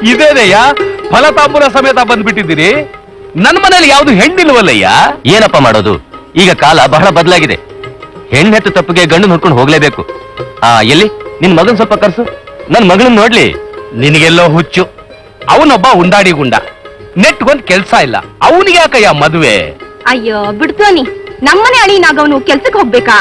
ಇದೇನಯ್ಯ ಫಲತಾಂಬೂಲ ಸಮೇತ ಬಂದ್ಬಿಟ್ಟಿದ್ದೀರಿ? ನನ್ನ ಮನೇಲಿ ಯಾವ್ದು ಹೆಣ್ಣಿಲ್ವಲ್ಲಯ್ಯ? ಏನಪ್ಪ ಮಾಡೋದು, ಈಗ ಕಾಲ ಬಹಳ ಬದಲಾಗಿದೆ. ಹೆಣ್ಣೆತ್ತು ತಪ್ಪಿಗೆ ಗಂಡು ಹುಡ್ಕೊಂಡು ಹೋಗ್ಲೇಬೇಕು. ಎಲ್ಲಿ ನಿನ್ ಮಗನ್ ಸ್ವಲ್ಪ ಕರ್ಸು, ನನ್ ಮಗಳನ್ನ ನೋಡ್ಲಿ. ನಿನಗೆಲ್ಲೋ ಹುಚ್ಚು. ಅವನೊಬ್ಬ ಉಂಡಾಡಿ ಗುಂಡ, ನೆಟ್ಗೊಂದ್ ಕೆಲ್ಸ ಇಲ್ಲ. ಅವನಿಗೆ ಯಾಕಯ್ಯ ಮದುವೆ? ಅಯ್ಯೋ ಬಿಡ್ತೋನಿ, ನಮ್ಮನೆ ಅಳಿನಾಗವನು ಕೆಲ್ಸಕ್ಕೆ ಹೋಗ್ಬೇಕಾ?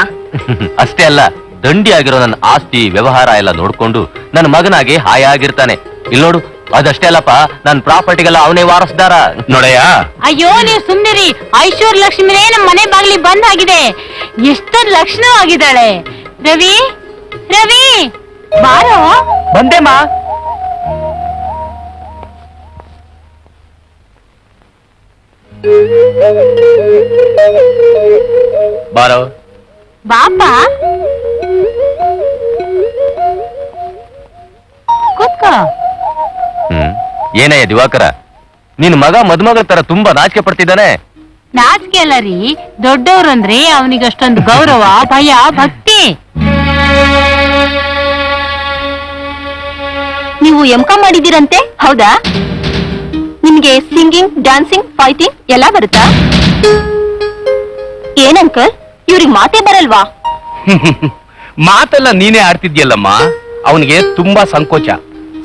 ಅಷ್ಟೇ ಅಲ್ಲ, ದಂಡಿ ಆಗಿರೋ ನನ್ನ ಆಸ್ತಿ ವ್ಯವಹಾರ ಎಲ್ಲ ನೋಡ್ಕೊಂಡು ನನ್ನ ಮಗನಾಗಿ ಹಾಯಾಗಿರ್ತಾನೆ. ಇಲ್ಲಿ ನೋಡು, ಅದಷ್ಟೇ ಅಲ್ಲಪ್ಪ, ನನ್ ಪ್ರಾಪರ್ಟಿಗೆಲ್ಲ ಅವನೇ ವಾರಸ್ದಾರ ನೋಡಯ್ಯ. ಅಯ್ಯೋ ನೀವು ಸುಮ್ನಿರಿ. ಐಶ್ವರ್ಯ ಲಕ್ಷ್ಮಿನೇ ನಮ್ಮ ಮನೆ ಬಾಗಿಲಿ ಬಂದಾಗಿದೆ. ಎಷ್ಟೊಂದು ಲಕ್ಷಣವಾಗಿದ್ದಾಳೆ. ರವಿ ರವಿ ಬಾರೋ. ಬಂದೇಮ್ಮ. ಬಾರೋ ಬಾಪ ಕೂತ್ಕೋ. ಏನಯ್ಯ ದಿವಾಕರ, ನಿನ್ ಮಗ ಮದುಮಗಳ ತರ ತುಂಬಾ ನಾಚಿಕೆ ಪಡ್ತಿದ್ದಾನೆ. ನಾಚಿಕೆ ಅಲ್ಲ ರೀ, ದೊಡ್ಡವ್ರು ಅಂದ್ರೆ ಅವನಿಗೆ ಅಷ್ಟೊಂದು ಗೌರವ, ಭಯ, ಭಕ್ತಿ. ನೀವು ಎಂ.ಕಾಂ ಮಾಡಿದ್ದೀರಂತೆ, ಹೌದಾ? ನಿಮ್ಗೆ ಸಿಂಗಿಂಗ್, ಡ್ಯಾನ್ಸಿಂಗ್, ಫೈಟಿಂಗ್ ಎಲ್ಲ ಬರುತ್ತಾ? ಏನಂಕಲ್, ಇವ್ರಿಗೆ ಮಾತೇ ಬರಲ್ವಾ? ಮಾತೆಲ್ಲ ನೀನೇ ಆಡ್ತಿದ್ಯಲ್ಲಮ್ಮ. ಅವನಿಗೆ ತುಂಬಾ ಸಂಕೋಚ.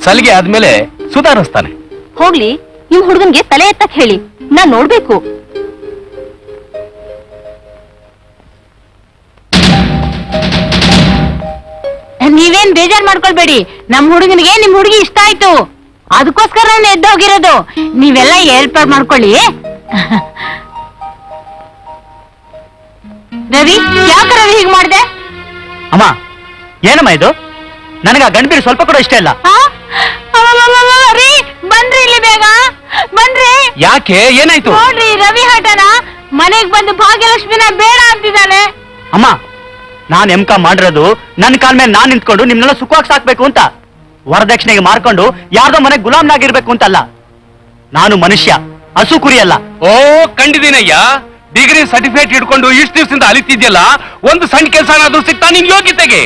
ಸಲಿಗೆ ಆದ್ಮೇಲೆ ಸುಧಾರಿಸ್ತಾನೆ. ಹೋಗ್ಲಿ, ನಿಮ್ ಹುಡುಗನ್ಗೆ ತಲೆ ಎತ್ತಕ್ ಹೇಳಿ, ನಾನ್ ನೋಡ್ಬೇಕು. ನೀವೇನ್ ಬೇಜಾರ್ ಮಾಡ್ಕೊಳ್ಬೇಡಿ. ನಮ್ ಹುಡುಗನಿಗೆ ನಿಮ್ ಹುಡುಗಿ ಇಷ್ಟ ಆಯ್ತು, ಅದಕ್ಕೋಸ್ಕರ ಎದ್ದೋಗಿರೋದು. ನೀವೆಲ್ಲ ಏರ್ಪಾಡ್ ಮಾಡ್ಕೊಳ್ಳಿ. ರವಿ, ಯಾಕ ರವಿ ಹೀಗ್ ಮಾಡ್ದೆ? ಅಮ್ಮ, ಏನಮ್ಮ ಇದು? ನನಗ ಗಂಡ್ಬೀರು ಸ್ವಲ್ಪ ಕೂಡ ಇಷ್ಟ ಇಲ್ಲ. ರೀ, ಬನ್ರಿ ಇಲ್ಲಿ ಬೇಗ ಬನ್ರಿ. ಯಾಕೆ, ಏನಾಯ್ತು? ನೋಡ್ರಿ, ರವಿ ಹಠನ ಮನೆಗ್ ಬಂದು ಭಾಗ್ಯಲಕ್ಷ್ಮಿನ ಬೇಡ ಅಂತಿದ್ದಾನೆ. ಅಮ್ಮ, ನಾನ್ ಎಂ.ಕಾಂ ಮಾಡಿರೋದು ನನ್ನ ಕಾಲ್ ಮೇಲೆ ನಾನ್ ನಿಂತ್ಕೊಂಡು ನಿಮ್ನೆಲ್ಲ ಸುಖವಾಗಿ ಸಾಕ್ಬೇಕು ಅಂತ, ವರದಕ್ಷಿಣೆಗೆ ಮಾರ್ಕೊಂಡು ಯಾರ್ದೋ ಮನೆಗೆ ಗುಲಾಮ್ನಾಗಿರ್ಬೇಕು ಅಂತಲ್ಲ. ನಾನು ಮನುಷ್ಯ, ಹಸು ಕುರಿಯಲ್ಲ. ಓ, ಕಂಡಿದ್ದೀನಯ್ಯ. ಡಿಗ್ರಿ ಸರ್ಟಿಫಿಕೇಟ್ ಹಿಡ್ಕೊಂಡು ಇಷ್ಟು ದಿವಸದಿಂದ ಅಲಿತಿದ್ಯಲ್ಲ, ಒಂದು ಸಣ್ಣ ಕೆಲಸನಾದ್ರೂ ಸಿಗ್ತಾ ನಿನ್ ಯೋಗ್ಯತೆಗೆ?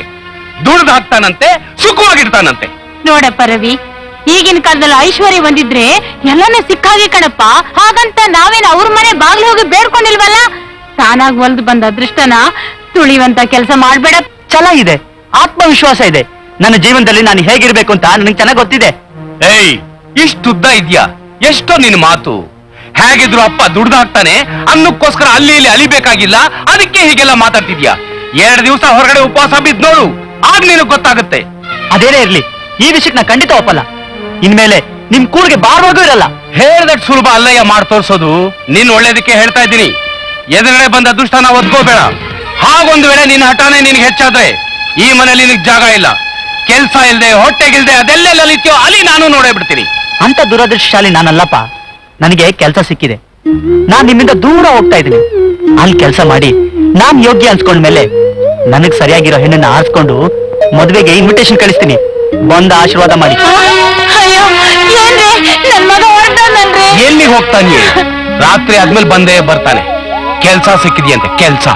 ದುಡ್ದು ಹಾಕ್ತಾನಂತೆ, ಸುಖವಾಗಿರ್ತಾನಂತೆ. ನೋಡಪ್ಪ ರವಿ, ಈಗಿನ ಕಾಲದಲ್ಲಿ ಐಶ್ವರ್ಯ ಬಂದಿದ್ರೆ ಎಲ್ಲನೂ ಸಿಕ್ಕಾಗಿ ಕಣಪ್ಪ. ಹಾಗಂತ ನಾವೇನು ಅವ್ರ ಮನೆ ಬಾಗ್ಲು ಹೋಗಿ ಬೇಡ್ಕೊಂಡಿಲ್ವಲ್ಲ. ತಾನಾಗ್ ಒಲ್ದು ಬಂದ ಅದೃಷ್ಟನ ತುಳಿವಂತ ಕೆಲಸ ಮಾಡ್ಬೇಡ. ಛಲ ಇದೆ, ಆತ್ಮವಿಶ್ವಾಸ ಇದೆ. ನನ್ನ ಜೀವನದಲ್ಲಿ ನಾನು ಹೇಗಿರ್ಬೇಕು ಅಂತ ನನಗೆ ಚೆನ್ನಾಗಿ ಗೊತ್ತಿದೆ. ಏಯ್, ಇಷ್ಟುದ್ದ ಇದ್ಯಾ? ಎಷ್ಟೋ ನಿನ್ ಮಾತು. ಹೇಗಿದ್ರು ಅಪ್ಪ ದುಡ್ದು ಹಾಕ್ತಾನೆ ಅನ್ನಕ್ಕೋಸ್ಕರ ಅಲ್ಲಿ ಇಲ್ಲಿ ಅಲಿಬೇಕಾಗಿಲ್ಲ, ಅದಕ್ಕೆ ಹೀಗೆಲ್ಲ ಮಾತಾಡ್ತಿದ್ಯಾ. 2 ದಿವಸ ಹೊರಗಡೆ ಉಪವಾಸ ಬಿದ್ದು ನೋಡು, ಆಗ ನಿನಗ್ ಗೊತ್ತಾಗುತ್ತೆ. ಅದೇನೇ ಇರ್ಲಿ, ಈ ವಿಷಯಕ್ಕೆ ನಾ ಖಂಡಿತ ಒಪ್ಪಲ್ಲ. ಇನ್ಮೇಲೆ ನಿಮ್ ಕೂಳಿಗೆ ಬಾರ್ವಾಗೂ ಇರಲ್ಲ. ಹೇಳ್ದಟ್ ಸುಲಭ ಅಲ್ಲಯ್ಯ ಮಾಡಿ ತೋರ್ಸೋದು. ನಿನ್ ಒಳ್ಳೇದಕ್ಕೆ ಹೇಳ್ತಾ ಇದ್ದೀನಿ. ಎದುರುಗಡೆ ಬಂದ ಅದೃಷ್ಟನ ಒದ್ಕೋಬೇಡ. ಹಾಗೊಂದು ವೇಳೆ ನಿನ್ನ ಹಠಾನೆ ನಿನ್ಗೆ ಹೆಚ್ಚಾದ್ರೆ ಈ ಮನೇಲಿ ನಿನಗ್ ಜಾಗ ಇಲ್ಲ. ಕೆಲ್ಸ ಇಲ್ದೆ ಹೊಟ್ಟೆಗಿಲ್ದೆ ಅದೆಲ್ಲೆಲ್ಲ ಅಲಿತ್ಯೋ ಅಲ್ಲಿ ನಾನು ನೋಡೇ ಬಿಡ್ತೀನಿ. ಅಂತ ದುರದೃಷ್ಟಶಾಲಿ ನಾನಲ್ಲಪ್ಪ. ನನಗೆ ಕೆಲಸ ಸಿಕ್ಕಿದೆ. ನಾನ್ ನಿಮ್ಮಿಂದ ದೂರ ಹೋಗ್ತಾ ಇದ್ದೀನಿ. ಅಲ್ಲಿ ಕೆಲಸ ಮಾಡಿ ನಾನ್ ಯೋಗ್ಯ ಅನ್ಸ್ಕೊಂಡ್ಮೇಲೆ ನನಗ್ ಸರಿಯಾಗಿರೋ ಹೆಣ್ಣನ್ನ ಆರಿಸ್ಕೊಂಡು ಮದ್ವೆಗೆ ಇನ್ವಿಟೇಷನ್ ಕಳಿಸ್ತೀನಿ. ಬಂದ ಆಶೀರ್ವಾದ ಮಾಡಿ. ಅಯ್ಯೋ ಏನ್ರಿ ನನ್ ಮಗ ಹೊರಟೋನಲ್ರಿ. ಎಲ್ಲಿ ಹೋಗ್ತಾನೆ? ರಾತ್ರಿ ಆದ್ಮೇಲೆ ಬಂದೇ ಬರ್ತಾನೆ. ಕೆಲ್ಸ ಸಿಕ್ಕಿದ್ಯಂತೆ, ಕೆಲ್ಸ.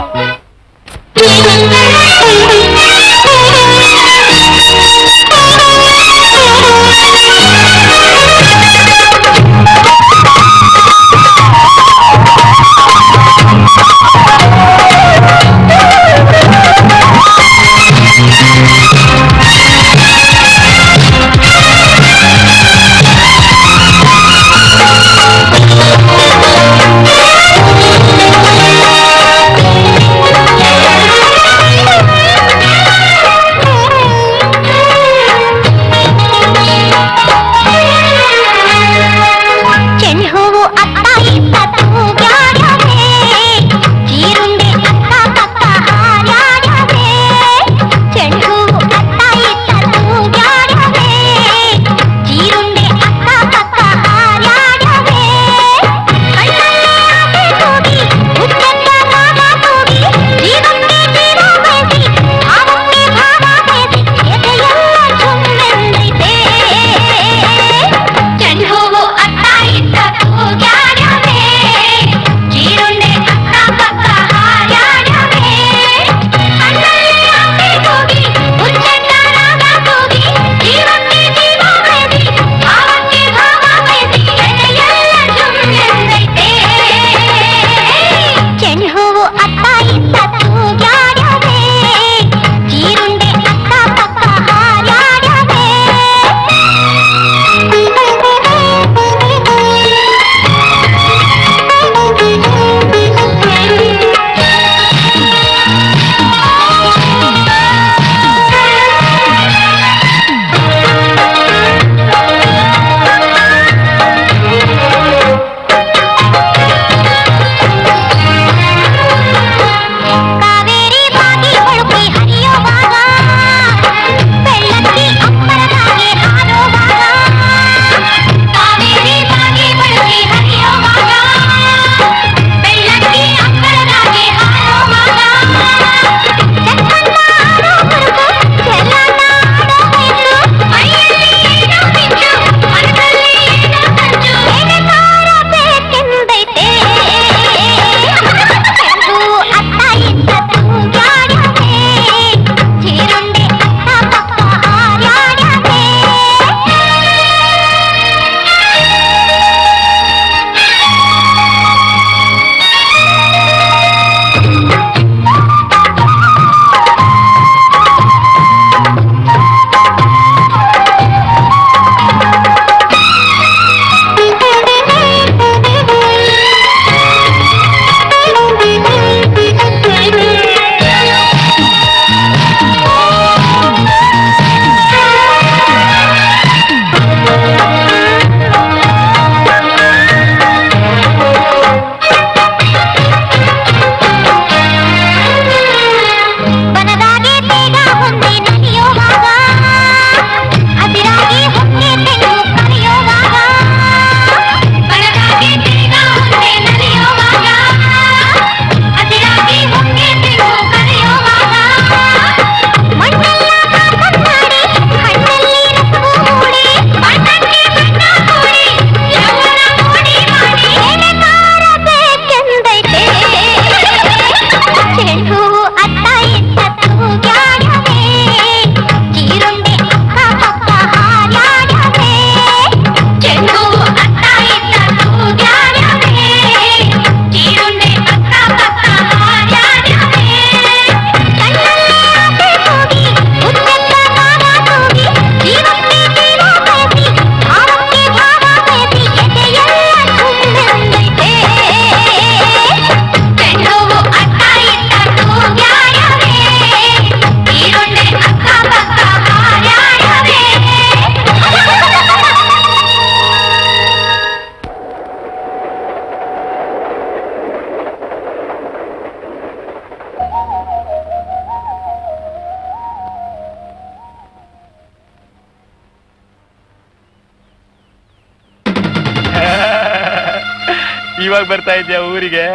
ಇವಾಗ ಬರ್ತಾ ಇದ್ಯಾ ಊರಿಗೆ?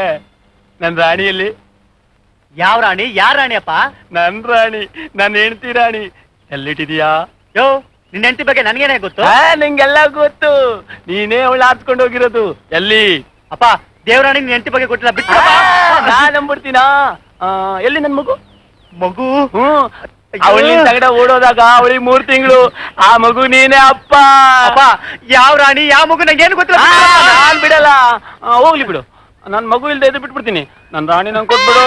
ನನ್ ರಾಣಿಯಲ್ಲಿ? ಯಾವ ರಾಣಿ? ಯಾರ ರಾಣಿ ಅಪ್ಪ? ನನ್ ರಾಣಿ, ನನ್ನ ಹೆಂಡತಿ ರಾಣಿ. ಎಲ್ಲಿಟ್ಟಿದ್ಯಾ? ಯೋ, ನಿನ್ನ ಹೆಂಡತಿ ಬಗ್ಗೆ ನನ್ಗೇನೆ ಗೊತ್ತು. ನಿಂಗೆಲ್ಲ ಗೊತ್ತು, ನೀನೇ ಅವಳು ಆಡ್ಸ್ಕೊಂಡು ಹೋಗಿರೋದು. ಎಲ್ಲಿ? ಅಪ್ಪ, ದೇವರಾಣಿ ನಿನ್ನ ಹೆಂಡತಿ ಬಗ್ಗೆ ಗೊತ್ತಿಲ್ಲ, ಬಿಟ್ಟು ನಾನ್ ನಂಬಿಡ್ತೀನಾ? ಎಲ್ಲಿ ನನ್ ಮಗು? ಮಗು? ಅವಳಿನ ತಗಡ ಓಡೋದಾಗ ಅವಳಿಗೆ 3 ತಿಂಗಳು. ಆ ಮಗು ನೀನೇ ಅಪ್ಪ. ಅಪ್ಪ, ಯಾವ ರಾಣಿ ಯಾವ ಮಗು ನಂಗೇನು ಗೊತ್ತಿಲ್ಲ. ನಾನ್ ಬಿಡಲ್ಲ. ಹೋಗ್ಲಿ ಬಿಡು, ನನ್ ಮಗು ಇಲ್ದೆ ಎದ್ದು ಬಿಟ್ಬಿಡ್ತೀನಿ. ನನ್ ರಾಣಿ ನಂಗೆ ಕೊಟ್ಬಿಡು.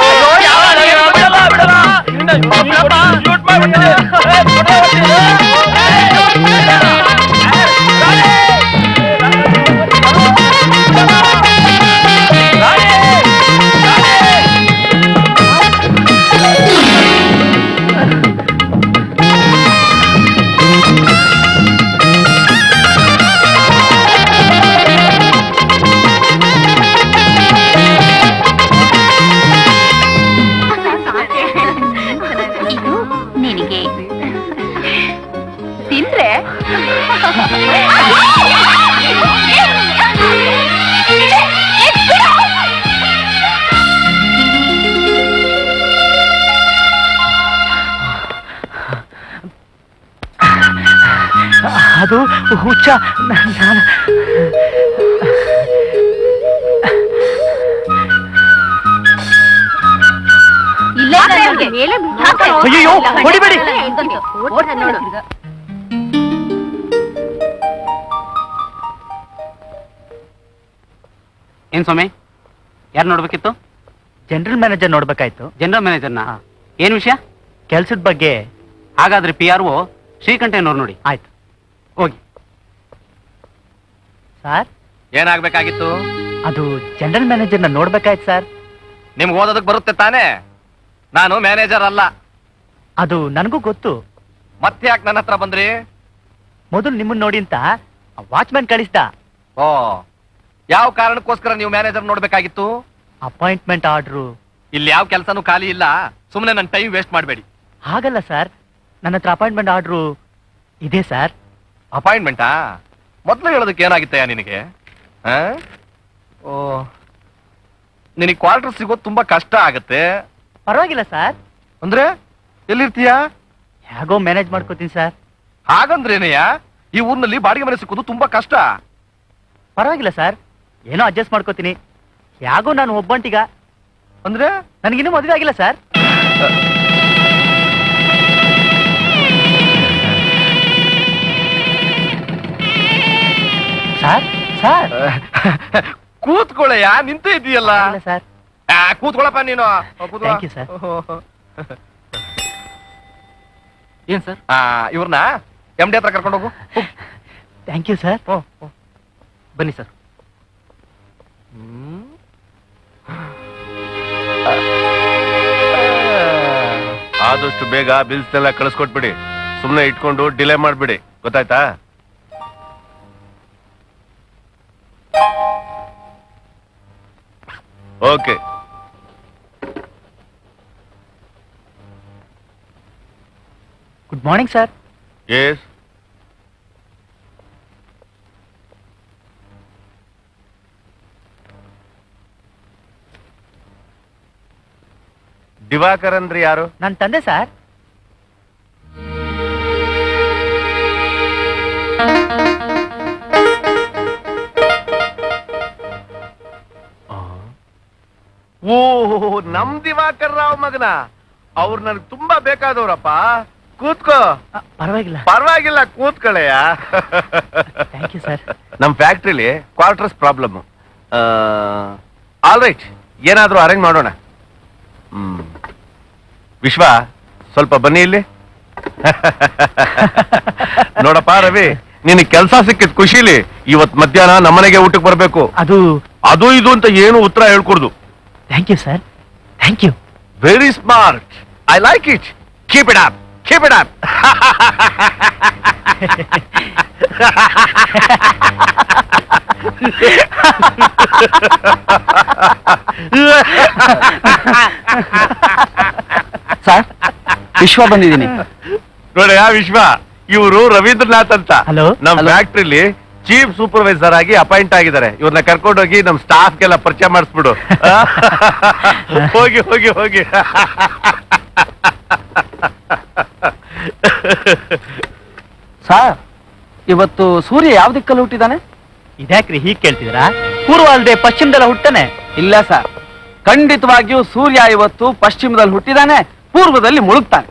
ಇದು ನಿನಗೆ ತಿಂದ್ರೆ ಅದು ಹುಚ್ಚ. ಅಯ್ಯೋ, ಹೊಡಿಬೇಡಿ. ಏನ್ ಸ್ವಾಮಿ, ಯಾರು ನೋಡ್ಬೇಕಿತ್ತು? ಜನರಲ್ ಮ್ಯಾನೇಜರ್ ನೋಡ್ಬೇಕಾಯ್ತು. ಜನರಲ್ ಮ್ಯಾನೇಜರ್ನ? ಏನ್ ವಿಷಯ? ಕೆಲ್ಸದ ಬಗ್ಗೆ. ಹಾಗಾದ್ರೆ PRO ಶ್ರೀಕಂಠಯ್ಯನವ್ರು ನೋಡಿ. ಆಯ್ತು, ಹೋಗಿ. ಸರ್, ಏನಾಗ್ಬೇಕಾಗಿತ್ತು? ಅದು ಜನರಲ್ ಮ್ಯಾನೇಜರ್ನ ನೋಡ್ಬೇಕಾಯ್ತು ಸರ್. ನಿಮ್ಗೆ ಓದೋದಕ್ಕೆ ಬರುತ್ತೆ ತಾನೇ? ನಾನು ಮ್ಯಾನೇಜರ್ ಅಲ್ಲ. ಅದು ನನಗೂ ಗೊತ್ತು. ಮತ್ತೆ ಯಾಕೆ ನನ್ನ ಹತ್ರ ಬಂದ್ರಿ? ಮೊದಲು ನಿಮ್ಮನ್ನ ನೋಡಿ ಅಂತ ವಾಚ್ಮ್ಯಾನ್ ಕಳಿಸ್ದ. ಓ, ಯಾವ ಕಾರಣಕ್ಕೋಸ್ಕರ ನೀವು ಮ್ಯಾನೇಜರ್ ನೋಡ್ಬೇಕಾಗಿತ್ತು? Appointment order. ಇಲ್ಲಿ ಯಾವ ಕೆಲಸನೂ ಖಾಲಿ ಇಲ್ಲ, ಸುಮ್ಮನೆ ನನ್ನ ಟೈಮ್ ವೇಸ್ಟ್ ಮಾಡಬೇಡಿ. ಹಾಗಲ್ಲ ಸರ್, ನನ್ನ ಹತ್ರ ಅಪಾಯಿಂಟ್ಮೆಂಟ್ ಆರ್ಡ್ರು ಇದೆ ಸರ್. ಅಪಾಯಿಂಟ್ಮೆಂಟಾ? ಮೊದಲು ಹೇಳೋದಕ್ಕೆ ಏನಾಗಿತ್ತಯ್ಯ ನಿನಗೆ? ಓ, ನಿನಗೆ ಕ್ವಾರ್ಟರ್ ಸಿಗೋದು ತುಂಬಾ ಕಷ್ಟ ಆಗತ್ತೆ. ಪರವಾಗಿಲ್ಲ ಸರ್. ಅಂದ್ರೆ ಎಲ್ಲಿರ್ತೀಯಾ? ಹೇಗೋ ಮ್ಯಾನೇಜ್ ಮಾಡ್ಕೋತೀನಿ ಸರ್. ಹಾಗಂದ್ರೇನಯ್ಯ, ಈ ಊರಿನಲ್ಲಿ ಬಾಡಿಗೆ ಮನೆ ಸಿಕ್ಕೋದು ತುಂಬಾ ಕಷ್ಟ. ಪರವಾಗಿಲ್ಲ ಸರ್, ಏನೋ ಅಡ್ಜಸ್ಟ್ ಮಾಡ್ಕೋತೀನಿ. ಹೇಗೋ ನಾನು ಒಬ್ಬಂಟಿಗ. ಅಂದ್ರೆ ನನಗಿನ್ನೂ ಮದುವೆ ಆಗಿಲ್ಲ ಸರ್. ಸರ್ ಸರ್ ಕೂತ್ಕೊಳ್ಳಯ್ಯ, ನಿಂತೇ ಇದೆಯಲ್ಲ. ಇಲ್ಲ ಸರ್. ಕೂತ್ಕೊಳ್ಳಪ್ಪ ನೀನು. Thank you, sir. ಏನ್ ಸರ್? ಇವ್ರನ್ನ MD ಹತ್ರ ಕರ್ಕೊಂಡು ಹೋಗು. Thank you sir. ಬನ್ನಿ ಸರ್. ಆದಷ್ಟು ಬೇಗ ಬಿಲ್ಸ್ ಎಲ್ಲ ಕಳಿಸ್ಕೊಟ್ಬಿಡಿ. ಸುಮ್ಮನೆ ಇಟ್ಕೊಂಡು ಡಿಲೇ ಮಾಡ್ಬಿಡಿ, ಗೊತ್ತಾಯ್ತಾ? Okay. Good morning sir. Yes. Diwakar ಅಂದ್ರೆ ಯಾರು? ನನ್ನ ತಂದೆ ಸರ್. ಓ, ನಮ್ ದಿವಾಕರ್ ರಾವ್ ಮಗನ. ಅವ್ರು ನನಗೆ ತುಂಬಾ ಬೇಕಾದವ್ರಪ್ಪ. ಕೂತ್ಕೋ. ಪರವಾಗಿಲ್ಲ. ಪರವಾಗಿಲ್ಲ, ಕೂತ್ಕೊಳ್ಳಯ್ಯ. Thank you sir. ನಮ್ ಫ್ಯಾಕ್ಟ್ರಿಲಿ ಕ್ವಾರ್ಟರ್ಸ್ ಪ್ರಾಬ್ಲಮ್. ಆಲ್ ರೈಟ್, ಏನಾದ್ರೂ ಅರೇಂಜ್ ಮಾಡೋಣ. ವಿಶ್ವ, ಸ್ವಲ್ಪ ಬನ್ನಿ ಇಲ್ಲಿ. ನೋಡಪ್ಪ ರವಿ, ನಿನ್ ಕೆಲಸ ಸಿಕ್ಕಿದ್ ಖುಷಿಲಿ ಇವತ್ ಮಧ್ಯಾಹ್ನ ನಮ್ಮನೆಗೆ ಊಟಕ್ಕೆ ಬರ್ಬೇಕು. ಅದು ಇದು ಅಂತ ಏನು ಉತ್ತರ ಹೇಳ್ಕೊಡ್ದು. Thank you sir. Thank you. Very smart. I like it. Keep it up. Keep it up. Sir, Vishwa ಬಂದಿದ್ದೀನಿ. ನೋಡಯ್ಯ ವಿಶ್ವ, ಇವರು ರವೀಂದ್ರನಾಥ್ ಅಂತ. Hello. ನಮ್ ಫ್ಯಾಕ್ಟ್ರಿಲಿ ಚೀಫ್ ಸೂಪರ್ವೈಸರ್ ಆಗಿ ಅಪಾಯಿಂಟ್ ಆಗಿದ್ದಾರೆ. ಇವ್ರನ್ನ ಕರ್ಕೊಂಡೋಗಿ ನಮ್ ಸ್ಟಾಫ್ಗೆಲ್ಲ ಪರಿಚಯ ಮಾಡಿಸ್ಬಿಡು. ಹೋಗಿ ಹೋಗಿ ಹೋಗಿ. ಸರ್, ಇವತ್ತು ಸೂರ್ಯ ಯಾವ ದಿಕ್ಕಲ್ಲಿ ಹುಟ್ಟಿದಾನೆ? ಇದ್ಯಾಕ್ರಿ ಹೀಗ್ ಕೇಳ್ತಿದ್ರಾ? ಪೂರ್ವ ಅಲ್ಲದೆ ಪಶ್ಚಿಮದಲ್ಲ ಹುಟ್ಟನೆ? ಇಲ್ಲ ಸರ್, ಖಂಡಿತವಾಗಿಯೂ ಸೂರ್ಯ ಇವತ್ತು ಪಶ್ಚಿಮದಲ್ಲಿ ಹುಟ್ಟಿದಾನೆ, ಪೂರ್ವದಲ್ಲಿ ಮುಳುಗ್ತಾನೆ.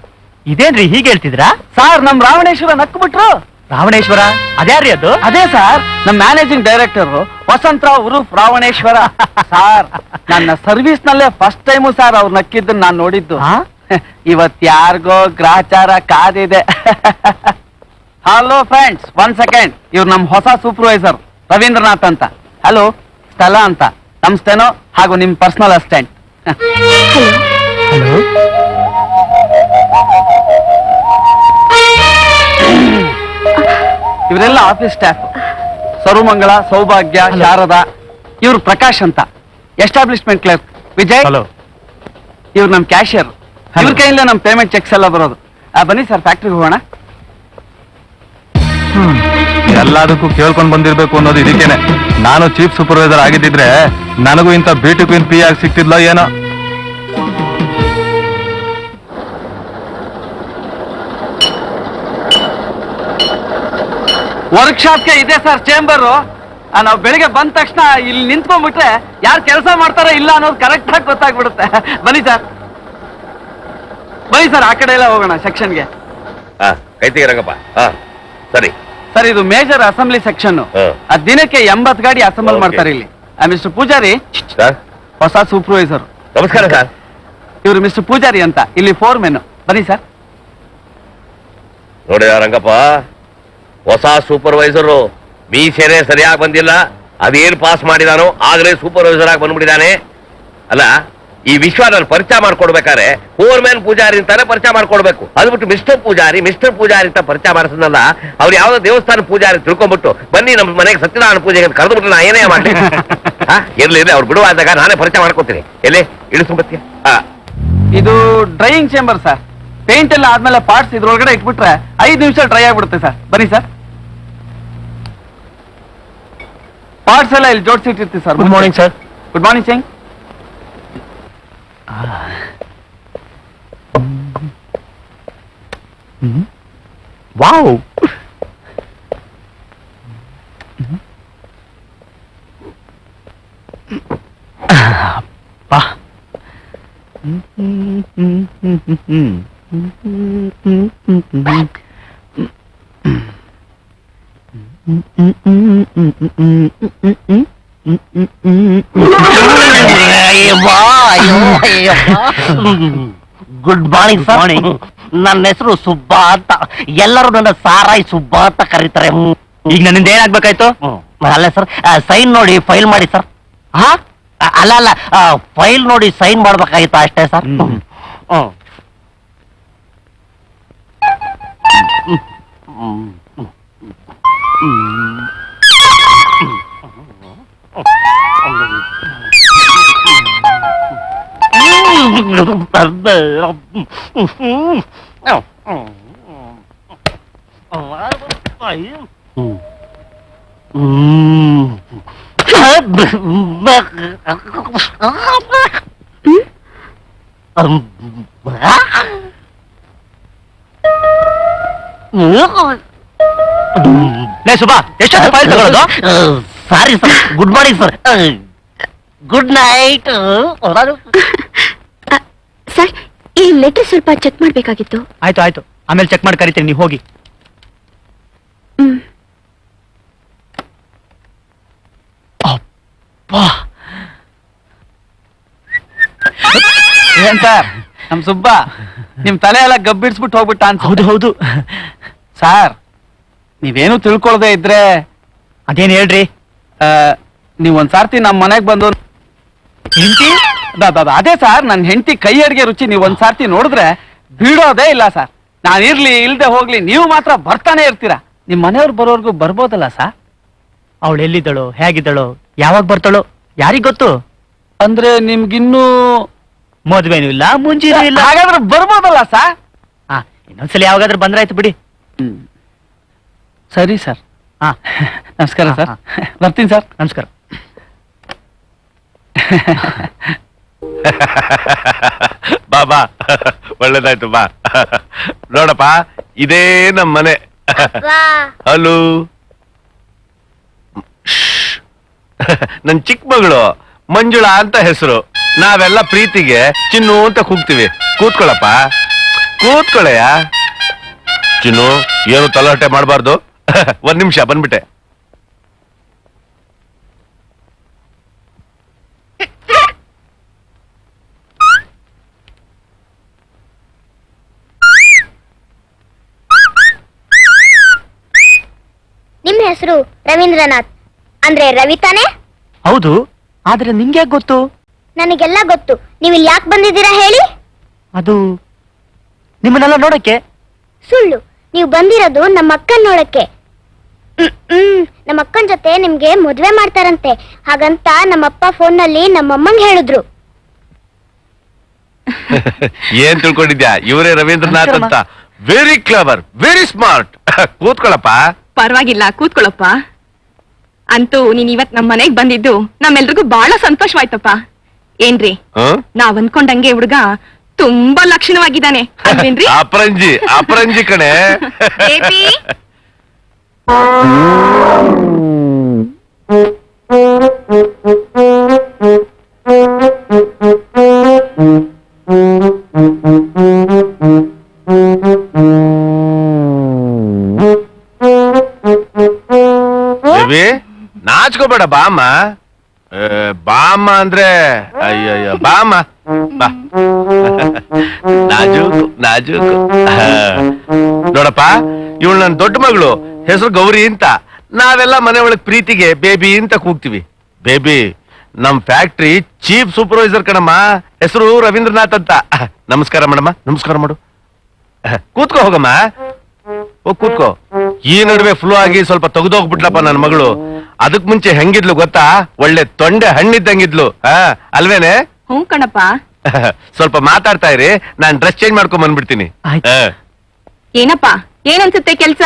ಇದೇನ್ರಿ ಹೀಗೆ ಹೇಳ್ತಿದ್ರಾ? ಸಾರ್, ನಮ್ ರಾವಣೇಶ್ವರ ನಕ್ಕು ಬಿಟ್ರು. ರಾವಣೇಶ್ವರ ಅದ್ಯಾರ್ರಿ ಅದು? ಅದೇ ಸರ್, ನಮ್ ಮ್ಯಾನೇಜಿಂಗ್ ಡೈರೆಕ್ಟರ್ ವಸಂತರಾವ್ ಉರುಫ್ ರಾವಣೇಶ್ವರ. ಸಾರ್, ನನ್ನ ಸರ್ವಿಸ್ ನಲ್ಲೇ ಫಸ್ಟ್ ಟೈಮು ಸರ್ ಅವ್ರು ನಕ್ಕಿದ್ದನ್ನ ನಾನು ನೋಡಿದ್ದು. ಇವತ್ ಯಾರಿಗೋ ಗ್ರಾಚಾರ ಕಾದಿದೆ. Hello friends, 1 second. ಇವ್ರು ನಮ್ ಹೊಸ ಸೂಪರ್ವೈಸರ್ ರವೀಂದ್ರನಾಥ್ ಅಂತ. ಹಲೋ, ಸ್ಥಳ ಅಂತ ನಮ್ ಸ್ಟೆನೋ ಹಾಗೂ ನಿಮ್ ಪರ್ಸನಲ್ ಅಸಿಸ್ಟೆಂಟ್. ಹಲೋ. ಇವರೆಲ್ಲ ಆಫೀಸ್ ಸ್ಟಾಫ್. ಸರ್ವಮಂಗಳ, ಸೌಭಾಗ್ಯ, ಶಾರದಾ. ಇವ್ರು ಪ್ರಕಾಶ್ ಅಂತ ಎಸ್ಟಾಬ್ಲಿಷ್ಮೆಂಟ್ ಕ್ಲರ್ಕ್. ವಿಜಯ್, ಹಲೋ. ಇವ್ರು ನಮ್ ಕ್ಯಾಶಿಯರ್. ಇವ್ರ ಕೈಯಿಂದ ನಮ್ ಪೇಮೆಂಟ್ ಚೆಕ್ಸ್ ಎಲ್ಲ ಬರೋದು. ಬನ್ನಿ ಸರ್, ಫ್ಯಾಕ್ಟ್ರಿಗೆ ಹೋಗೋಣ. ಎಲ್ಲದಕ್ಕೂ ಕೇಳ್ಕೊಂಡ್ ಬಂದಿರ್ಬೇಕು ಅನ್ನೋದು ಇದಕ್ಕೇನೆ. ನಾನು ಚೀಫ್ ಸೂಪರ್ವೈಸರ್ ಆಗಿದ್ದಿದ್ರೆ ನನಗೂ ಇಂಥ ಬ್ಯೂಟಿ ಕ್ವೀನ್ ಪಿ ಆಗಿ ಸಿಕ್ತಿದ್ಲೋ ಏನೋ. ವರ್ಕ್ಶಾಪ್ಗೆ ಇದೆ ಸರ್ ಚೇಂಬರು. ನಾವು ಬೆಳಿಗ್ಗೆ ಬಂದ ತಕ್ಷಣ ಇಲ್ಲಿ ನಿಂತ್ಕೊಂಡ್ಬಿಟ್ರೆ ಯಾರು ಕೆಲಸ ಮಾಡ್ತಾರೋ ಇಲ್ಲ ಅನ್ನೋದು ಕರೆಕ್ಟ್ ಆಗಿ ಗೊತ್ತಾಗ್ಬಿಡುತ್ತೆ. ಬನ್ನಿ ಸರ್, ಬನ್ನಿ ಸರ್, ಆ ಕಡೆ ಎಲ್ಲ ಹೋಗೋಣ ಸೆಕ್ಷನ್ಗೆ. ಕೈ ತೆಗಿರಂಗಪ್ಪ. ಸರಿ ಸರ್, ಇದು ಮೇಜರ್ ಅಸೆಂಬ್ಲಿ ಸೆಕ್ಷನ್. ದಿನಕ್ಕೆ 80 ಗಾಡಿ ಅಸೆಂಬಲ್ ಮಾಡ್ತಾರೆ ಇಲ್ಲಿ. ಮಿಸ್ಟರ್ ಪೂಜಾರಿ, ಹೊಸ ಸೂಪರ್ವೈಸರ್. ನಮಸ್ಕಾರ ಸರ್. ಇವರು ಮಿಸ್ಟರ್ ಪೂಜಾರಿ ಅಂತ, ಇಲ್ಲಿ 4 ಮೆನು. ಬನ್ನಿ ಸರ್. ನೋಡಿ ರಂಗಪ್ಪ, ಹೊಸ ಸೂಪರ್ವೈಸರು ಮೀಸೆನೆ ಸರಿಯಾಗಿ ಬಂದಿಲ್ಲ. ಅದೇನು ಪಾಸ್ ಮಾಡಿದಾನೋ ಆಗಲೇ ಸೂಪರ್ವೈಸರ್ ಆಗಿ ಬಂದ್ಬಿಟ್ಟಿದ್ದಾನೆ. ಅಲ್ಲ, ಈ ವಿಶ್ವ ನಾನು ಪರಿಚಯ ಮಾಡ್ಕೊಡ್ಬೇಕಾದ್ರೆ ಫೋರ್ಮ್ಯಾನ್ ಪೂಜಾರಿ ಅಂತಾನೆ ಪರಿಚಯ ಮಾಡ್ಕೊಡ್ಬೇಕು. ಅದು ಬಿಟ್ಟು ಮಿಸ್ಟರ್ ಪೂಜಾರಿ ಅಂತ ಪರಿಚಯ ಮಾಡಿಸಲ್ಲ. ಅವ್ರು ಯಾವ್ದೋ ದೇವಸ್ಥಾನ ಪೂಜಾರಿ ತಿಳ್ಕೊಂಡ್ಬಿಟ್ಟು ಬನ್ನಿ ನಮ್ಮ ಮನೆಗೆ ಸತ್ಯನಾರಾಯಣ ಪೂಜೆಗೆ ಕರೆದ್ಬಿಟ್ಟು ನಾ ಏನೇ ಮಾಡಿ ಇರ್ಲಿ ಅವ್ರು ಬಿಡುವಾದಾಗ ನಾನೇ ಪರಿಚಯ ಮಾಡ್ಕೊತೀನಿ. ಎಲ್ಲಿ ಇಳಿಸ್ಕೊಂಬತ್ತೀಯ? ಇದು ಡ್ರೈಯಿಂಗ್ ಚೇಂಬರ್ ಸರ್. ಪೇಂಟ್ ಎಲ್ಲ ಆದ್ಮೇಲೆ ಪಾರ್ಟ್ಸ್ ಇದ್ರೊಳಗಡೆ ಇಟ್ಬಿಟ್ರೆ 5 ನಿಮಿಷ ಡ್ರೈ ಆಗ್ಬಿಡುತ್ತೆ ಸರ್. ಬನ್ನಿ ಸರ್. ಪಾರ್ಟ್ಸ್ ಎಲ್ಲ ಇಲ್ಲಿ ಜೋಡಿಸಿಟ್ಟಿರ್ತೀವಿ sir. Good morning sir. Good morning Singh. Wow, ಬಾ. Good morning sir. ನನ್ನ ಹೆಸರು ಸುಬ್ಬಾ ಅಂತ. ಎಲ್ಲರೂ ನನ್ನ ಸಾರಾಯಿ ಸುಬ್ಬಾ ಅಂತ ಕರೀತಾರೆ. ಈಗ ನನ್ನಿಂದ ಏನಾಗ್ಬೇಕಾಯ್ತು? ಅಲ್ಲ ಸರ್, ಸೈನ್ ನೋಡಿ ಫೈಲ್ ಮಾಡಿ ಸರ್. ಅಲ್ಲ ಅಲ್ಲ, ಫೈಲ್ ನೋಡಿ ಸೈನ್ ಮಾಡ್ಬೇಕಾಗಿತ್ತು ಅಷ್ಟೇ ಸರ್. ಸುಬಾ, ಎಷ್ಟೊತ್ತು ಫೈಲ್ ತಗೊಳ್ಳೋದು? Sorry sir. Good morning sir. Good night sir, ಈ ಲೆಟರ್ ಸ್ವಲ್ಪ ಚೆಕ್ ಮಾಡ್ಬೇಕಾಗಿತ್ತು. ಆಯ್ತು ಆಯ್ತು, ಆಮೇಲೆ ಚೆಕ್ ಮಾಡಿ ಕರಿತೀನಿ, ನೀವು ಹೋಗಿ. ಏನ್ ಸರ್, ನಮ್ ಸುಬ್ಬ ನಿಮ್ ತಲೆ ಎಲ್ಲ ಗಬ್ಬಿಡ್ಸ್ಬಿಟ್ಟು ಹೋಗ್ಬಿಟ್ಟ ಅಂತ. ಹೌದು ಹೌದು ಸಾರ್, ನೀವೇನು ತಿಳ್ಕೊಳ್ದೆ ಇದ್ರೆ ಅದೇನ್ ಹೇಳ್ರಿ. ನೀವ್ ಒಂದ್ಸಾರ್ತಿ ನಮ್ ಮನೆಗ್ ಬಂದು ಹೆಂಡತಿ ಅದೇ ಸರ್, ನನ್ ಹೆಂಡತಿ ಕೈ ಅಡ್ಗೆ ರುಚಿ ನೀವ್ ಒಂದ್ಸಾರ್ತಿ ನೋಡಿದ್ರೆ ಬಿಡೋದೇ ಇಲ್ಲ ಸರ್. ನಾನ್ ಇರ್ಲಿ ಇಲ್ದೆ ಹೋಗ್ಲಿ, ನೀವು ಮಾತ್ರ ಬರ್ತಾನೆ ಇರ್ತೀರಾ. ನಿಮ್ ಮನೆಯವ್ರು ಬರೋರ್ಗು ಬರ್ಬೋದಲ್ಲ ಸರ್? ಅವಳು ಎಲ್ಲಿದ್ದಳು, ಹೇಗಿದ್ದಳು, ಯಾವಾಗ ಬರ್ತಾಳೋ ಯಾರಿಗ್ ಗೊತ್ತು. ಅಂದ್ರೆ ನಿಮ್ಗಿನ್ನೂ ಮದ್ವೆನೂ ಇಲ್ಲ, ಮುಂಜಿನೂ ಇಲ್ಲ. ಹಾಗಾದ್ರೆ ಬರ್ಬೋದಲ್ಲ ಸರ್? ಇನ್ನೊಂದ್ಸಲ ಯಾವಾಗಾದ್ರೂ ಬಂದ್ರಾಯ್ತು ಬಿಡಿ. ಸರಿ ಸರ್, ಹಾ ನಮಸ್ಕಾರ ಸರ್. ಬರ್ತೀನಿ ಸರ್. ನಮಸ್ಕಾರ. ಬಾ ಒಳ್ಳೇದಾಯ್ತು ಬಾ. ನೋಡಪ್ಪ ಇದೇ ನಮ್ಮ ಮನೆ. ಹಲೋ ನನ್ ಚಿಕ್ಕ ಮಗಳು ಮಂಜುಳಾ ಅಂತ ಹೆಸರು. ನಾವೆಲ್ಲ ಪ್ರೀತಿಗೆ ಚಿನ್ನು ಅಂತ ಕೂಗ್ತೀವಿ. ಕೂತ್ಕೊಳ್ಳಪ್ಪ, ಕೂತ್ಕೊಳ್ಳಯ್ಯ. ಚಿನ್ನು ಏನು ತಲಾಟೆ ಮಾಡಬಾರ್ದು. ಒಂದ್ ನಿಮಿಷ ಬಂದ್ಬಿಟ್ಟೆ. ನಿಮ್ಮ ಹೆಸರು ರವೀಂದ್ರನಾಥ್ ಅಂದ್ರೆ ರವಿ ತಾನೆ? ಹೌದು, ಆದ್ರೆ ನಿಂಗೆ ಗೊತ್ತು? ನನಗೆಲ್ಲ ಗೊತ್ತು. ನೀವು ಇಲ್ಲಿ ಯಾಕೆ ಬಂದಿದ್ದೀರಾ ಹೇಳಿ? ಅದು ನಿಮ್ಮನ್ನೆಲ್ಲ ನೋಡಕ್ಕೆ. ಸುಳ್ಳು. ನೀವು ಬಂದಿರೋದು ನಮ್ಮ ಅಕ್ಕನ್ ನೋಡಕ್ಕೆ. ನಮ್ಮ ಅಕ್ಕನ್ ಜೊತೆ ನಿಮ್ಗೆ ಮದ್ವೆ ಮಾಡ್ತಾರಂತೆ. ಹಾಗಂತ ನಮ್ಮಪ್ಪ ಫೋನ್ ನಲ್ಲಿ ನಮ್ಮಮ್ಮಂಗ್ ಹೇಳಿದ್ರು. ಏನ್ ತಿಳ್ಕೊಂಡಿದ್ಯಾ? ಇವರೇ ರವೀಂದ್ರನಾಥ್ ಅಂತ. Very clever, very smart. ಕೂತ್ಕೊಳ್ಳಪ್ಪ. ಪರವಾಗಿಲ್ಲ, ಕೂತ್ಕೊಳ್ಳಪ್ಪ. ಅಂತೂ ನೀನ್ ಇವತ್ ನಮ್ ಮನೆಗ್ ಬಂದಿದ್ದು ನಮ್ಮೆಲ್ರಿಗೂ ಬಹಳ ಸಂತೋಷವಾಯ್ತಪ್ಪ. ಏನ್ರಿ, ನಾವ್ ಅನ್ಕೊಂಡಂಗೆ ಹುಡುಗ ತುಂಬಾ ಲಕ್ಷಣವಾಗಿದ್ದಾನೆ ಅಲ್ವೇನ್ರಿ? ಅಪರಂಜಿ ಅಪರಂಜಿ ಕಣೆ. ಬೇಬಿ, ದೇವಿ ನಾಚ್ಕೋಬೇಡ, ಬಾಮ್ಮ. ಬಾಮ್ಮ ಅಂದ್ರೆ ಅಯ್ಯಯ್ಯ, ಬಾಮ್ಮ ಬಾ. ನಾಜೂಕು ನಾಜೂಕು. ನೋಡಪ್ಪ, ಇವಳು ನನ್ ದೊಡ್ಡ ಮಗಳು. ಹೆಸರು ಗೌರಿ ಅಂತ. ನಾವೆಲ್ಲ ಮನೆ ಒಳಗ್ ಪ್ರೀತಿಗೆ ಬೇಬಿ ಅಂತ ಕೂಗ್ತೀವಿ. ಬೇಬಿ ನಮ್ ಫ್ಯಾಕ್ಟ್ರಿ ಚೀಫ್ ಸೂಪರ್ವೈಸರ್ ಕಣಮ್ಮ. ಹೆಸರು ರವೀಂದ್ರನಾಥ್ ಅಂತ. ನಮಸ್ಕಾರ ಮಾಡಮ್ಮ, ನಮಸ್ಕಾರ ಮಾಡು. ಕೂತ್ಕೋ ಹೋಗಮ್ಮ, ಹೋಗ್ ಕೂತ್ಕೋ. ಈ ನಡುವೆ ಫ್ಲೂ ಆಗಿ ಸ್ವಲ್ಪ ತೆಗೆದೋಗ್ಬಿಟ್ಲಪ್ಪ ನನ್ ಮಗಳು. ಅದಕ್ ಮುಂಚೆ ಹೆಂಗಿದ್ಲು ಗೊತ್ತಾ? ಒಳ್ಳೆ ತೊಂಡೆ ಹಣ್ಣಿದ್ದಂಗಿದ್ಲು. ಅಲ್ವೇನೆ? ಹ್ಞೂ ಕಣಪ್ಪ. ಸ್ವಲ್ಪ ಮಾತಾಡ್ತಾ ಇರಿ, ನಾನ್ ಡ್ರೆಸ್ ಚೇಂಜ್ ಮಾಡ್ಕೊಂಡ್ ಬಂದ್ಬಿಡ್ತೀನಿ. ಆಯ್ತು. ಏನಪ್ಪ, ಏನನ್ಸುತ್ತೆ ಕೆಲ್ಸ?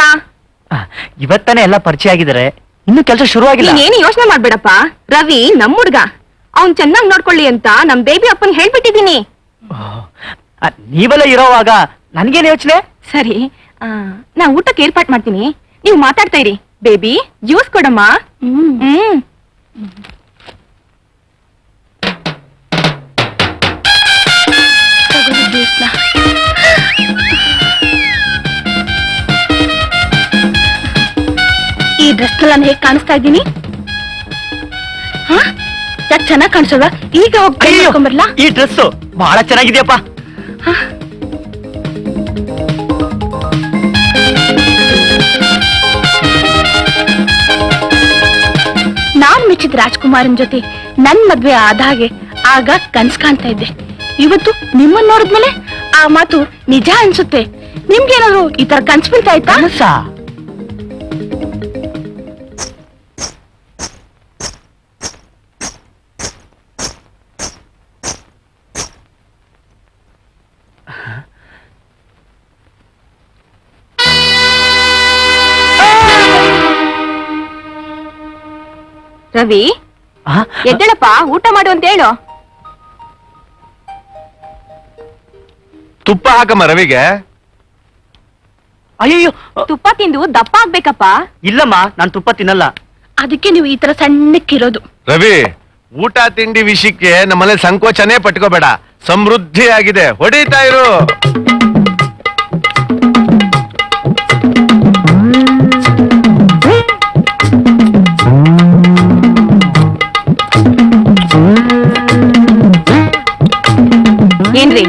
ಇವತ್ತಾನೆ ಎಲ್ಲ ಪರಿಚಯ ಆಗಿದ್ದಾರೆ, ಇನ್ನು ಕೆಲಸ ಶುರುವಾಗಿಲ್ಲ. ನೀನೇನು ಯೋಚನೆ ಮಾಡ್ಬೇಡಪ್ಪ. ರವಿ ನಮ್ ಹುಡ್ಗ, ಅವ್ನ್ ಚೆನ್ನಾಗ್ ನೋಡ್ಕೊಳ್ಳಿ ಅಂತ ನಮ್ ಬೇಬಿ ಅಪ್ಪನ್ ಹೇಳ್ಬಿಟ್ಟಿದೀನಿ. ನೀವೆಲ್ಲ ಇರೋವಾಗ ನನ್ಗೇನ್ ಯೋಚನೆ? ಸರಿ, ನಾ ಊಟಕ್ಕೆ ಏರ್ಪಾಟ್ ಮಾಡ್ತೀನಿ, ನೀವು ಮಾತಾಡ್ತಾ ಇರಿ. ಬೇಬಿ, ಜ್ಯೂಸ್ ಕೊಡಮ್ಮ. ಹ್ಮ್. ಈ ಡ್ರೆಸ್ ನಾನು ಹೇಗ್ ಕಾಣಿಸ್ತಾ ಇದ್ದೀನಿ? ಯಾಕೆ ಚೆನ್ನಾಗ್ ಕಾಣಿಸಲ್ವಾ? ಈಗ ಹೋಗ್ಕೊಂಬರ್ಲಾ? ಈ ಡ್ರೆಸ್ ಬಹಳ ಚೆನ್ನಾಗಿದೆಯಪ್ಪ. ನಾನ್ ಮೆಚ್ಚಿದ ರಾಜ್ಕುಮಾರನ್ ಜೊತೆ ನನ್ ಮದ್ವೆ ಆದ ಹಾಗೆ ಆಗ ಕನ್ಸ್ ಕಾಣ್ತಾ ಇದ್ದೆ. ಇವತ್ತು ನಿಮ್ಮನ್ನ ನೋಡಿದ್ಮೇಲೆ ಆ ಮಾತು ನಿಜ ಅನ್ಸುತ್ತೆ. ನಿಮ್ಗೇನಾದ್ರು ಈ ತರ ಕನ್ಸ್ ಬೀಳ್ತಾ ಇತ್ತಾ? ರವಿ, ಎದ್ದೇಳಪ್ಪ, ಊಟ ಮಾಡು ಅಂತ ಹೇಳು. ತುಪ್ಪ ಹಾಕಮ್ಮ ರವಿಗೆ. ಅಯ್ಯೋ, ತುಪ್ಪ ತಿಂದು ದಪ್ಪ ಆಗ್ಬೇಕಪ್ಪ. ಇಲ್ಲಮ್ಮ, ನಾನ್ ತುಪ್ಪ ತಿನ್ನಲ್ಲ. ಅದಕ್ಕೆ ನೀವು ಈ ತರ ಸಣ್ಣಕ್ಕಿರೋದು. ರವಿ, ಊಟ ತಿಂಡಿ ವಿಷಯಕ್ಕೆ ನಮ್ಮನೆ ಸಂಕೋಚನೆ ಪಟ್ಕೋಬೇಡ. ಸಮೃದ್ಧಿ ಆಗಿದೆ, ಹೊಡಿತಾ ಇರು. ಏನ್ರಿ,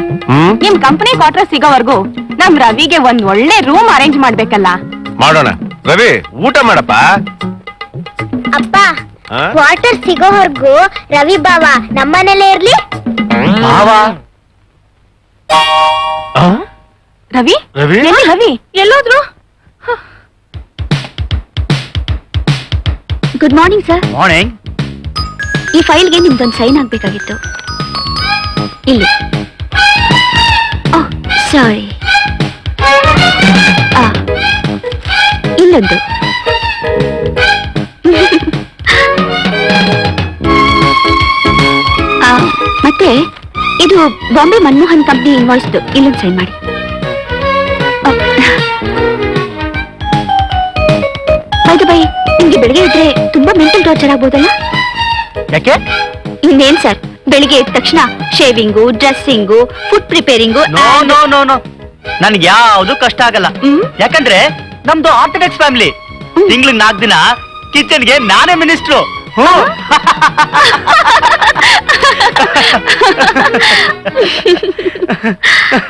ನಿಮ್ ಕಂಪನಿ ಕ್ವಾರ್ಟರ್ ಸಿಗೋವರೆಗೂ ನಮ್ ರವಿಗೆ ಒಂದ್ ಒಳ್ಳೆ ರೂಮ್ ಅರೇಂಜ್ ಮಾಡ್ಬೇಕಲ್ಲ? ಮಾಡೋಣ. ರವಿ, ಊಟ ಮಾಡಪ್ಪ. ಅಪ್ಪ, ಕ್ವಾರ್ಟರ್ ಸಿಗೋವರೆಗೂ ರವಿ ಬಾವ ನಮ್ಮನೇಲೇ ಇರ್ಲಿ. ರವಿ, ರವಿ? ಎಲ್ಲಿ ರವಿ? ಎಲ್ಲೋದ್ರು? Good morning sir. ಮಾರ್ನಿಂಗ್. ಈ ಫೈಲ್ಗೆ ನಿಮ್ದೊಂದು ಸೈನ್ ಆಗ್ಬೇಕಾಗಿತ್ತು. ಇಲ್ಲಿ. ಸಾರಿ. ಇಲ್ಲೊಂದು. ಮತ್ತೆ ಇದು ಬಾಂಬೆ ಮನ್ಮೋಹನ್ ಕಂಪ್ನಿ ಇನ್ವಾಯ್ಸ್ದು, ಇಲ್ಲೊಂದು ಸೈನ್ ಮಾಡಿ. ಹೌದು ಬೈ, ನಿಮ್ಗೆ ಬೆಳಿಗ್ಗೆ ಇದ್ರೆ ತುಂಬಾ ಮೆಂಟಲ್ ಟಾರ್ಚರ್ ಆಗ್ಬೋದಲ್ಲ? ಯಾಕೆ? ಇನ್ನೇನ್ ಸರ್, ಬೆಳಿಗ್ಗೆ ಎದ್ದ ತಕ್ಷಣ shaving, dressing, food preparing. No no no no, ನನ್ಗೆ ಯಾವ್ದು ಕಷ್ಟ ಆಗಲ್ಲ. ಯಾಕಂದ್ರೆ ನಮ್ದು ಆರ್ಥೋಡಾಕ್ಸ್ ಫ್ಯಾಮಿಲಿ. ತಿಂಗ್ಳಿಗೆ 4 ದಿನ ಕಿಚನ್ಗೆ ನಾನೇ minister.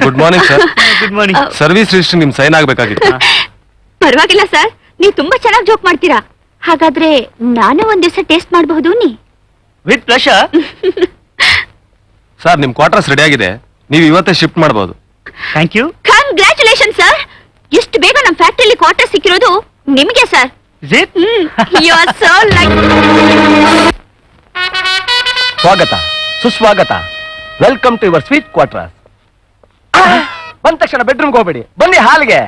Good morning sir. Good morning. Service register ನಿಮ್ ಸೈನ್ ಆಗ್ಬೇಕಾಗಿತ್ತು. ಪರವಾಗಿಲ್ಲ ಸರ್, ನೀವು ತುಂಬಾ ಚೆನ್ನಾಗಿ ಜೋಕ್ ಮಾಡ್ತೀರಾ. ಹಾಗಾದ್ರೆ ನಾನು ಒಂದ್ ದಿವಸ ಟೇಸ್ಟ್ ಮಾಡಬಹುದು ನೀ? With pleasure. ಸರ್ ನಿಮ್ ಕ್ವಾರ್ಟರ್ಸ್ ರೆಡಿ ಆಗಿದೆ, ನೀವು ಇವತ್ತೇ ಶಿಫ್ಟ್ ಮಾಡಬಹುದು. Thank you. Congratulation sir. ಎಷ್ಟು ಬೇಗ ನಮ್ಮ ಫ್ಯಾಕ್ಟರಿಲಿ ಕ್ವಾರ್ಟರ್ ಸಿಕ್ಕಿರೋದು ನಿಮಗೆ sir. Is it? You are so luck. ಸ್ವಾಗತ, ಸುಸ್ವಾಗತ. Welcome to your sweet quarters. ಬಂದ ತಕ್ಷಣ ಬೆಡ್ರೂಮ್ಗೆ ಹೋಗ್ಬೇಡಿ, ಬನ್ನಿ ಹಾಲ್ಗೆ.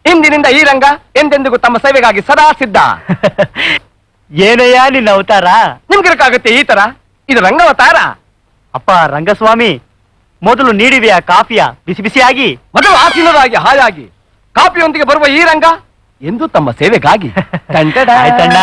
ಇಂದಿನಿಂದ ಈ ರಂಗ ಎಂದೆಂದಿಗೂ ತಮ್ಮ ಸೇವೆಗಾಗಿ ಸದಾ ಸಿದ್ಧ. ಏನಯ್ಯ ನಿನ್ನ ಅವತಾರ? ನಿಮ್ಗಿರಕ್ಕಾಗತ್ತೆ ಈ ತರ? ಇದು ರಂಗಾವತಾರ. ಅಪ್ಪ ರಂಗಸ್ವಾಮಿ, ಮೊದಲು ನೀಡಿವೆಯ ಕಾಫಿಯ ಬಿಸಿ ಬಿಸಿಯಾಗಿ, ಮೊದಲು ಆಸೀನರಾಗಿ ಹಾಯಾಗಿ, ಕಾಫಿಯೊಂದಿಗೆ ಬರುವ ಈ ರಂಗ ಎಂದು ತಮ್ಮ ಸೇವೆಗಾಗಿ. ಆಯ್ತಣ್ಣ.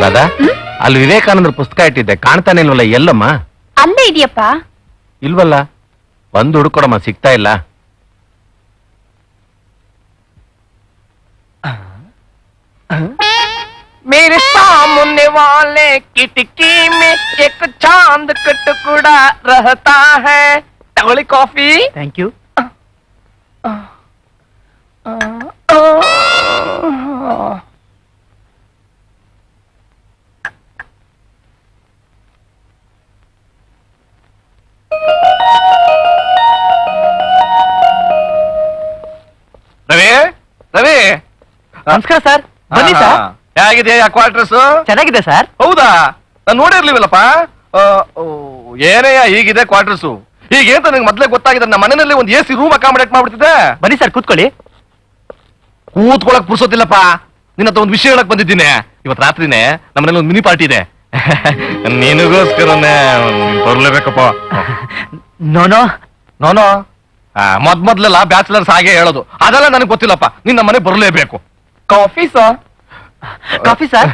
ರಾಧಾ, ಅಲ್ಲಿ ವಿವೇಕಾನಂದ್ರ ಪುಸ್ತಕ ಇಟ್ಟಿದ್ದೆ, ಕಾಣ್ತಾನೆ ಇಲ್ವಲ್ಲ? ಎಲ್ಲಮ್ಮ? ಅಲ್ಲೇ ಇದೆಯಪ್ಪ. ಇಲ್ವಲ್ಲ, ಬಂದು ಹುಡುಕೊಡಮ್ಮ, ಸಿಗ್ತಾ ಇಲ್ಲ. मेरे सामने वाले किटकी में एक चांद का टुकड़ा रहता है. तगड़ी coffee. Thank you. Ravi, Ravi, ನಮಸ್ಕಾರ ಸರ್. ಬನ್ನಿ ಸರ್. ಹೇಗಿದೆ ಕ್ವಾರ್ಟರ್ಸ್? ಚೆನ್ನಾಗಿದೆ ಸರ್. ಹೌದಾ? ನಾನು ನೋಡಿರ್ಲಿವಲ್ಲಪ್ಪ. ಏನಯ್ಯ ಹೀಗಿದೆ ಕ್ವಾರ್ಟರ್ಸು? ಹೀಗೆ ಅಂತ ನಂಗೆ ಮೊದ್ಲೇ ಗೊತ್ತಾಗಿದೆ. ನಮ್ಮ ಮನೆಯಲ್ಲಿ ಒಂದು AC ರೂಮ್ ಅಕಾಮಡೇಟ್ ಮಾಡ್ಬಿಡ್ತಿದ್ದೆ. ಬನ್ನಿ ಸರ್, ಕೂತ್ಕೊಳ್ಳಿ. ಕೂತ್ಕೊಳಕ್ ಪುರ್ಸೋತಿಲ್ಲಪ್ಪ. ನಿನ್ನ ಹತ್ರ ಒಂದು ವಿಷಯ ಹೇಳಕ್ ಬಂದಿದ್ದೀನಿ. ಇವತ್ತು ರಾತ್ರಿನೇ ನಮ್ಮ ಮನೇಲಿ ಒಂದು ಮಿನಿ ಪಾರ್ಟಿ ಇದೆ. ನಿನಗೋಸ್ಕರನೇ ಬರ್ಲೇಬೇಕಪ್ಪ. ನೋನೋ ನೋನೋ, ಮೊದ್ಲೆಲ್ಲ ಬ್ಯಾಚುಲರ್ಸ್ ಹಾಗೆ ಹೇಳೋದು, ಅದೆಲ್ಲ ನನಗೆ ಗೊತ್ತಿಲ್ಲಪ್ಪ. ನಿನ್ನ ಮನೆ ಬರ್ಲೇಬೇಕು. Coffee sir? Coffee sir.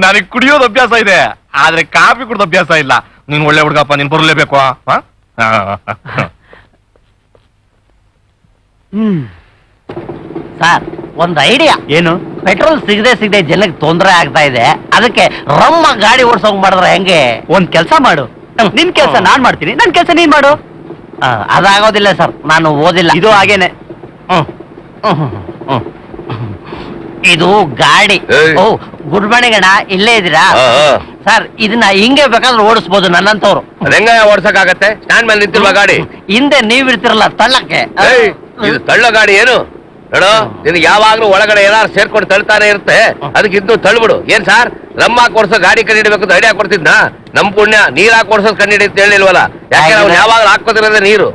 ನನಗೆ ಕುಡಿಯೋದು ಅಭ್ಯಾಸ ಇದೆ, ಆದ್ರೆ ಕಾಫಿ ಕುಡಿದ ಅಭ್ಯಾಸ ಇಲ್ಲ. ನೀನ್ ಒಳ್ಳೆ ಹುಡುಗಪ್ಪ, ನೀನ್ ಬರ್ಲೇಬೇಕು. ಸರ್, ಒಂದು ಐಡಿಯಾ. ಏನು? ಪೆಟ್ರೋಲ್ ಸಿಗದೆ ಜನಕ್ಕೆ ತೊಂದರೆ ಆಗ್ತಾ ಇದೆ. ಅದಕ್ಕೆ ರಮ್ಮ ಗಾಡಿ ಓಡಿಸೋಂಗ್ ಮಾಡಿದ್ರೆ ಹೆಂಗೆ? ಒಂದ್ ಕೆಲ್ಸ ಮಾಡು, ನಿನ್ ಕೆಲ್ಸ ನಾನ್ ಮಾಡ್ತೀನಿ, ನನ್ ಕೆಲ್ಸ ನೀನ್ ಮಾಡು. ಅದಾಗೋದಿಲ್ಲ ಸರ್, ನಾನು ಓದಿಲ್ಲ. ಇದು ಹಾಗೇನೆ. ಇದು ಗಾಡಿ. ಏಯ್. ಓ, ಗುಡ್ ಮಾರ್ನಿಂಗ್ ಅಣ್ಣ, ಇಲ್ಲೇ ಇದ್ದೀರಾ? ಸರ್, ಇದನ್ನ ಹಿಂಗೆ ಬೇಕಾದ್ರೆ ಓಡಿಸ್ಬೋದು ನನ್ನಂತವ್ರು. ಅದೆಂಗ ಓಡ್ಸಕ್ಕಾಗತ್ತೆ? ಸ್ಟ್ಯಾಂಡ್ ಮೇಲೆ ನಿಂತಿಲ್ವಾ ಗಾಡಿ? ಹಿಂದೆ ನೀವಿರ್ತಿರಲ್ಲ ತಳ್ಳಕ್ಕೆ. ಏಯ್, ಇದು ತಳ್ಳೋ ಗಾಡಿ ಏನು? ನೋಡು, ನಿನಗೆ ಯಾವಾಗ್ಲೂ ಒಳಗಡೆ ಏನಾರು ಸೇರ್ಕೊಂಡು ತಳ್ತಾನೆ ಇರುತ್ತೆ. ಅದಕ್ಕೆ ಇದ್ದು ತಳ್ಬಿಡು. ಏನ್ ಸಾರ್, ರಮ್ಮ ಕೊಡ್ಸೋ ಗಾಡಿ ಕಂಡಿಡ್ಬೇಕು ಐಡಿಯಾ ಕೊಡ್ತಿದ್ನ? ನಮ್ ಪುಣ್ಯ ನೀರ್ ಹಾಕಿ ಕೊಡ್ಸೋದ್ ಕಂಡಿಡಿ ಅಂತ ಹೇಳಿಲ್ವಲ್ಲ? ಯಾಕೆ ಅವ್ನು ಯಾವಾಗ್ಲೂ ಹಾಕೋದಿರೋದೇ ನೀರು.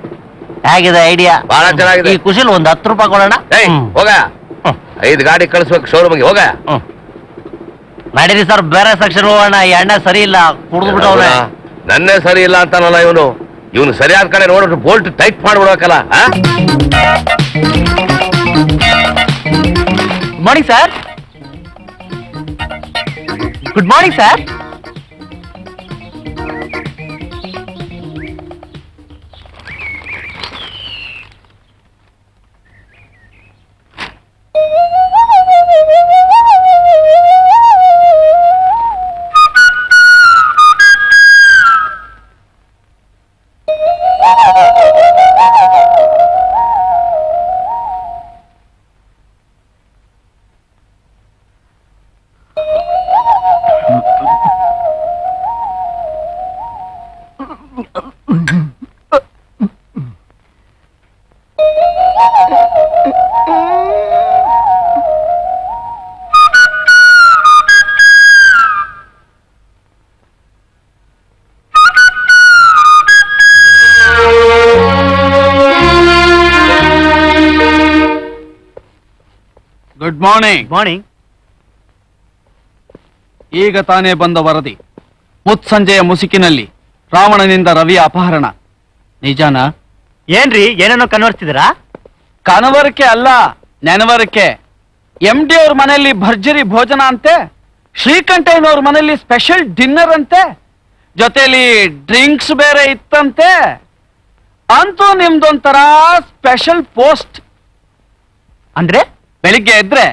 ಹೇಗಿದೆ ಐಡಿಯಾ? ಬಹಳ ಚೆನ್ನಾಗಿದೆ. ಈ ಖುಷಿಲ್ ಒಂದ್ 10 ರೂಪಾಯಿ ಕೊಡೋಣ. ಏಯ್, ಹೋಗ 5 ಗಾಡಿ ಕಳಿಸ್ಬೇಕು ಶೋರೂಮ್ಗೆ. ಹೋಗ. ನಡೀರಿ ಸರ್, ಬೇರೆ ಸೆಕ್ಷನ್ ಹೋಗೋಣ. ಈ ಅಣ್ಣ ಸರಿ ಇಲ್ಲ, ಕುಡಿದು ಬಿಟ್ಟವ್ರೆ. ನನ್ನೇ ಸರಿ ಇಲ್ಲ ಅಂತಾನಲ್ಲ ಇವನು. ಇವನು ಸರಿಯಾದ ಕಡೆ ನೋಡ್ಬಿಟ್ಟು ಬೋಲ್ಟ್ ಟೈಟ್ ಮಾಡ್ಬಿಡ್ಬೇಕಲ್ಲ. Good morning sir. Good morning sir. Good morning. Morning. ಈಗ ತಾನೇ ಬಂದ ವರದಿ. ಮುತ್ಸಂಜೆಯ ಮುಸುಕಿನಲ್ಲಿ ರಾವಣನಿಂದ ರವಿಯ ಅಪಹರಣ. ನಿಜಾನಾ? ಏನ್ರಿ ಏನೇನೋ ಕನ್ವರ್ಸ್ತಿದ್ದೀರಾ? ಕನವರಿಕೆ ಅಲ್ಲ, ನೆನವರಿಕೆ. MD ಅವ್ರ ಮನೆಯಲ್ಲಿ ಭರ್ಜರಿ ಭೋಜನ ಅಂತೆ, ಶ್ರೀಕಂಠಯ್ಯನವ್ರ ಮನೆಯಲ್ಲಿ ಸ್ಪೆಷಲ್ ಡಿನ್ನರ್ ಅಂತೆ, ಜೊತೆಲಿ ಡ್ರಿಂಕ್ಸ್ ಬೇರೆ ಇತ್ತಂತೆ. ಅಂತೂ ನಿಮ್ದೊಂಥರ ಸ್ಪೆಷಲ್ ಪೋಸ್ಟ್. ಅಂದ್ರೆ ಬೆಳಿಗ್ಗೆ ಎದ್ರೆ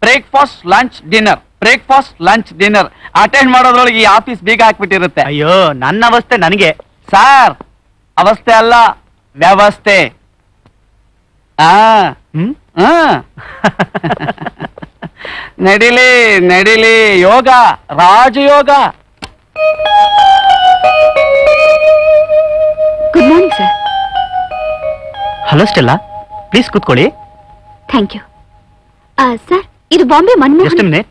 breakfast lunch dinner, breakfast lunch dinner attend ಮಾಡೋದ್ರೊಳಗೆ ಈ ಆಫೀಸ್ ಬೀಗ ಹಾಕ್ಬಿಟ್ಟಿರುತ್ತೆ. ಅಯ್ಯೋ, ನನ್ನ ಅವಸ್ಥೆ ನನಗೆ. ಸಾರ್, ಅವಸ್ಥೆ ಅಲ್ಲ, ವ್ಯವಸ್ಥೆ. ಹ್ಮ್ ನಡಿಲಿ ನಡಿಲಿ, ಯೋಗ, ರಾಜಯೋಗ. Good morning sir. Hello Stella, please ಕೂತ್ಕೊಳ್ಳಿ. Thank you sir. ಇದು Bombay Manmohan. Just minute.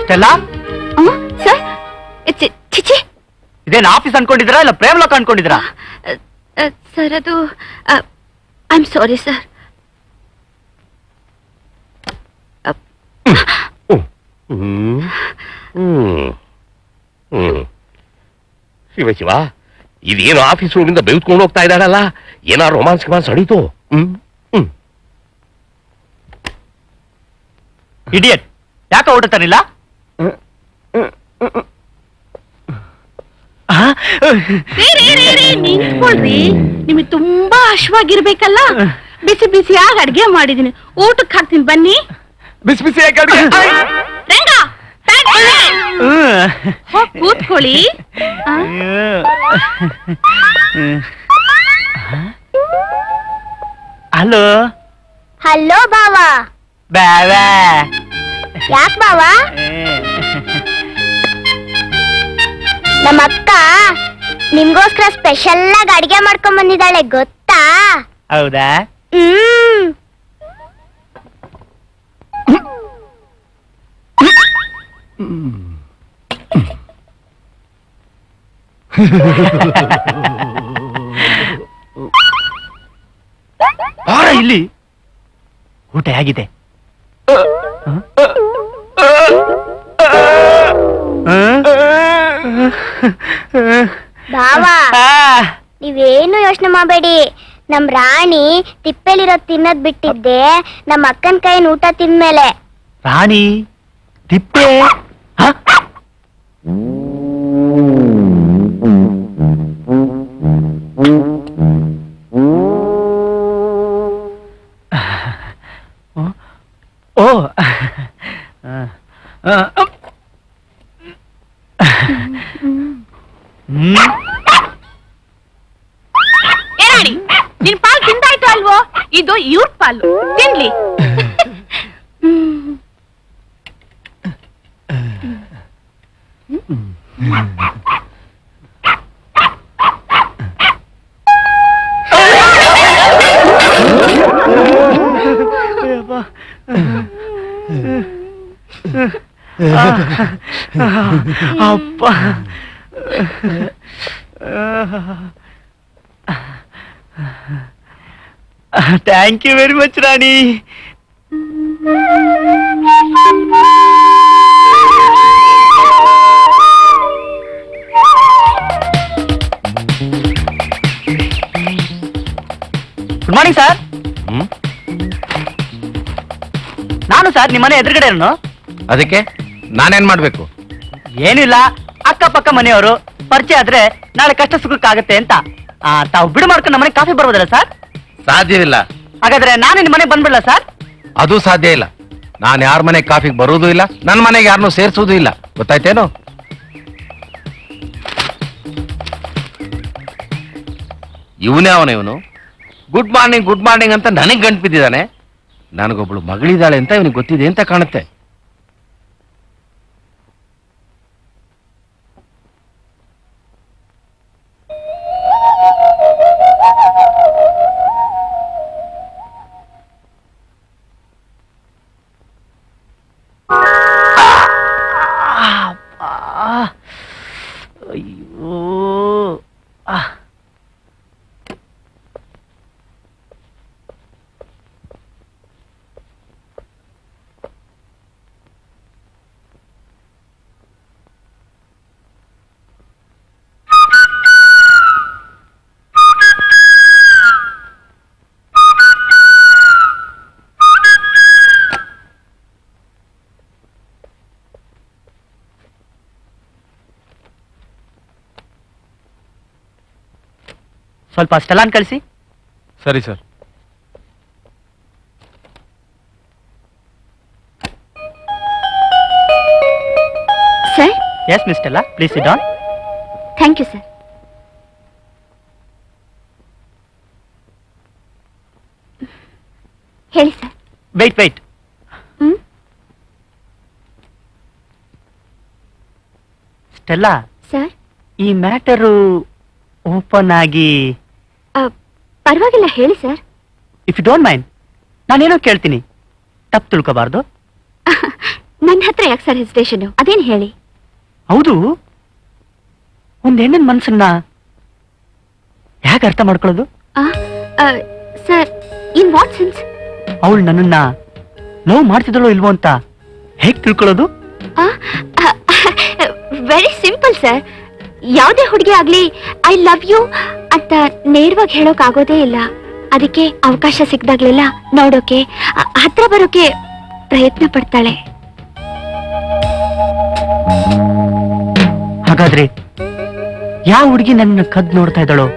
Stella, sir, ಚಿಚಿ ಇದೇನ್ ಆಫೀಸ್ ಅನ್ಕೊಂಡಿದ್ರಾ ಇಲ್ಲ ಪ್ರೇಮ್ ಲೋಕ ಅನ್ಕೊಂಡಿದ್ರಾ? ಸರ್, ಅದು I am sorry sir. Shiva Shiva, ಇದೇನು ಆಫೀಸ್ ರೂಮಿಂದ ಬೆಳೆದ್ಕೊಂಡು ಹೋಗ್ತಾ ಇದ್ದಾಳಲ್ಲ, ಏನಾರು ರೊಮಾನ್ಸ್ ಗಿಮಾನ್ಸ್ ನಡೀತು. ಇಡಿಯಟ್, ಯಾಕೆ ಊಟ ತರಿಲ್ಲ? ನಿಂತ್ಕೊಳ್ರಿ, ನಿಮಗೆ ತುಂಬಾ ಹಶ್ವಾಗಿರ್ಬೇಕಲ್ಲ. ಬಿಸಿ ಬಿಸಿಯಾಗಿ ಅಡ್ಗೆ ಮಾಡಿದೀನಿ, ಊಟಕ್ಕೆ ಹಾಕ್ತೀನಿ ಬನ್ನಿ. ಬಿಸಿ ಬಿಸಿಯಾಗಿ ಅಡ್ಗೆ. ರಂಗ, ಹೋಗ್ ಕೂತ್ಕೊಳ್ಳಿ. ಹಲೋ ಹಲೋ ಬಾವಾ. ಬಾವಾ. ಯಾಕ್ ಬಾವಾ? ನಮ್ಮ ಅಕ್ಕ ನಿಮ್ಗೋಸ್ಕರ ಸ್ಪೆಷಲ್ ಆಗಿ ಅಡಿಗೆ ಮಾಡ್ಕೊಂಡ್ ಬಂದಿದ್ದಾಳೆ, ಗೊತ್ತಾ? ಹೌದಾ? ಹ್ಮ್. ಬಾರ ಇಲ್ಲಿ, ಊಟ ಹೇಗಿದೆ? ಬಾವಾ, ನೀವೇನು ಯೋಚನೆ ಮಾಡಬೇಡಿ. ನಮ್ ರಾಣಿ ತಿಪ್ಪೆಲಿರೋ ತಿನ್ನೋದ್ ಬಿಟ್ಟಿದ್ದೆ ನಮ್ಮ ಅಕ್ಕನ ಕೈನ ಊಟ ತಿಂದ್ಮೇಲೆ. ರಾಣಿ ತಿಪ್ಪೆ? ಹ? ಓ, ಏನಾಣಿ, ನಿನ್ ಪಾಲ್ ತಿಂದಾಯ್ತು ಅಲ್ವೋ? ಇದು ಇವ್ರ ಪಾಲು, ತಿನ್ಲಿ. ಅಪ್ಪ, thank you very much Rani. Good morning sir. ನಾನು ಸರ್ ನಿಮ್ಮನೆ ಎದುರುಗಡೆ. ಅದಕ್ಕೆ ನಾನೇನ್ ಮಾಡ್ಬೇಕು? ಏನಿಲ್ಲ, ಅಕ್ಕಪಕ್ಕ ಮನೆಯವರು ಪರಿಚಯ ಆದ್ರೆ ನಾಳೆ ಕಷ್ಟ ಸುಖಕ್ಕಾಗತ್ತೆ ಅಂತ. ತಾವು ಬಿಡು ಮಾಡ್ಕೊಂಡು ನಮ್ಮನೆ ಕಾಫಿ ಬರ್ಬೋದಲ್ಲ ಸರ್? ಸಾಧ್ಯವಿಲ್ಲ. ಹಾಗಾದ್ರೆ ನಾನು ನಿಮ್ ಮನೆಗೆ ಬಂದ್ಬಿಡ್ಲ ಸರ್? ಅದು ಸಾಧ್ಯ ಇಲ್ಲ. ನಾನು ಯಾರ ಮನೆಗೆ ಕಾಫಿಗೆ ಬರುವುದೂ ಇಲ್ಲ, ನನ್ನ ಮನೆಗೆ ಯಾರನ್ನೂ ಸೇರಿಸುವುದೂ ಇಲ್ಲ. ಗೊತ್ತಾಯ್ತೇನೋ? ಇವನೇ ಇವನು ಗುಡ್ ಮಾರ್ನಿಂಗ್ ಅಂತ ನನಗೆ ಗಂಟು ಬಿದ್ದಿದ್ದಾನೆ. ನನಗೊಬ್ಳು ಮಗಳಿದ್ದಾಳೆ ಅಂತ ಇವನಿಗೆ ಗೊತ್ತಿದೆ ಅಂತ ಕಾಣುತ್ತೆ. ಅಯ್ಯೋ ಸ್ವಲ್ಪ ಸ್ಟೆಲಾನ್ ಕಳಿಸಿ. ಸರಿ sir. Sir? Yes miss Stella, please sit down. Thank you sir. ಹೇಳಿ ಸರ್. ವೆಯ್ಟ್. Stella, sir? ಈ ಮ್ಯಾಟರು ಓಪನ್ ಆಗಿ ಪರವಾಗಿಲ್ಲ, ಹೇಳಿ sir. If you don't mind, ನಾನೇನೋ ಕೇಳ್ತೀನಿ, ತಪ್ಪು ತಿಳ್ಕೋಬಾರ್ದು. ನನ್ನ ಹತ್ರ ಯಾಕೆ ಸರ್ ಹೆಸಿಟೇಷನ್? ಅದೇನು ಹೇಳಿ. ಹೌದು, ಒಂದ್ ಹೆಣ್ಣಿನ ಮನ್ಸನ್ನ ಹೇಗೆ ಅರ್ಥ ಮಾಡ್ಕೊಳ್ಳೋದು? Sir, in what sense? ಅವಳು ನನ್ನನ್ನ ಲವ್ ಮಾಡ್ತಿದ್ದಳೋ ಇಲ್ವೋ ಅಂತ ಹೇಗೆ ತಿಳ್ಕೊಳ್ಳೋದು? Very simple sir. ಯಾವುದೇ ಹುಡುಗಿ ಆಗ್ಲಿ ಐ ಲವ್ ಯು ಅಂತ ನೇರವಾಗಿ ಹೇಳೋಕ್ ಆಗೋದೇ ಇಲ್ಲ. ಅದಕ್ಕೆ ಅವಕಾಶ ಸಿಕ್ದಾಗ್ಲೆಲ್ಲ ನೋಡೋಕೆ, ಹತ್ರ ಬರೋಕೆ ಪ್ರಯತ್ನ ಪಡ್ತಾಳೆ. ಹಾಗಾದ್ರೆ ಯಾವ ಹುಡುಗಿ ನನ್ನ ಕದ್ ನೋಡ್ತಾ ಇದ್ದಾಳೋ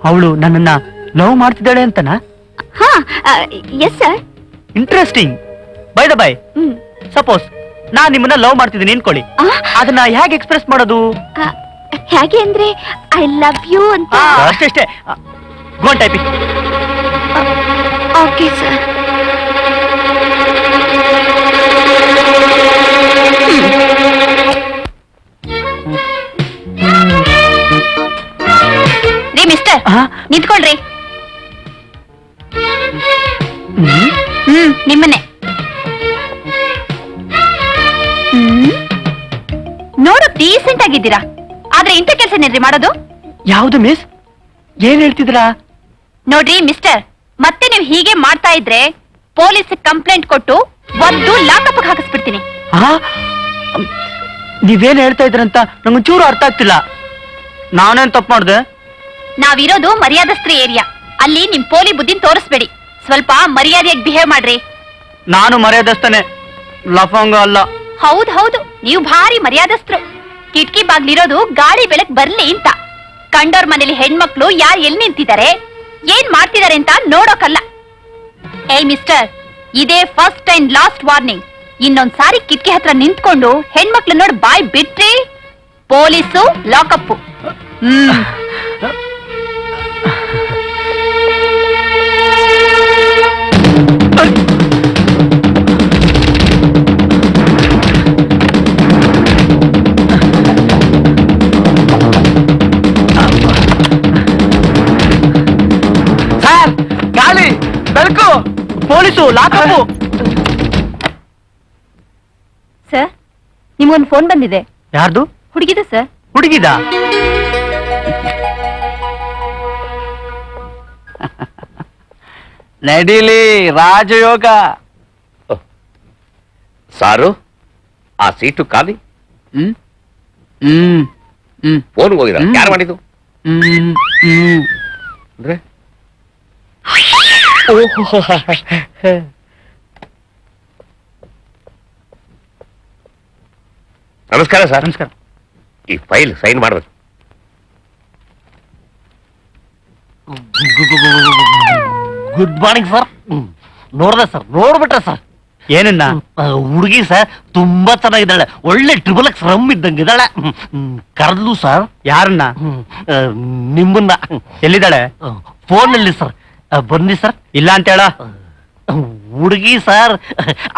ಅವಳು ನನ್ನನ್ನ ಲವ್ ಮಾಡ್ತಿದ್ದಾಳೆ ಅಂತನಾ? ಹಾ, yes sir. Interesting. By the by, suppose ನಾನ್ ನಿಮ್ಮನ್ನ ಲವ್ ಮಾಡ್ತಿದ್ದೀನಿ ಅನ್ಕೊಳ್ಳಿ, ಅದನ್ನ ಹೇಗೆ ಎಕ್ಸ್ಪ್ರೆಸ್ ಮಾಡೋದು? ಹೇಗೆ ಅಂದ್ರೆ ಐ ಲವ್ ಯು ಅಂತ. ಅಷ್ಟೇ. ಗೋನ್ ಟೈಪಿಂಗ್. Okay sir. ರೀ ಮಿಸ್ಟರ್, ನಿಂತ್ಕೊಳ್ರಿ. ನಿಮ್ಮನೆ ನೋಡಕ್ ಡೀಸೆಂಟ್ ಆಗಿದ್ದೀರಾ, ಆದ್ರೆ ಇಂಥ ಕೆಲಸ ಏನ್ರಿ ಮಾಡೋದು? ಯಾವ್ದು ಮಿಸ್? ಏನ್ ಹೇಳ್ತಿದ್ರಾ? ನೋಡ್ರಿ ಮಿಸ್ಟರ್, ಮತ್ತೆ ನೀವು ಹೀಗೆ ಮಾಡ್ತಾ ಇದ್ರೆ ಪೊಲೀಸ್ ಕಂಪ್ಲೇಂಟ್ ಕೊಟ್ಟು ಒಂದು ಲಾಕಪ್ ಹಾಕಿಸ್ಬಿಡ್ತೀನಿ. ನೀವೇನ್ ಹೇಳ್ತಾ ಇದ್ರಂತ ನಂಗೊಂಚೂರು ಅರ್ಥ ಆಗ್ತಿಲ್ಲ. ನಾನೇನ್ ತಪ್ಪು ಮಾಡ್ದೆ? ನಾವಿರೋದು ಮರ್ಯಾದಸ್ತ್ರೀ ಏರಿಯಾ, ಅಲ್ಲಿ ನಿಮ್ ಪೋಲಿ ಬುದ್ಧಿನ ತೋರಿಸ್ಬೇಡಿ. ಸ್ವಲ್ಪ ಮರ್ಯಾದೆಯಾಗಿ ಬಿಹೇವ್ ಮಾಡ್ರಿ. ನಾನು ಮರ್ಯಾದಸ್ತನೇ, ಲಫಂಗ ಅಲ್ಲ. ಹೌದು, ನೀವು ಭಾರಿ ಮರ್ಯಾದಸ್ಥರು. ಕಿಟಕಿ ಬಾಗ್ಲಿರೋದು ಗಾಳಿ ಬೆಳಕ್ ಬರ್ಲಿ ಅಂತ. ಕಂಡೋರ್ ಮನೇಲಿ ಹೆಣ್ಮಕ್ಳು ಯಾರು ಎಲ್ಲಿ ನಿಂತಿದ್ದಾರೆ, ಏನ್ ಮಾಡ್ತಿದ್ದಾರೆ ಅಂತ ನೋಡೋಕಲ್ಲ. ಏಯ್ ಮಿಸ್ಟರ್, ಇದೇ ಫಸ್ಟ್ ಅಂಡ್ ಲಾಸ್ಟ್ ವಾರ್ನಿಂಗ್. ಇನ್ನೊಂದ್ ಸಾರಿ ಕಿಟಕಿ ಹತ್ರ ನಿಂತ್ಕೊಂಡು ಹೆಣ್ಮಕ್ಳು ನೋಡಿ ಬಾಯ್ ಬಿಟ್ರಿ ಪೊಲೀಸು ಲಾಕಪ್ಪು. ಸರ್, ಗಾಳಿ ಬೆಳಕು, ಪೊಲೀಸು ಲಾಕಪ್ಪು. ಸರ್, ನಿಮ್ಗೊಂದು ಫೋನ್ ಬಂದಿದೆ. ಯಾರ್ದು? ಹುಡುಗಿದ ಸರ್. ಹುಡುಗಿದ? ನಡೀಲಿ ರಾಜಯೋಗ. ಸಾರು, ಆ ಸೀಟು ಖಾಲಿ. ಫೋನ್ ಹೋಗಿದ, ಯಾರು ಮಾಡಿದ್ದು ಅಂದ್ರೆ? ನಮಸ್ಕಾರ ಸರ್. ನಮಸ್ಕಾರ. ಈ ಫೈಲ್ ಸೈನ್ ಮಾಡ್ಬೇಕು. Good morning sir. ನೋಡ್ದೆ ಸರ್, ನೋಡ್ಬಿಟ್ರೆ ಸರ್. ಏನನ್ನ? ಹುಡುಗಿ ಸರ್ ತುಂಬಾ ಚೆನ್ನಾಗಿದ್ದಾಳೆ, ಒಳ್ಳೆ ಟ್ರಿಬಲ್ ಎಕ್ಸ್ ರಮ್ ಇದ್ದಂಗಿದ್ದಾಳೆ. ಕರೆದ್ಲು ಸರ್. ಯಾರನ್ನ? ನಿಮ್ಮನ್ನ. ಎಲ್ಲಿದ್ದಾಳೆ? ಫೋನಲ್ಲಿ ಸರ್. ಬನ್ನಿ ಸರ್. ಇಲ್ಲ ಅಂತ ಹೇಳ. ಹುಡುಗಿ ಸರ್,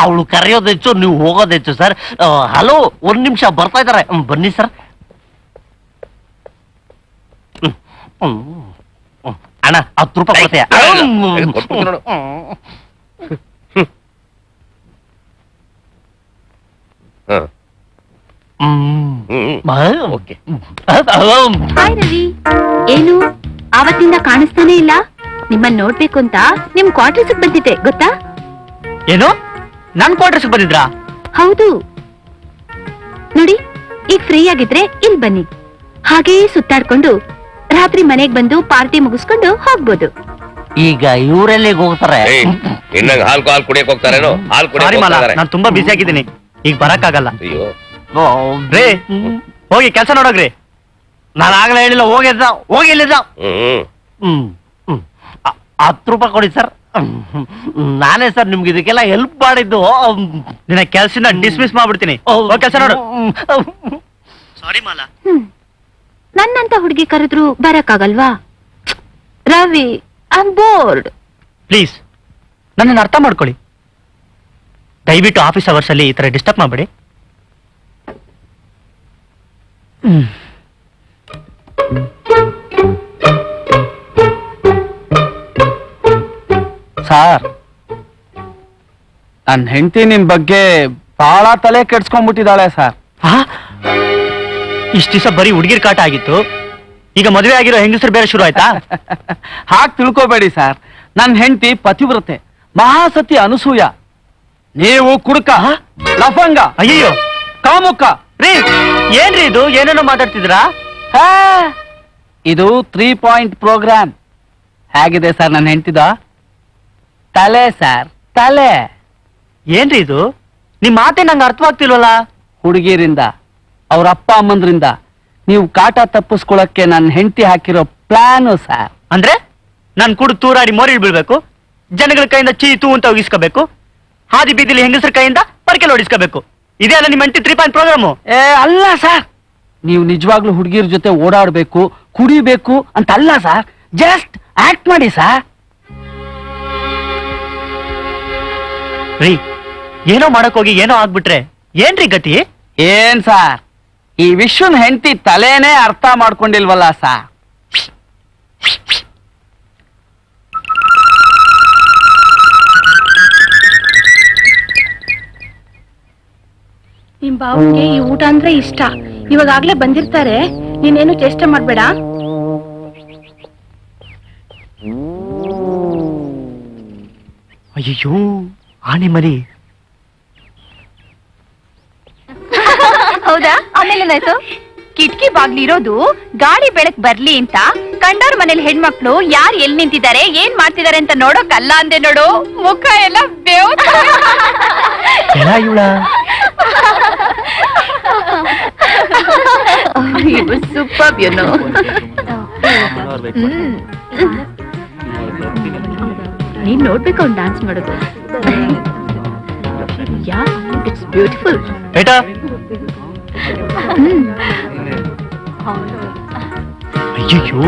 ಅವಳು ಕರೆಯೋದು ಹೆಚ್ಚು, ನೀವು ಹೋಗೋದು ಹೆಚ್ಚು ಸರ್. ಹಲೋ, ಒಂದ್ ನಿಮಿಷ ಬರ್ತಾ ಇದಾರೆ, ಬನ್ನಿ ಸರ್. ಅಣ್ಣ 10 ರೂಪಾಯಿ ಕೊಡ್ತೀಯ? ಕೊಟ್ಬಿಟ್ಟು ನೋಡು. ಹ. ಓಕೆ. ಹಾಯ್ ರವಿ, ಏನು ಆವತ್ತಿಂದ ಕಾಣಿಸ್ತಾನೆ ಇಲ್ಲ? ನಿಮ್ಮನ್ನ ನೋಡ್ಬೇಕು ಅಂತ ನಿಮ್ ಕ್ವಾರ್ಟರ್ಸ್ ಬಂದಿದ್ದೆ ಗೊತ್ತಾ? ಏನು? ನನ್ ಕ್ವಾರ್ಟರ್ಸ್ ಬಂದಿದ್ರಾ? ಹೌದು ನೋಡಿ, ಈಗ ಫ್ರೀ ಆಗಿದ್ರೆ ಇಲ್ಲಿ ಬನ್ನಿ, ಹಾಗೇ ಸುತ್ತಾಡ್ಕೊಂಡು ರಾತ್ರಿ ಮನೆಗ್ ಬಂದು ಪಾರ್ಟಿ ಮುಗಿಸ್ಕೊಂಡು ಹೋಗ್ಬೋದು. ಈಗ ಇವರೆಲ್ಲಿಗೆ ಹೋಗ್ತಾರೆ? ಇನ್ನಂಗ್ ಹಾಲ್ ಕುಡಿಯಕ್ ಹೋಗ್ತಾರೇನೋ? ಹಾಲ್ ಸಾರಿ ಕುಡಿಯಕ್ ಮಾಲಾ, ಹೋಗ್ತಾರೆ. ನಾನ್ ತುಂಬಾ ಬಿಸಿ ಆಗಿದ್ದೀನಿ, ಈಗ ಬರಕ್ಕಾಗಲ್ಲ. ಅಯ್ಯೋ, ರೇ, ಹೋಗಿ ಕೆಲಸ ನೋಡೋಗ್ರಿ. ನಾನು ಆಗ್ಲೇ ಹೇಳಿಲ್ಲ, ಹೋಗಿಲ್ಲಿದ್ದ. ಹ್ಮ್ 10 ರೂಪಾಯಿ ಕೊಡಿ ಸರ್. ನಾನೇ ಸರ್ ನಿಮ್ಗೆ ಇದಕ್ಕೆಲ್ಲ ಹೆಲ್ಪ್ ಮಾಡಿದ್ದು. ನಿನ್ನ ಕೆಲ್ಸನ ಡಿಸ್ಮಿಸ್ ಮಾಡ್ಬಿಡ್ತೀನಿ. ಕೆಲಸ ನೋಡು. ಸಾರಿ ಮಾಲಾ. ನನ್ನಂತ ಹುಡುಗಿ ಕರೆದ್ರು ಬರಕ್ಕಾಗಲ್ವಾ? Ravi, I am bored. Please ನನ್ನನ್ನು ಅರ್ಥ ಮಾಡ್ಕೊಳ್ಳಿ. ದಯವಿಟ್ಟು ಆಫೀಸ್ ಅವರ್ಸ್ ಅಲ್ಲಿ ಈ ತರ ಡಿಸ್ಟರ್ಬ್ ಮಾಡಬೇಡಿ. ಸಾರ್, ನನ್ನ ಹೆಂಡತಿ ನಿಮ್ ಬಗ್ಗೆ ಬಹಳ ತಲೆ ಕೆಡ್ಸ್ಕೊಂಡ್ಬಿಟ್ಟಿದ್ದಾಳೆ ಸರ್. ಇಷ್ಟ ದಿವಸ ಬರೀ ಹುಡುಗಿರ್ ಕಾಟ ಆಗಿತ್ತು, ಈಗ ಮದುವೆ ಆಗಿರೋ ಹೆಂಗಸರು ಬೇರೆ ಶುರು ಆಯ್ತಾ? ಹಾಗೆ ತಿಳ್ಕೊಬೇಡಿ ಸರ್, ನನ್ನ ಹೆಂಡತಿ ಪತಿವ್ರತೆ, ಮಹಾಸತಿ ಅನಸೂಯ. ನೀವು ಕುಡುಕ, ಲಫಂಗ, ಅಯ್ಯಯ್ಯೋ, ಕಾಮುಕ. ರೀ ಏನ್ರಿ ಇದು? ಏನೇನೋ ಮಾತಾಡ್ತಿದ್ರಾ? ಹಾ, ಇದು 3 ಪಾಯಿಂಟ್ ಪ್ರೋಗ್ರಾಮ್. ಹೇಗಿದೆ ಸರ್ ನನ್ನ ಹೆಂಡತಿದ ತಲೆ? ಸರ್ ತಲೆ. ಏನ್ರಿ ಇದು? ನಿಮ್ ಮಾತೇ ನಂಗೆ ಅರ್ಥವಾಗ್ತಿಲ್ವಲ್ಲ. ಹುಡುಗಿರಿಂದ, ಅವ್ರ ಅಪ್ಪ ಅಮ್ಮಂದ್ರಿಂದ ನೀವು ಕಾಟ ತಪ್ಪಿಸ್ಕೊಳಕ್ಕೆ ನನ್ನ ಹೆಂಡತಿ ಹಾಕಿರೋ ಪ್ಲಾನು ಸರ್. ಅಂದ್ರೆ ನಾನ್ ಕುಡ್ ತೂರಾಡಿ ಮೋರಿ ಬೀಳ್ಬೇಕು, ಜನಗಳ ಕೈಯಿಂದ ಚೀತು ಅಂತ ಉಗಿಸ್ಕೋಬೇಕು, ಹಾದಿ ಬೀದಿಲಿ ಹೆಂಗಸರ ಕೈಯಿಂದ ಪರ್ಕೆಲ್ ಹೊಡಿಸ್ಕೋಬೇಕು. ಇದೇ ಅಲ್ಲ ನಿಮ್ಮ ಹೆಂಡತಿ 3 ಪಾಯಿಂಟ್ ಪ್ರೋಗ್ರಾಮು? ಅಲ್ಲ ಸರ್, ನೀವು ನಿಜವಾಗ್ಲೂ ಹುಡುಗಿರ ಜೊತೆ ಓಡಾಡ್ಬೇಕು, ಕುಡಿಬೇಕು ಅಂತ ಅಲ್ಲ ಸರ್, ಜಸ್ಟ್ ಆಕ್ಟ್ ಮಾಡಿ ಸರ್. ರೀ, ಏನೋ ಮಾಡಕ್ ಹೋಗಿ ಏನೋ ಆಗ್ಬಿಟ್ರೆ ಏನ್ರಿ ಗತಿ? ಏನ್ ಸಾರ್, ಈ ವಿಶ್ವನ್ ಹೆಂಡತಿ ತಲೆನೇ ಅರ್ಥ ಮಾಡ್ಕೊಂಡಿಲ್ವಲ್ಲ ಸಾರ್. ನಿಮ್ ಬಾವನ್ಗೆ ಈ ಊಟ ಅಂದ್ರೆ ಇಷ್ಟ. ಇವಾಗ್ಲೇ ಬಂದಿರ್ತಾರೆ, ನೀನೇನು ಚೇಷ್ಟೆ ಮಾಡ್ಬೇಡ. ಅಯ್ಯೋ, ಆನೆ ಮರಿ. ಹೌದಾ? ಆಮೇಲೆ ಏನಾಯ್ತು? ಕಿಟಕಿ ಬಾಗ್ಲಿರೋದು ಗಾಳಿ ಬೆಳಕ್ ಬರ್ಲಿ ಅಂತ, ಕಂಡೋರ್ ಮನೇಲಿ ಹೆಣ್ಮಕ್ಳು ಯಾರು ಎಲ್ಲಿ ನಿಂತಿದ್ದಾರೆ, ಏನ್ ಮಾಡ್ತಿದ್ದಾರೆ ಅಂತ ನೋಡೋಕಲ್ಲ ಅಂದೆ. ನೋಡು, ಮುಖ ಎಲ್ಲ ಬೇವು. ಇವಳ ಸೂಪರ್, ಯು ನೋ. ನೀನ್ ನೋಡ್ಬೇಕು ಅವ್ನು ಡಾನ್ಸ್ ಮಾಡೋದು. ಯಾ, ಇಟ್ಸ್ ಬ್ಯೂಟಿಫುಲ್. ಏಟಾ? ಅಯ್ಯೋ,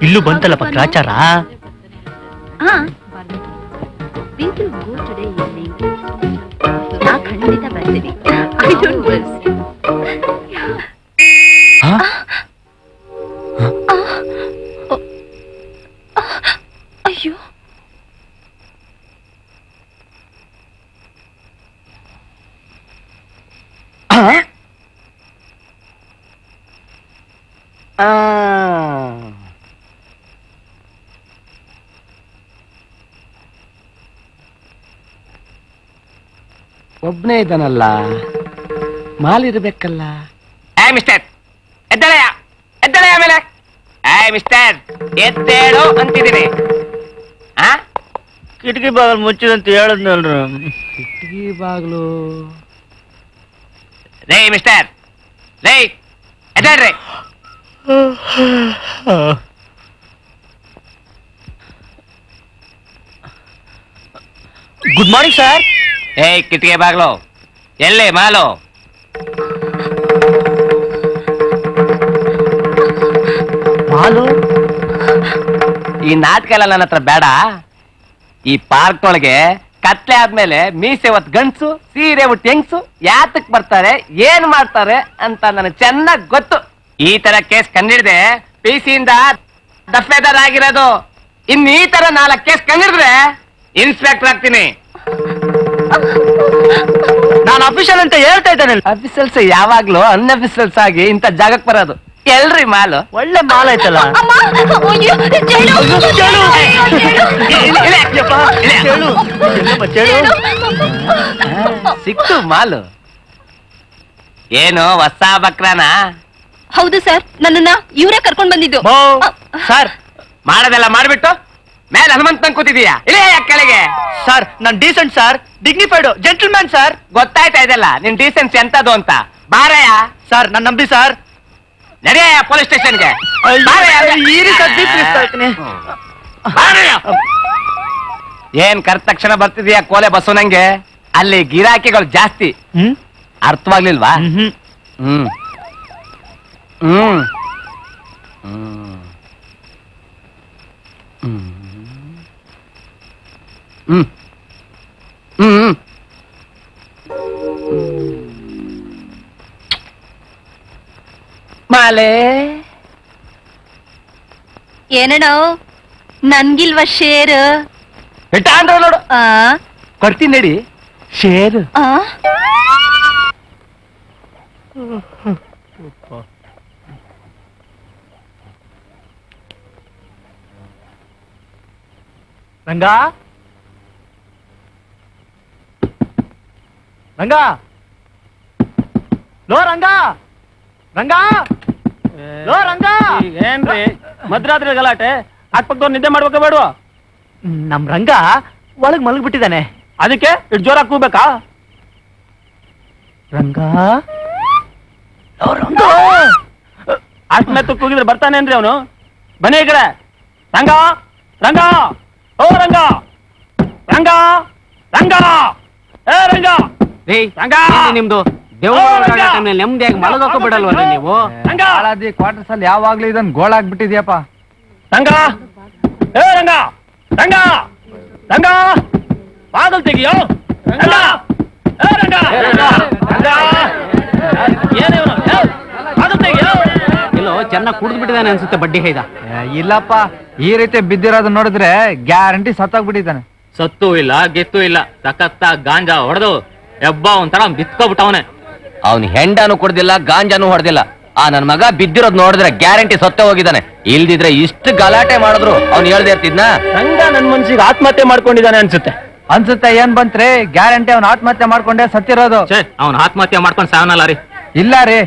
ಇಲ್ಲೂ ಬಂತಲ್ಲಪ್ಪ ಗ್ರಾಚಾರ. ಖಂಡಿತ ಬರ್ತೀನಿ. I don't miss. ಅಯ್ಯೋ, ಒಬ್ನೇ ಇದ್ದಾನಲ್ಲ, ಮಾಲಿರ್ಬೇಕಲ್ಲ. ಮಿಸ್ಟರ್ ಎದ್ದಳೆಯ, ಎದ್ದಳೆಯ ಮೇಲೆ. ಮಿಸ್ಟರ್ ಎದ್ದೇಳು ಅಂತಿದ್ದೀನಿ. ಕಿಟಕಿ ಬಾಗಲ್ ಮುಚ್ಚಿದಂತ ಹೇಳದ್ನಲ್ರು. ಕಿಟಕಿ ಬಾಗ್ಲು. ರೇ ಮಿಸ್ಟರ್, ರೇ ಎದ್ದೇಳ್ರಿ. Good morning sir. ಏಯ್ ಕಿಟಿಗೆ ಬಾಗ್ಲು ಎಲ್ಲೇ ಮಾಲು? ಮಾಲು ಈ ನಾಟಕ ಎಲ್ಲ ನನ್ನ ಹತ್ರ ಬೇಡ. ಈ ಪಾರ್ಕ್ ಒಳಗೆ ಕತ್ಲೆ ಆದ್ಮೇಲೆ ಮೀಸೆ ಹೊತ್ತು ಗಂಡ್ಸು, ಸೀರೆ ಉಟ್ಟು ಹೆಂಗ್ಸು ಯಾತಕ್ ಬರ್ತಾರೆ, ಏನ್ ಮಾಡ್ತಾರೆ ಅಂತ ನನಗೆ ಚೆನ್ನಾಗ್ ಗೊತ್ತು. ಈ ತರ ಕೇಸ್ ಕಂಡಿಡ್ದೆ ಪಿಸಿಯಿಂದ ದಫೇದಾರ್ ಆಗಿರೋದು. ಇನ್ ಈ ತರ 4 ಕೇಸ್ ಕಂಡಿಡಿದ್ರೆ ಇನ್ಸ್ಪೆಕ್ಟರ್ ಆಗ್ತೀನಿ. ನಾನು ಅಫಿಷಿಯಲ್ ಅಂತ ಹೇಳ್ತಾ ಇದ್ದೇನೆ. ಅಫಿಷಿಯಲ್ಸ್ ಯಾವಾಗ್ಲೂ ಅನ್ಅಫಿಷಿಯಲ್ಸ್ ಆಗಿ ಇಂಥ ಜಾಗಕ್ಕೆ ಬರೋದು. ಎಲ್ರಿ ಮಾಲು? ಒಳ್ಳೆ ಮಾಲ್ ಆಯ್ತಲ್ಲ. ಸಿಕ್ತು ಮಾಲು. ಏನು ಹೊಸ ಬಕ್ರಾನ? ಹೌದು ಸರ್, ನನ್ನನ್ನ ಇವರೇ ಕರ್ಕೊಂಡ್ ಬಂದಿದ್ದು. ಸರ್ ಮಾಡೋದೆಲ್ಲ ಮಾಡ್ಬಿಟ್ಟು ಮೇಲೆ ಹನುಮಂತನ್ ಕೂತಿದೀಯಾ? ಇಲ್ಲೇ ಕೆಳಗೆ. ಸರ್ ನಾನ್ decent sir, dignified gentleman sir. ಗೊತ್ತಾಯ್ತಾ ಇದೆಲ್ಲ ನಿನ್ ಡೀಸೆನ್ಸಿ ಎಂತದು ಅಂತ. ಬಾರಯ್ಯ ಸರ್ ನನ್ನ ನಂಬಿ ಸರ್. ನಡೆಯ ಪೊಲೀಸ್ ಸ್ಟೇಷನ್ಗೆ. ಏನ್ ಕರೆದ ತಕ್ಷಣ ಬರ್ತಿದೀಯ ಕೋಲೆ ಬಸ್ಸು? ನಂಗೆ ಅಲ್ಲಿ ಗಿರಾಕಿಗಳು ಜಾಸ್ತಿ. ಅರ್ಥವಾಗ್ಲಿಲ್ವಾ? ಹ್ಮ್ ಹ್ಮ್ ಹ್ಮ್ ಹ್ಮ್ ಮಾಲೆ ಏನೋ ನನ್ಗಿಲ್ವ ಶೇರ್? ನೋಡು ಕೊಡ್ತೀನಿ ನಡಿ ಶೇರ್. ರಂಗ ರಂಗ ಲೋ ರಂಗ ರಂಗ ಲೋ ರಂಗ. ಏನ್ರಿ ಮಧ್ಯರಾತ್ರಿ ಗಲಾಟೆ? ಅಕ್ಕಪಕ್ಕದವ್ರು ನಿದ್ದೆ ಮಾಡ್ಬೇಕ ಬೇಡ? ನಮ್ ರಂಗ ಒಳಗ್ ಮಲಗ್ಬಿಟ್ಟಿದ್ದಾನೆ. ಅದಕ್ಕೆ ಇಷ್ಟು ಜೋರಾಗಿ ಕೂಗ್ಬೇಕಾ? ರಂಗ ಲೋ ರಂಗ. ಅಷ್ಟು ಮೆತ್ತು ಕೂಗಿದ್ರೆ ಬರ್ತಾನೇನ್ರಿ ಅವನು? ಬನ್ನಿ ಈ ಕಡೆ. ರಂಗ ರಂಗ ಓ ರಂಗ ರಂಗ ರಂಗ ಏ ರಂಗ ರಂಗ. ನಿಮ್ದು ನೆಮ್ಮದಿಯಾಗಿ ಮಲಗೋಕೆ ಬಿಡಲ್ವಲ್ಲ ನೀವು? ಕ್ವಾರ್ಟರ್ಸ್ ಅಲ್ಲಿ ಯಾವಾಗ್ಲೂ ಇದನ್ ಗೋಳಾಗ್ಬಿಟ್ಟಿದ್ಯಪ್ಪ. ರಂಗ ಏ ರಂಗ ರಂಗ ರಂಗ ಬಾಗಲ್ ತೆಗಿಯೋ ರಂಗ. ಏ ರಂಗ ರಂಗ ಏನೇವನು ಬಾಗಲ್ ತೆಗಿಯೋ. ಎಲ್ಲೋ ಚೆನ್ನಾಗಿ ಕುಡಿದು ಬಿಟ್ಟಿದ್ದಾನೆ ಅನ್ಸುತ್ತೆ ಬಡ್ಡಿ ಹೈದ. ಇಲ್ಲಪ್ಪ, ಈ ರೀತಿ ಬಿದ್ದಿರೋದು ನೋಡಿದ್ರೆ ಗ್ಯಾರಂಟಿ ಸತ್ತೋಗ್ಬಿಟ್ಟಿದ್ದಾನೆ. ಸತ್ತು ಇಲ್ಲ ಗೆತ್ತು ಇಲ್ಲ, ಸಖತ್ತ ಗಾಂಜಾ ಹೊಡೆದು ಎಬ್ಬ ಒಂಥರ ಬಿತ್ಕೋಬಿಟ್ಟವನೆ. ಅವನ್ ಹೆಂಡನು ಕುಡ್ದಿಲ್ಲ, ಗಾಂಜಾನು ಹೊಡೆದಿಲ್ಲ. ಆ ನನ್ ಮಗ ಬಿದ್ದಿರೋದ್ ನೋಡಿದ್ರೆ ಗ್ಯಾರಂಟಿ ಸತ್ತೇ ಹೋಗಿದ್ದಾನೆ. ಇಲ್ದಿದ್ರೆ ಇಷ್ಟು ಗಲಾಟೆ ಮಾಡಿದ್ರು ಅವ್ನು ಹೇಳ್ದೆ ಇರ್ತಿದ್ನ. ರಂಗ ನನ್ ಮನ್ಸಿಗೆ ಆತ್ಮಹತ್ಯೆ ಮಾಡ್ಕೊಂಡಿದ್ದಾನೆ ಅನ್ಸುತ್ತೆ. ಏನ್ ಬಂತ್ರಿ, ಗ್ಯಾರಂಟಿ ಅವ್ನ ಆತ್ಮಹತ್ಯೆ ಮಾಡ್ಕೊಂಡೆ ಸತ್ತಿರೋದು. ಅವ್ನ ಆತ್ಮಹತ್ಯೆ ಮಾಡ್ಕೊಂಡು ಸಾವನಲ್ಲ ರೀ. ಇಲ್ಲ ರೀ,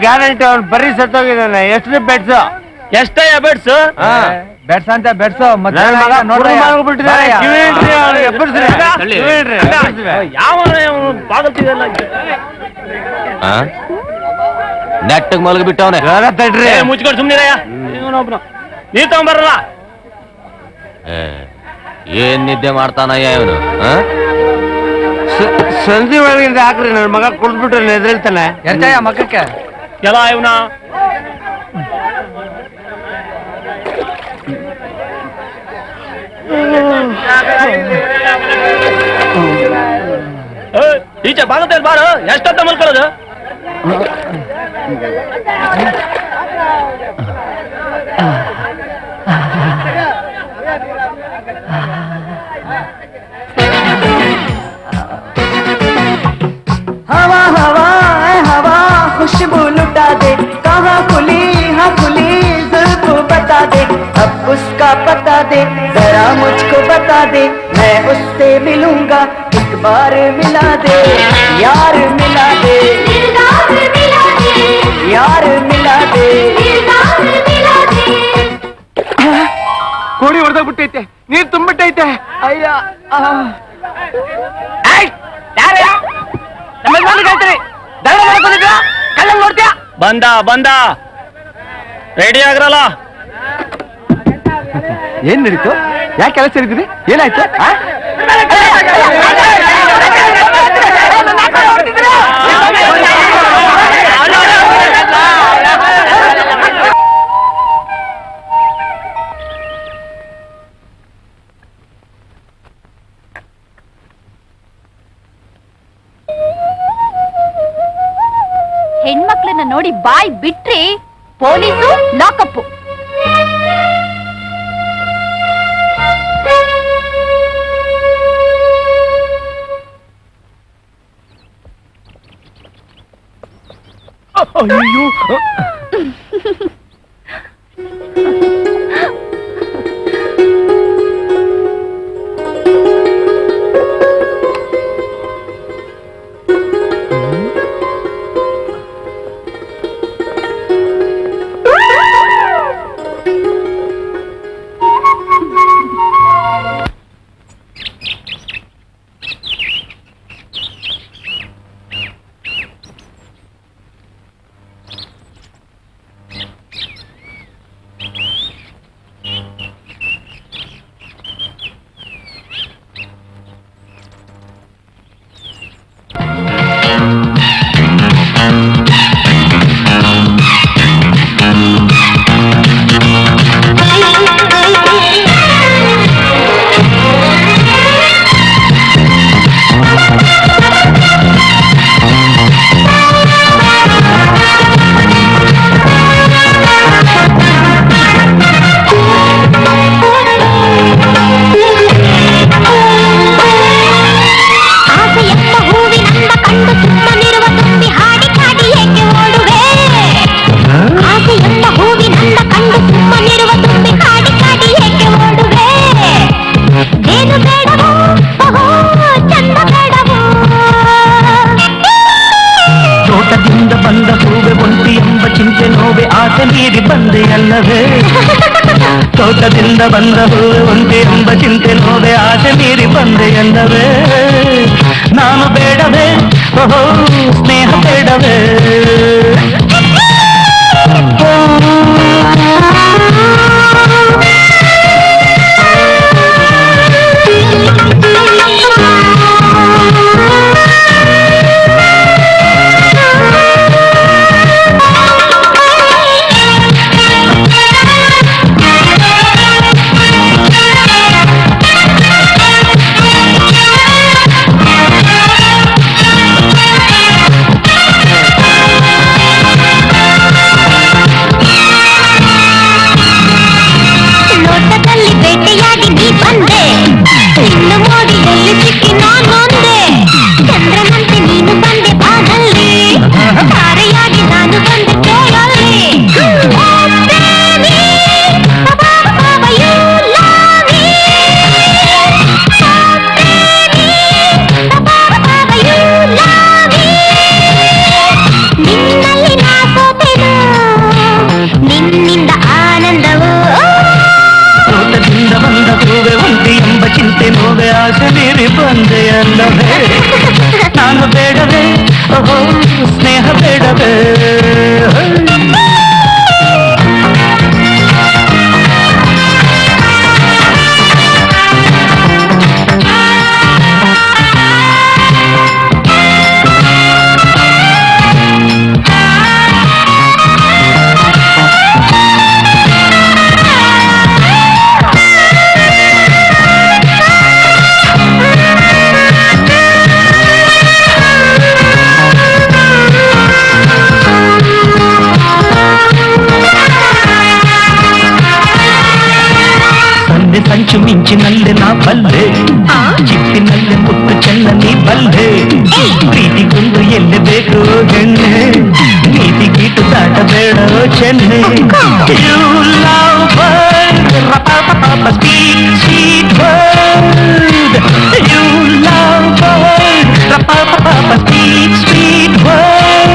ಗ್ಯಾರಂಟಿ ಅವ್ನು ಬರೀ ಸತ್ತೋಗಿದ್ದಾನೆ. ಎಷ್ಟು ಬೆಡ್ಸ್? ಎಷ್ಟಯ್ಯ ಬೆಡ್ಸ್? ಬೆಡ್ಸ್ ಅಂತ ಬೆಡ್ಸ್ ಯಾವ ಬಾಗಲ್ತಿದೆಲ್ಲ ನೆಟ್ಟಗ್ ಮಲಗಿಬಿಟ್ಟವನೆ. ಮುಚ್ಕೊಂಡು ಸುಮ್ನಿರಯ್ಯ. ಇವನೊಬ್ನು ನೀರ್ ತಗೊಂಬರಲ್ಲ. ಏನ್ ನಿದ್ದೆ ಮಾಡ್ತಾನಯ್ಯ ಇವನು? ಸಂಜೆ ಒಳಗಿಂದ ಹಾಕ್ರಿ, ನನ್ನ ಮಗ ಕುಡ್ದ್ಬಿಟ್ರೆ ಎದ್ರಿಲ್ತಾನೆ. ಎಂತಯ್ಯ ಮಕ್ಕಕ್ಕೆ ಎಲ್ಲ ಇವನ ಈಚೆ ಬಾಗತ್ತೆ ಬಾರು. ಎಷ್ಟೊತ್ತ ಮಲ್ಕೊಳ್ಳೋದು? हवा हवा हवा खुशबू लुटा दे, कहाँ खुली हाँ खुली जुल्फ बता दे, अब उसका पता दे, जरा मुझको बता दे, मैं उससे मिलूंगा, एक बार मिला दे, यार मिला दे, यार मिला दे. ಕೋಡಿ ಹೊಡೆದೋಗ್ಬಿಟ್ಟೈತೆ, ನೀರ್ ತುಂಬಿಟ್ಟೈತೆ. ಅಯ್ಯ ಬಂದ ಬಂದ ರೆಡಿ ಆಗ್ರಲ್ಲ. ಏನ್ ನಡೀತು? ಯಾಕೆ ಕೆಲಸ ಸೇರಿದ್ರಿ? ಏನಾಯ್ತು? ಹೆಣ್ಮಕ್ಳನ್ನ ನೋಡಿ ಬಾಯ್ ಬಿಟ್ರಿ ಪೊಲೀಸು ಲಾಕಪ್ಪು. ಅಯ್ಯೋ ತೋಟದಿಂದ ಬಂದ ಹೂವೆ ಒಂದೇ ಎಂಬ ಚಿಂತೆ ನೋವೆ ಆಸೆ ಮೀರಿ ಬಂದೆ ಎಂದವೇ ನಾನು ಬೇಡವೇ ಓಹೋ ಸ್ನೇಹ ಬೇಡವೇ ನಾನು ಬೇಡವೇ ಓಹೋ ಸ್ನೇಹ ಬೇಡವೇ ಸಂಚು ಮಿಂಚಿನಲ್ಲಿ ನಾ ಬಲ್ಲೆ ಚಿಪ್ಪಿನಲ್ಲಿ ಮುತ್ತು ಚೆನ್ನನಿ ಬಲ್ಲೆ ಪ್ರೀತಿಗೊಂದು ಎಲ್ಲಿ ಬೇಕು ಹೆಣ್ಣೆ ನೀತಿ ಗೀಟು ದಾಟಬೇಡ ಚೆನ್ನೆ You love bird, rapapapa, sweet word. You love bird, rapapapa, sweet word.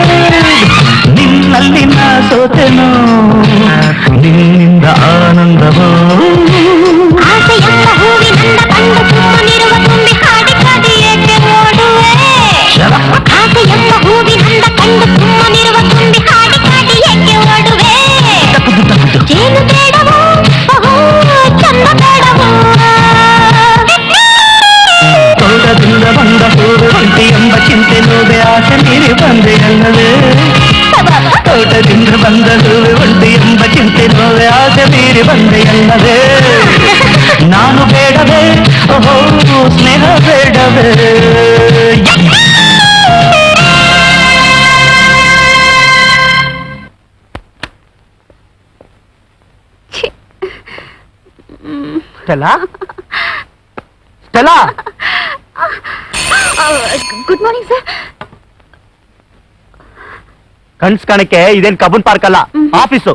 ನಿನ್ನಲ್ಲಿ ನಾ ಸೋತೆನೋ ನಿನ್ನಿಂದ ಆನಂದವೋ ಆಸೆಯೆಂಬ ಹೂವಿನಿಂದ ಕಂಡು ಸುಮ್ಮನಿರುವ ತುಂಬಿ ಹಾಡಿ ಕಾದಿ ಏಕೆ ಓಡುವೆ ಆಸೆಯೆಂಬ ಹೂವಿನಿಂದ ಕಂಡು ಸುಮ್ಮನಿರುವ ತುಂಬಿ ಹಾಡಿ ಕಾದಿ ಏಕೆ ಓಡುವೆ ಜೇನು ಬೇಡವೋ ಓಹೋ ಚಂದ ಬಂದೆಯಲ್ಲವೇ ನಾನು ಬೇಡವೇ ಓಹೋ ಸ್ನೇಹ ಬೇಡವೇ Stella Stella good morning sir. ಕಣ್ಸ್ ಕಾಣಕ್ಕೆ ಇದೇನ್ ಕಬ್ಬನ್ ಪಾರ್ಕ್ ಅಲ್ಲ, ಆಫೀಸು.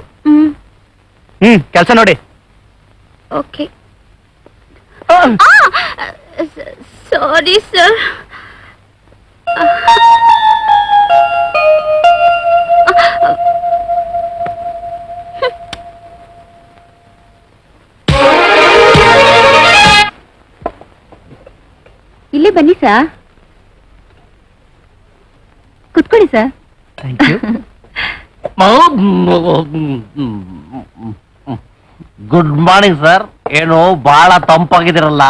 ಕೆಲಸ ನೋಡಿ. ಓಕೆ. Sorry sir. ಇಲ್ಲೇ ಬನ್ನಿ ಸರ್, ಕುತ್ಕೊಳ್ಳಿ sir. Thank you. Good morning sir. ಏನು ಬಹಳ ತಂಪಾಗಿದಿರಲ್ಲ.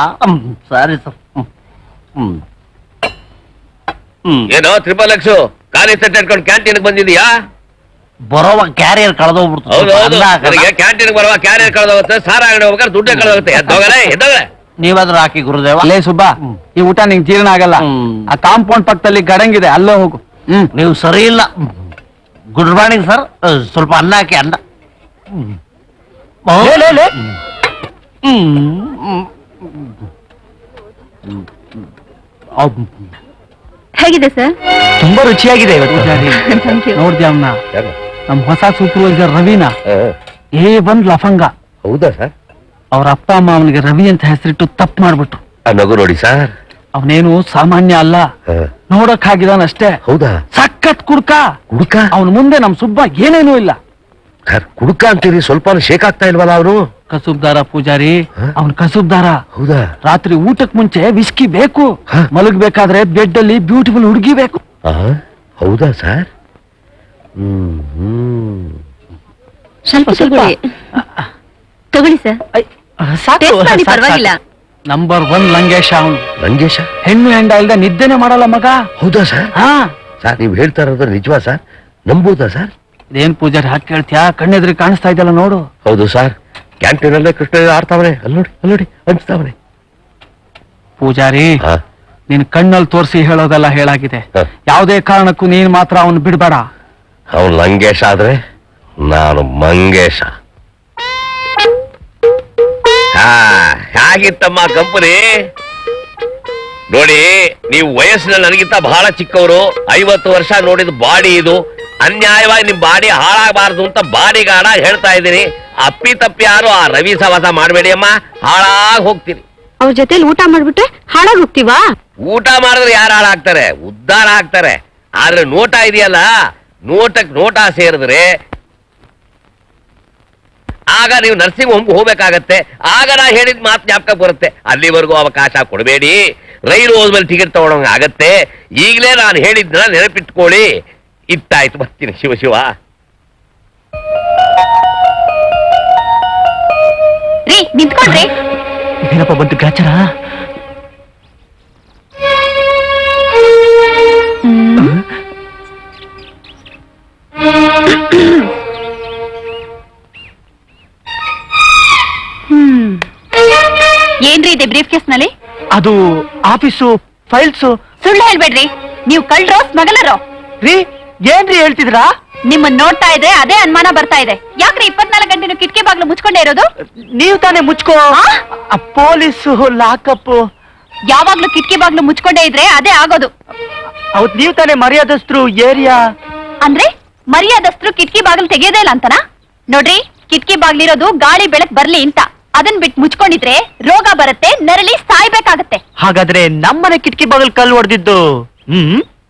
ಸರಿ ಸರ್. ಏನೋ ತ್ರಿಪಲ್ ಎಕ್ಸ್ ಖಾಲಿ ಸೆಟ್ ಇಟ್ಕೊಂಡು ಕ್ಯಾಂಟೀನ್ ಬಂದಿದ್ಯಾ? ಬರೋವ ಕ್ಯಾರಿಯರ್ ಕಳೆದೋಗ್ಬಿಡ್ತು. ಹೌದು ಹೌದು, ನನಗೆ ಕ್ಯಾಂಟೀನ್ ಬರುವ ಕ್ಯಾರಿಯರ್ ಕಳೆದೋಗುತ್ತೆ, ಸಾರ ಅಂಗಡಿ ಹೋಗ್ಬೇಕಾದ್ರೆ ದುಡ್ಡೇ ಕಳೆದೋಗುತ್ತೆ. ಎದ್ದೋಗಲೇ ಎದ್ದೋಗಲೇ. ನೀವಾದ್ರೂ ಹಾಕಿ ಗುರುದೇವ. ಅಲ್ಲೇ ಸುಬ್ಬಾ, ಈ ಊಟ ನಿಂಗೆ ಜೀರ್ಣ ಆಗಲ್ಲ. ಆ ಕಾಂಪೌಂಡ್ ಪಕ್ಕದಲ್ಲಿ ಗಡಂಗಿದೆ, ಅಲ್ಲೇ ಹೋಗು. ನೀವು ಸರಿ ಇಲ್ಲ. Good morning sir. ಸ್ವಲ್ಪ ಅನ್ನ ಹಾಕಿ. ಅನ್ನ ಹೇಗಿದೆ ಸರ್? ತುಂಬಾ ರುಚಿಯಾಗಿದೆ ಇವತ್ತು. Thank you. ನೋಡ್ದ್ಯಾ ಅವನ್ನ, ನಮ್ ಹೊಸ ಸೂಪರ್ವೈಸರ್ ರವಿನ ಬಂದ್ ಲಫಂಗ. ಹೌದಾ ಸರ್? ಅವ್ರ ಅಪ್ಪ ಅಮ್ಮ ಅವನಿಗೆ ರವಿ ಅಂತ ಹೆಸರಿಟ್ಟು ತಪ್ಪು ಮಾಡ್ಬಿಟ್ರು. ಆ ನಗು ನೋಡಿ ಸರ್. ಅವನೇನು ಸಾಮಾನ್ಯ ಅಲ್ಲ, ನೋಡಕ್ ಹಾಗಿದಾನಷ್ಟೇ. ಹೌದಾ? ಸಖತ್ ಕುಡ್ಕ. ಕುಡುಕ? ಅವನ ಮುಂದೆ ನಮ್ ಸುಬ್ಬ ಏನೇನೂ ಇಲ್ಲ. ಸರ್ ಕುಡುಕ ಅಂತೀರಿ, ಸ್ವಲ್ಪ ಶೇಕ್ ಆಗ್ತಾ ಇಲ್ವಲ್ಲ ಅವನು? ಕಸುಬ್ದಾರ ಪೂಜಾರಿ, ಅವನ್ ಕಸುಬ್ದಾರ. ಹೌದಾ? ರಾತ್ರಿ ಊಟಕ್ ಮುಂಚೆ ವಿಸ್ಕಿ ಬೇಕು, ಮಲಗ್ಬೇಕಾದ್ರೆ ಬೆಡ್ ಅಲ್ಲಿ ಬ್ಯೂಟಿಫುಲ್ ಹುಡುಗಿ ಬೇಕು. ಹೌದಾ ಸರ್? ಸ್ವಲ್ಪ ತಗೊಳ್ಳಿ ಸರ್. ಪರವಾಗಿಲ್ಲ. ನಂಬರ್ 1 ಲಂಗೇಶ ಅವನು. ಲಂಗೇಶ? ಹೆಣ್ಣು ಹೆಂಡ ಇಲ್ದ ನಿದ್ದೆನೆ ಮಾಡಲ್ಲ ಮಗ. ಹೌದಾ ಸರ್? ಹಾ ಸರ್, ನೀವು ಹೇಳ್ತಾ ಇರೋದು ನಿಜವಾ ಸರ್? ನಂಬೋದಾ ಸರ್? ಇದೇನ್ ಪೂಜಾರಿ ಹಾಕಿ ಕೇಳ್ತೀಯಾ? ಕಣ್ಣೆದ್ರಿ ಕಾಣಿಸ್ತಾ ಇದೆಯಲ್ಲ ನೋಡು. ಹೌದು ಸರ್, ಕ್ಯಾಂಟೀನ್ ಅಲ್ಲೇ ಕೃಷ್ಣ ಆಡ್ತಾವನೆ. ಅಲ್ಲೋಡಿ ಹಂಚ್ತಾವನೆ. ಪೂಜಾರಿ, ನಿನ್ ಕಣ್ಣಲ್ಲಿ ತೋರಿಸಿ ಹೇಳೋದೆಲ್ಲ ಹೇಳಾಗಿದೆ. ಯಾವುದೇ ಕಾರಣಕ್ಕೂ ನೀನ್ ಮಾತ್ರ ಅವನು ಬಿಡ್ಬೇಡ. ಅವನು ಲಂಗೇಶ ಆದ್ರೆ ನಾನು ಮಂಗೇಶ. ಹೇಗಿತ್ತಮ್ಮ ಕಂಪನಿ? ನೋಡಿ, ನೀವು ವಯಸ್ಸಿನಲ್ಲಿ ನನಗಿಂತ ಬಹಳ ಚಿಕ್ಕವರು. 50 ವರ್ಷ ನೋಡಿದ ಬಾಡಿ ಇದು. ಅನ್ಯಾಯವಾಗಿ ನಿಮ್ ಬಾಡಿ ಹಾಳಾಗಬಾರ್ದು ಅಂತ ಬಾಡಿಗಾಡ ಹೇಳ್ತಾ ಇದ್ದೀನಿ. ಅಪ್ಪಿ ತಪ್ಪಿ ಯಾರು ಆ ರವಿ ಸವಾಸ ಮಾಡಬೇಡಿ ಅಮ್ಮ, ಹಾಳಾಗಿ ಹೋಗ್ತೀರಿ. ಅವ್ರ ಜೊತೆಲಿ ಊಟ ಮಾಡ್ಬಿಟ್ರೆ ಹಾಳಾಗಿ ಹೋಗ್ತೀವಾ? ಊಟ ಮಾಡಿದ್ರೆ ಯಾರು ಹಾಳಾಗ್ತಾರೆ? ಉದ್ಧಾರ ಆಗ್ತಾರೆ. ಆದ್ರೆ ನೋಟ ಇದೆಯಲ್ಲ, ನೋಟಕ್ ನೋಟ ಸೇರಿದ್ರೆ ಆಗ ನೀವು ನರ್ಸಿಂಗ್ ಹೋಮ್ ಹೋಗ್ಬೇಕಾಗತ್ತೆ. ಆಗ ನಾ ಹೇಳಿದ ಮಾತು ಜ್ಞಾಪಕ ಬರುತ್ತೆ. ಅಲ್ಲಿವರೆಗೂ ಅವಕಾಶ ಕೊಡಬೇಡಿ. ರೈಲು ಹೋದ್ಮೇಲೆ ಟಿಕೆಟ್ ತಗೊಳಂಗ ಆಗತ್ತೆ. ಈಗಲೇ ನಾನು ಹೇಳಿದ್ನ ನೆನಪಿಟ್ಕೊಳ್ಳಿ. ಇತ್ತಾಯ್ತು, ಬರ್ತೀನಿ. ಶಿವ ಶಿವ. ರೀ ನಿಂತ್ಕೊಳ್ರಿ. ಏನಪ್ಪ ಬಂತು ಗ್ರಾಚಾರ? ಏನ್ರಿ ಇದೆ ಬ್ರೀಫ್ ಕೇಸ್ ನಲ್ಲಿ? ಅದು ಆಫೀಸು ಫೈಲ್ಸು. ಸುಳ್ಳು ಹೇಳ್ಬೇಡ್ರಿ. ನೀವು ಕಳ್ರೋ ಸ್ಮಗಲರೋ? ರೀ ಏನ್ರಿ ಹೇಳ್ತಿದ್ರಾ? ನಿಮ್ಮನ್ನ ನೋಡ್ತಾ ಇದ್ರೆ ಅದೇ ಅನುಮಾನ ಬರ್ತಾ ಇದೆ. ಯಾಕ್ರಿ 24 ಗಂಟೆ ಕಿಟಕಿ ಬಾಗ್ಲು ಮುಚ್ಕೊಂಡೇ ಇರೋದು? ನೀವು ತಾನೇ ಮುಚ್ಕೋ. Police lockup. ಯಾವಾಗ್ಲೂ ಕಿಟಕಿ ಬಾಗ್ಲು ಮುಚ್ಕೊಂಡೇ ಇದ್ರೆ ಅದೇ ಆಗೋದು. ಹೌದ್, ನೀವು ತಾನೇ ಮರ್ಯಾದಸ್ಥರು ಏರಿಯಾ. ಅಂದ್ರೆ ಮರ್ಯಾದಸ್ಥರು ಕಿಟಕಿ ಬಾಗ್ಲು ತೆಗೆಯೋದೇ ಇಲ್ಲ ಅಂತನಾ? ನೋಡ್ರಿ, ಕಿಟಕಿ ಬಾಗ್ಲಿರೋದು ಗಾಳಿ ಬೆಳಕ್ ಬರ್ಲಿ ಅಂತ. ಅದನ್ ಬಿಟ್ಟು ಮುಚ್ಕೊಂಡಿದ್ರೆ ರೋಗ ಬರುತ್ತೆ, ನರಳಿ ಸಾಯ್ಬೇಕಾಗತ್ತೆ. ಹಾಗಾದ್ರೆ ನಮ್ಮನೆ ಕಿಟಕಿ ಬಾಗಿಲು ಕಲ್ಲು ಹೊಡೆದಿದ್ದು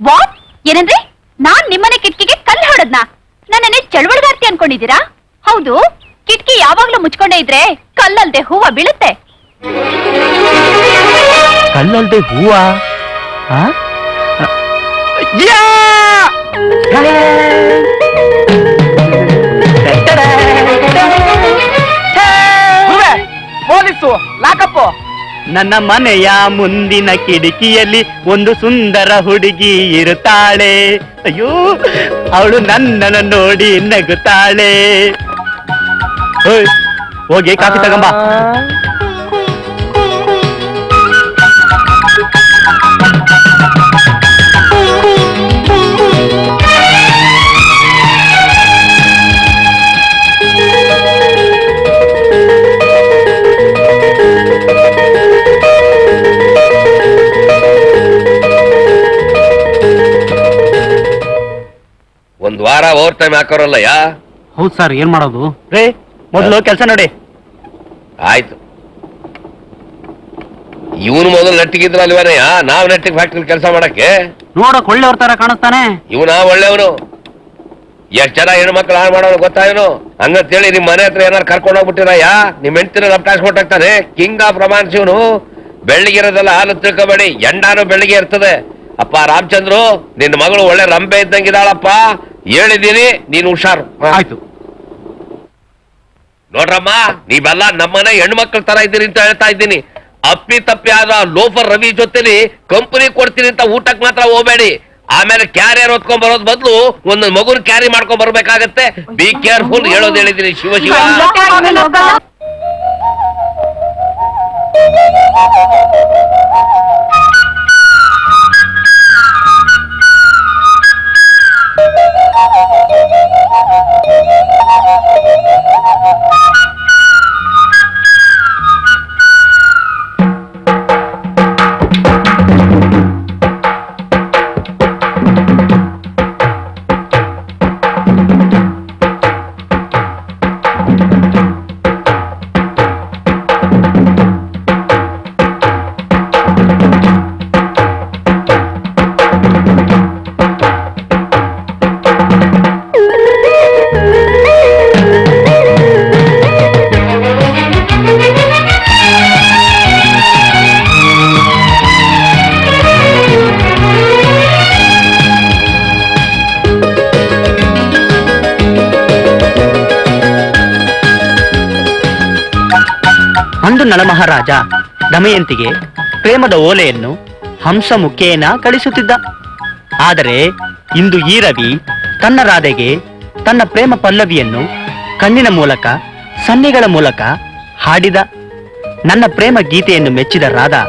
ವಾಟ್? ಏನಂದ್ರೆ ನಾನ್ ನಿಮ್ಮನೆ ಕಿಟಕಿಗೆ ಕಲ್ಲು ಹೊಡೆದ್ನಾ? ನನ್ನನ್ನೇ ಚಳವಳಿಗಾರ್ತಿ ಅನ್ಕೊಂಡಿದ್ದೀರಾ? ಹೌದು, ಕಿಟಕಿ ಯಾವಾಗ್ಲೂ ಮುಚ್ಕೊಂಡೇ ಇದ್ರೆ ಕಲ್ಲಲ್ದೆ ಹೂವ ಬೀಳುತ್ತೆ. ಕಲ್ಲಲ್ದೆ ಹೂವ? ಪೊಲೀಸು ಲಾಕಪ್ಪು. ನನ್ನ ಮನೆಯ ಮುಂದಿನ ಕಿಟಕಿಯಲ್ಲಿ ಒಂದು ಸುಂದರ ಹುಡುಗಿ ಇರುತ್ತಾಳೆ. ಅಯ್ಯೋ, ಅವಳು ನನ್ನನ್ನು ನೋಡಿ ನಗುತ್ತಾಳೆ. ಹೋಗಿ ಕಾಫಿ ತಗೊಂಬ. ಒಂದ್ ವಾರ ಓವರ್ ಟೈಮ್ ಹಾಕೋರಲ್ಲಯ್ಯ. ಹೌದು ಸರ್, ಏನ್ ಮಾಡೋದು ರೇ? ಮೊದಲು ಕೆಲಸ ನೋಡಿ. ಆಯ್ತು, ಇವನು ಮೊದಲು ನೆಟ್ಟಿಗಿದ್ರ ಅಲ್ವೇನಯ್ಯ ನಾವ್ ನೆಟ್ಟಿಗೆ ಫ್ಯಾಕ್ಟ್ರಿ ಕೆಲಸ ಮಾಡಕ್ಕೆ? ನೋಡಕ್ ಒಳ್ಳೆಯವ್ರ ತರ ಕಾಣಿಸ್ತಾನೆ. ಇವನ ಒಳ್ಳೆಯವನು. ಎಷ್ಟ್ ಜನ ಹೆಣ್ಮಕ್ಳು ಹಾಳು ಮಾಡೋನು ಗೊತ್ತಾಯನು? ಹಂಗಂತೇಳಿ ನಿಮ್ ಮನೆ ಹತ್ರ ಏನಾರು ಕರ್ಕೊಂಡು ಹೋಗ್ಬಿಟ್ಟಿರಯ್ಯ, ನಿಮ್ ಹೆಂಡ್ತಿನ ನಪ್ಟಾಯಿಸ್ಕೊಟ್ಟಾಗ್ತಾನೆ. ಕಿಂಗ್ ಆಫ್ ರೊಮ್ಯಾನ್ಸ್ ಇವನು. ಬೆಳ್ಳಿಗಿರೋದಲ್ಲ ಹಾಲು ತಿಳ್ಕೊಬೇಡಿ, ಎಂಡಾನು ಬೆಳ್ಳಿಗೆ ಇರ್ತದೆ. ಅಪ್ಪ ರಾಮಚಂದ್ರು, ನಿನ್ನ ಮಗಳು ಒಳ್ಳೆ ರಂಬೆ ಇದ್ದಂಗಿದಾಳಪ್ಪ, ಹೇಳಿದ್ದೀನಿ, ನೀನು ಹುಷಾರು. ಆಯ್ತು ನೋಡ್ರಮ್ಮ, ನೀವೆಲ್ಲ ನಮ್ಮನೆ ಹೆಣ್ಮಕ್ಳ ತರ ಇದ್ದೀರಿ ಅಂತ ಹೇಳ್ತಾ ಇದ್ದೀನಿ. ಅಪ್ಪಿ ತಪ್ಪಿ ಆದ ಲೋಫರ್ ರವಿ ಜೊತೆಲಿ ಕಂಪನಿ ಕೊಡ್ತೀನಿ ಅಂತ ಊಟಕ್ಕೆ ಮಾತ್ರ ಹೋಗ್ಬೇಡಿ. ಆಮೇಲೆ ಕ್ಯಾರಿಯರ್ ಹೊತ್ಕೊಂಡ್ ಬರೋದ್ ಬದಲು ಒಂದು ಮಗುನ್ ಕ್ಯಾರಿ ಮಾಡ್ಕೊಂಡ್ ಬರ್ಬೇಕಾಗತ್ತೆ. ಬಿ ಕೇರ್ಫುಲ್, ಹೇಳೋದು ಹೇಳಿದ್ದೀನಿ. ಶಿವ ಶಿವ. ಅಂದು ನಳಮಹಾರಾಜ ದಮಯಂತಿಗೆ ಪ್ರೇಮದ ಓಲೆಯನ್ನು ಹಂಸ ಮುಖೇನ ಕಳಿಸುತ್ತಿದ್ದ. ಆದರೆ ಇಂದು ಈ ರವಿ ತನ್ನ ರಾಧೆಗೆ ತನ್ನ ಪ್ರೇಮ ಪಲ್ಲವಿಯನ್ನು ಕಣ್ಣಿನ ಮೂಲಕ, ಸನ್ನೆಗಳ ಮೂಲಕ ಹಾಡಿದ. ನನ್ನ ಪ್ರೇಮ ಗೀತೆಯನ್ನು ಮೆಚ್ಚಿದ ರಾಧಾ,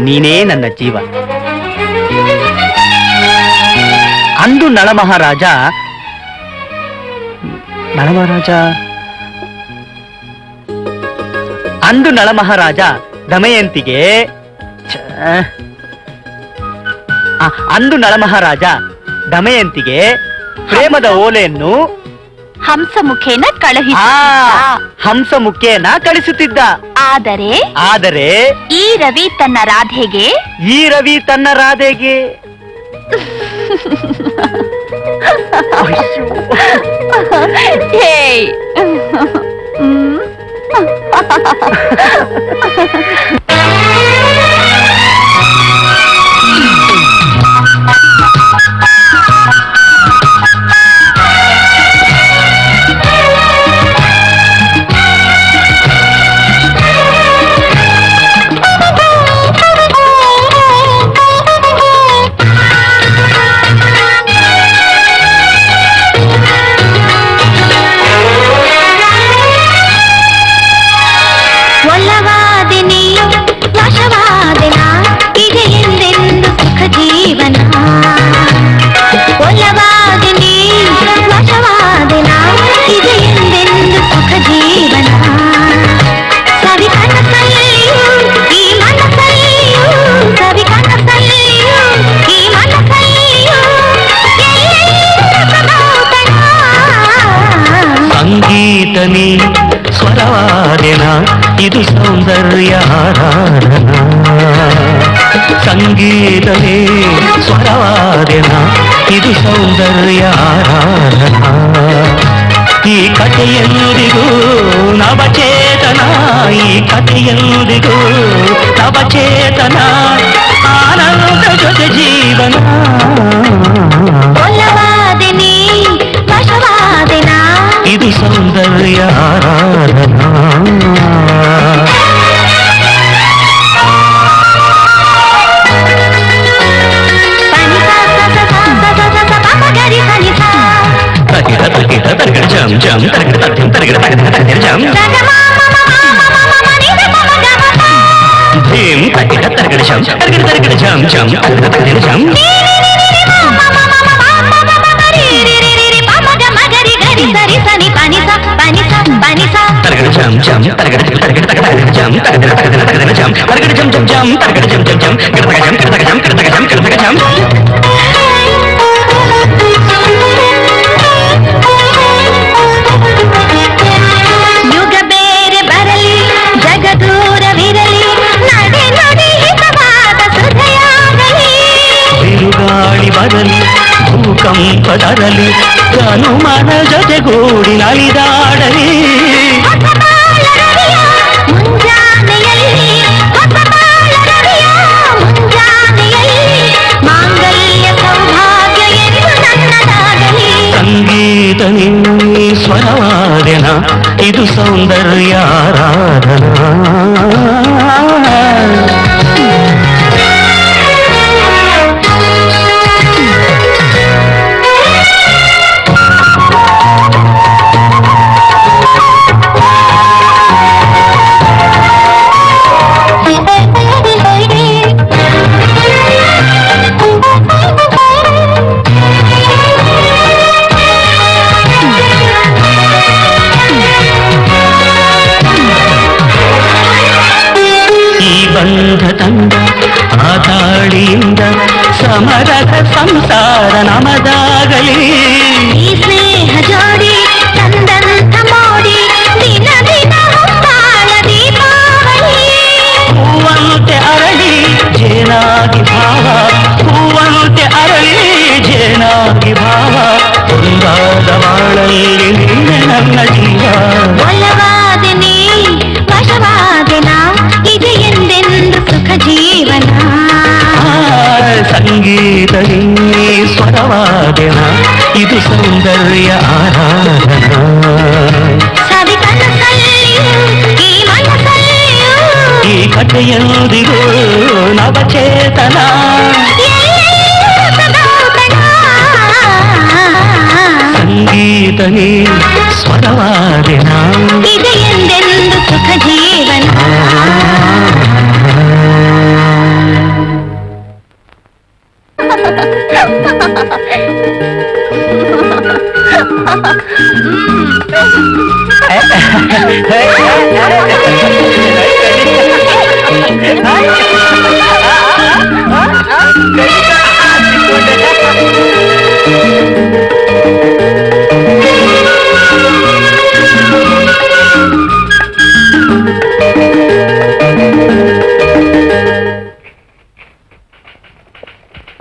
ನೀನೇ ನನ್ನ ಜೀವ. ಅಂದು ನಳಮಹಾರಾಜ ಅಂದು ನಳಮಹಾರಾಜ ದಮಯಂತಿಗೆ ಅಂದು ನಳಮಹಾರಾಜ ದಮಯಂತಿಗೆ ಪ್ರೇಮದ ಓಲೆಯನ್ನು ಹಂಸ ಮುಖೇನ ಹಂಸ ಮುಖೇನ ಕಳಿಸುತ್ತಿದ್ದ. ಆದರೆ ಈ ರವಿ ತನ್ನ ರಾಧೆಗೆ ಸಂಗೀತನಿ ಸ್ವರವಾದೆನ ಇದು ಸೌಂದರ್ಯ ಆರಾಧನ. ಸಂಗೀತನೇ ಸ್ವರವಾದೆನ ಇದು ಸೌಂದರ್ಯ ಆರಾಧನ. ಈ ಕಥೆಯೆಂದಿಗೂ ನವಚೇತನ, ಈ ಕಥೆಯೆಂದಿಗೂ ನವಚೇತನ, ಆನಂದ ಜೊತೆ ಜೀವನ. ಇದು ಸೌಂದರ್ಯ ಆರಾಧನಾ. ಜಂ ಜಂ ಧೀಂ ತಗಿಡ ತರಗಡ ಶಂ ತರಗಡ ತರಗಡ ಶಂ ಶಂ ತಗಡ ತಗಡ ಶಂ ತರಗಡ ಶಂ ಶಂ ತರಗಡ ತರಗಡ ತರಗಡ ಶಂ ತರಗಡ ತರಗಡ ತರಗಡ ಶಂ ತರಗಡ ಶಂ ಶಂ ಶಂ ತರಗಡ ಶಂ ಶಂ ಶಂ ಕಡತಗ ಶಂ ಕಡತಗ ಶಂ ಕಡತಗ ಶಂ ಕಡತಗ ಶಂ ಯುಗ ಬೇರೆ ಬರಲಿ ಜಗದೂರವಿರಲಿ ನಡೆ ನುಡಿ ಹಿತವಾದ ಸುಧೆಯಾಗಲಿ ಬಿರುಗಾಳಿ ಬರಲಿ ಭೂಕಂಪದರಲಿ ಹನುಮನ ಜೊತೆಗೂಡಿ ನಲಿದಾಡಲಿ ಮುಂಜಾನೆಯಲ್ಲಿ ಮಾಂಗಲ್ಯ ಸೌಭಾಗ್ಯ ಎಂದು ನನ್ನದಾಗಲಿ ಸಂಗೀತ ನೀ ಸ್ವರವಾದೆನ ಇದು ಸೌಂದರ್ಯ ಆರಾಧನಾ ಬಂಧ ತಂದ ಆ ತಾಳಿಯಿಂದ ಸಮರದ ಸಂಸಾರ ನಮದಾಗಲಿ ಈ ಸ್ನೇಹ ಜೋಡಿ ತಂದಂತ ಮೋಡಿ ದಿನ ದಿನ ಹೊತ್ತಾಳ ದೀಪಾವಳಿ ಹೂವಂತೆ ಅರಳಿ ಜೇನಾಗಿ ಭಾವ ಹೂವಂತೆ ಅರಳಿ ಜೇನಾಗಿ ಭಾವ ಒಂದಾದ ಬಾಳಲ್ಲಿ ನೀನೆ ನನ್ನ ಜೀವ ಒಲವಾದೆ ನೀ ವಶವಾದೆ ನಾ ಇದು ಎಂದೆಂದು ಸುಖ ಜೀವನ ಸಂಗೀತ ನೀ ಸ್ವರವಾದೆನ ಇದು ಸೌಂದರ್ಯ ಆರಾಧನಾ ಸವಿ ಕನಸಲ್ಲಿಯೂ ಈ ಮನಸ್ಸಲ್ಲಿಯೂ ಈ ಕಥೆಯೊಂದಿಗೂ ನವಚೇತನ ಸಂಗೀತ ನೀ ಸ್ವರವಾದೆನ ಇದು ಎಂದೆಂದು ಸುಖ ಜೀವನ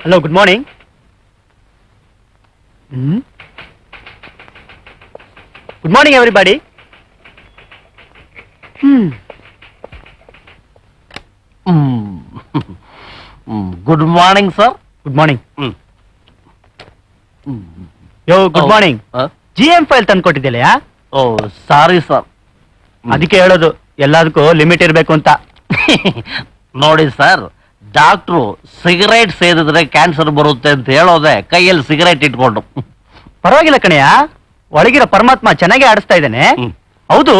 hello good morning good morning everybody good morning sir. Good morning yo good morning GM file ತಂದ್ಕೊಟ್ಟಿದ್ದಿಲ್ಲ ಓ ಸಾರಿ ಸರ್. ಅದಕ್ಕೆ ಹೇಳೋದು ಎಲ್ಲದಕ್ಕೂ ಲಿಮಿಟ್ ಇರಬೇಕು ಅಂತ. ನೋಡಿ ಸರ್, ಡಾಕ್ಟ್ರು ಸಿಗರೇಟ್ ಸೇದಿದ್ರೆ ಕ್ಯಾನ್ಸರ್ ಬರುತ್ತೆ ಅಂತ ಹೇಳೋದೆ ಕೈಯಲ್ಲಿ ಸಿಗರೇಟ್ ಇಟ್ಕೊಂಡು. ಪರವಾಗಿಲ್ಲ ಕಣಯ್ಯ, ಒಳಗಿರೋ ಪರಮಾತ್ಮ ಚೆನ್ನಾಗಿ ಆಡಿಸ್ತಾ ಇದ್ದಾನೆ. ಹೌದು,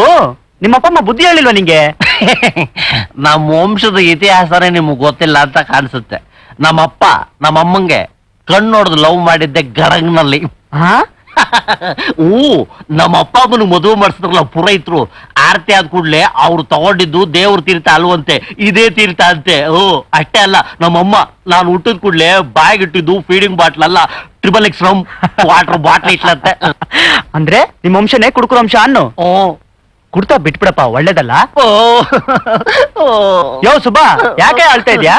ನಿಮ್ಮಪ್ಪ ಅಮ್ಮ ಬುದ್ಧಿ ಹೇಳಿಲ್ವ ನಿಂಗೆ? ನಮ್ಮ ವಂಶದ ಇತಿಹಾಸನೇ ನಿಮ್ಗೆ ಗೊತ್ತಿಲ್ಲ ಅಂತ ಕಾಣಿಸುತ್ತೆ. ನಮ್ಮಪ್ಪ ನಮ್ಮಮ್ಮಂಗೆ ಕಣ್ಣು ನೋಡ್ದು ಲವ್ ಮಾಡಿದ್ದೆ ಗಡಗ್ನಲ್ಲಿ. ನಮ್ಮ ಅಪ್ಪ ಅಮ್ಮನ ಮದುವೆ ಮಾಡಿಸಿದ್ರಲ್ಲ ಪುರೋಹಿತರು, ಆರತಿ ಆದ ಕೂಡ್ಲೆ ಅವ್ರು ತಗೊಂಡಿದ್ದು ದೇವ್ರ ತೀರ್ಥ ಅಲ್ವಂತೆ, ಇದೇ ತೀರ್ಥ ಅಂತೆ. ಅಷ್ಟೇ ಅಲ್ಲ, ನಮ್ಮಮ್ಮ ನಾನು ಹುಟ್ಟಿದ ಕೂಡ್ಲೆ ಬಾಯಿಗಿಟ್ಟಿದ್ದು ಫೀಡಿಂಗ್ ಬಾಟ್ಲ್ ಅಲ್ಲ, XXX ರಮ್ ವಾಟರ್ ಬಾಟ್ಲ್ ಇಟ್ಲಂತೆ. ಅಂದ್ರೆ ನಿಮ್ಮ ವಂಶನೇ ಕುಡುಕರ ವಂಶ ಅನ್ನು. ಕುಡ್ತಾ ಬಿಟ್ಬಿಡಪ್ಪ, ಒಳ್ಳೇದಲ್ಲ. ಯೋ ಸುಬ್ಬಾ, ಯಾಕೆ ಆಳ್ತಾ ಇದ್ಯಾ?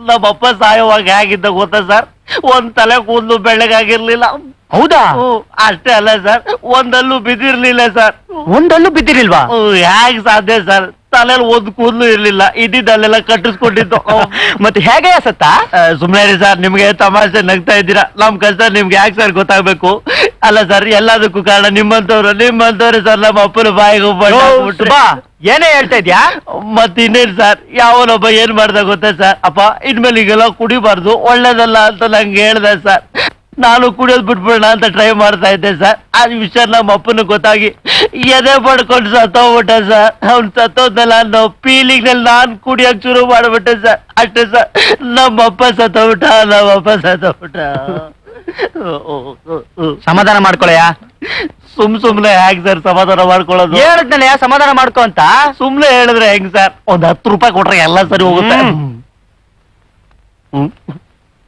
ನಮ್ಮಪ್ಪ ಸಾಯೋವಾಗ ಹೇಗಿದ್ದ ಗೊತ್ತಾ ಸರ್? ಒಂದ್ ತಲೆ ಕೂದಲು ಬೆಳ್ಳಗಾಗಿರ್ಲಿಲ್ಲ. ಹೌದಾ? ಅಷ್ಟೇ ಅಲ್ಲ ಸರ್, ಒಂದಲ್ಲೂ ಬಿದ್ದಿರ್ಲಿಲ್ಲ ಸರ್. ಒಂದಲ್ಲೂ ಬಿದ್ದಿರಿಲ್ವಾ? ಹೇಗ್ ಸಾಧ್ಯ ಸರ್? ತಲೆಯಲ್ಲಿ ಒಂದ್ ಕೂದಲು ಇರ್ಲಿಲ್ಲ, ಇದ್ದಿದ್ದಲ್ಲೆಲ್ಲ ಕಟ್ಟಿಸ್ಕೊಂಡಿದ್ದು. ಮತ್ತೆ ಹೇಗೆ ಸತ್ತ? ಸುಮ್ನೆ ಸರ್, ನಿಮ್ಗೆ ತಮಾಷೆ ನಗ್ತಾ ಇದ್ದೀರಾ. ನಮ್ ಕಷ್ಟ ನಿಮ್ಗೆ ಯಾಕೆ ಸರ್ ಗೊತ್ತಾಗ್ಬೇಕು? ಅಲ್ಲ ಸರ್, ಎಲ್ಲದಕ್ಕೂ ಕಾರಣ ನಿಮ್ಮಂತವ್ರು ಸರ್. ನಮ್ಮ ಅಪ್ಪನ ಬಾಯಿಗೆ ಏನೇ ಹೇಳ್ತಾ ಇದ್ಯಾ? ಮತ್ತಿನ್ನೇನ್ ಸರ್, ಯಾವನೊಬ್ಬ ಏನ್ ಮಾಡ್ದ ಗೊತ್ತಾ ಸರ್? ಅಪ್ಪ ಇನ್ಮೇಲೆ ಈಗೆಲ್ಲ ಕುಡಿಬಾರ್ದು, ಒಳ್ಳೇದಲ್ಲ ಅಂತ ನಂಗೆ ಹೇಳ್ದೆ ಸರ್. ನಾನು ಕುಡಿಯೋದು ಬಿಟ್ಬಿಡೋಣ ಅಂತ ಟ್ರೈ ಮಾಡ್ತಾ ಇದ್ದೆ ಸರ್. ಆ ವಿಷಯ ನಮ್ಮ ಅಪ್ಪನ ಗೊತ್ತಾಗಿ ಎದೆ ಪಡ್ಕೊಂಡು ಸತ್ತೋಗ್ಬಿಟ್ಟೆ ಸರ್. ಅವ್ನು ಸತ್ತೋದ್ನಲ್ಲ ಅನ್ನೋ ಫೀಲಿಂಗ್ ನಲ್ಲಿ ನಾನು ಕುಡಿಯೋಕ್ ಶುರು ಮಾಡ್ಬಿಟ್ಟೆ ಸರ್. ಅಷ್ಟೇ ಸರ್, ನಮ್ಮಪ್ಪ ಸತ್ತೋಗ್ಬಿಟ್ಟ. ಸಮಾಧಾನ ಮಾಡ್ಕೊಳಯ್ಯ. ಸುಮ್ನೆ ಹೆಂಗ್ ಸರ್ ಸಮಾಧಾನ ಮಾಡ್ಕೊಳ್ಳೋದು? ಹೇಳಿದ್ನಲ್ಲ ಸಮಾಧಾನ ಮಾಡ್ಕೊ ಅಂತ. ಸುಮ್ನೆ ಹೇಳಿದ್ರೆ ಹೆಂಗ್ ಸರ್? ಒಂದ್ 10 ರೂಪಾಯಿ ಕೊಟ್ರೆ ಎಲ್ಲ ಸರಿ ಹೋಗುತ್ತೆ.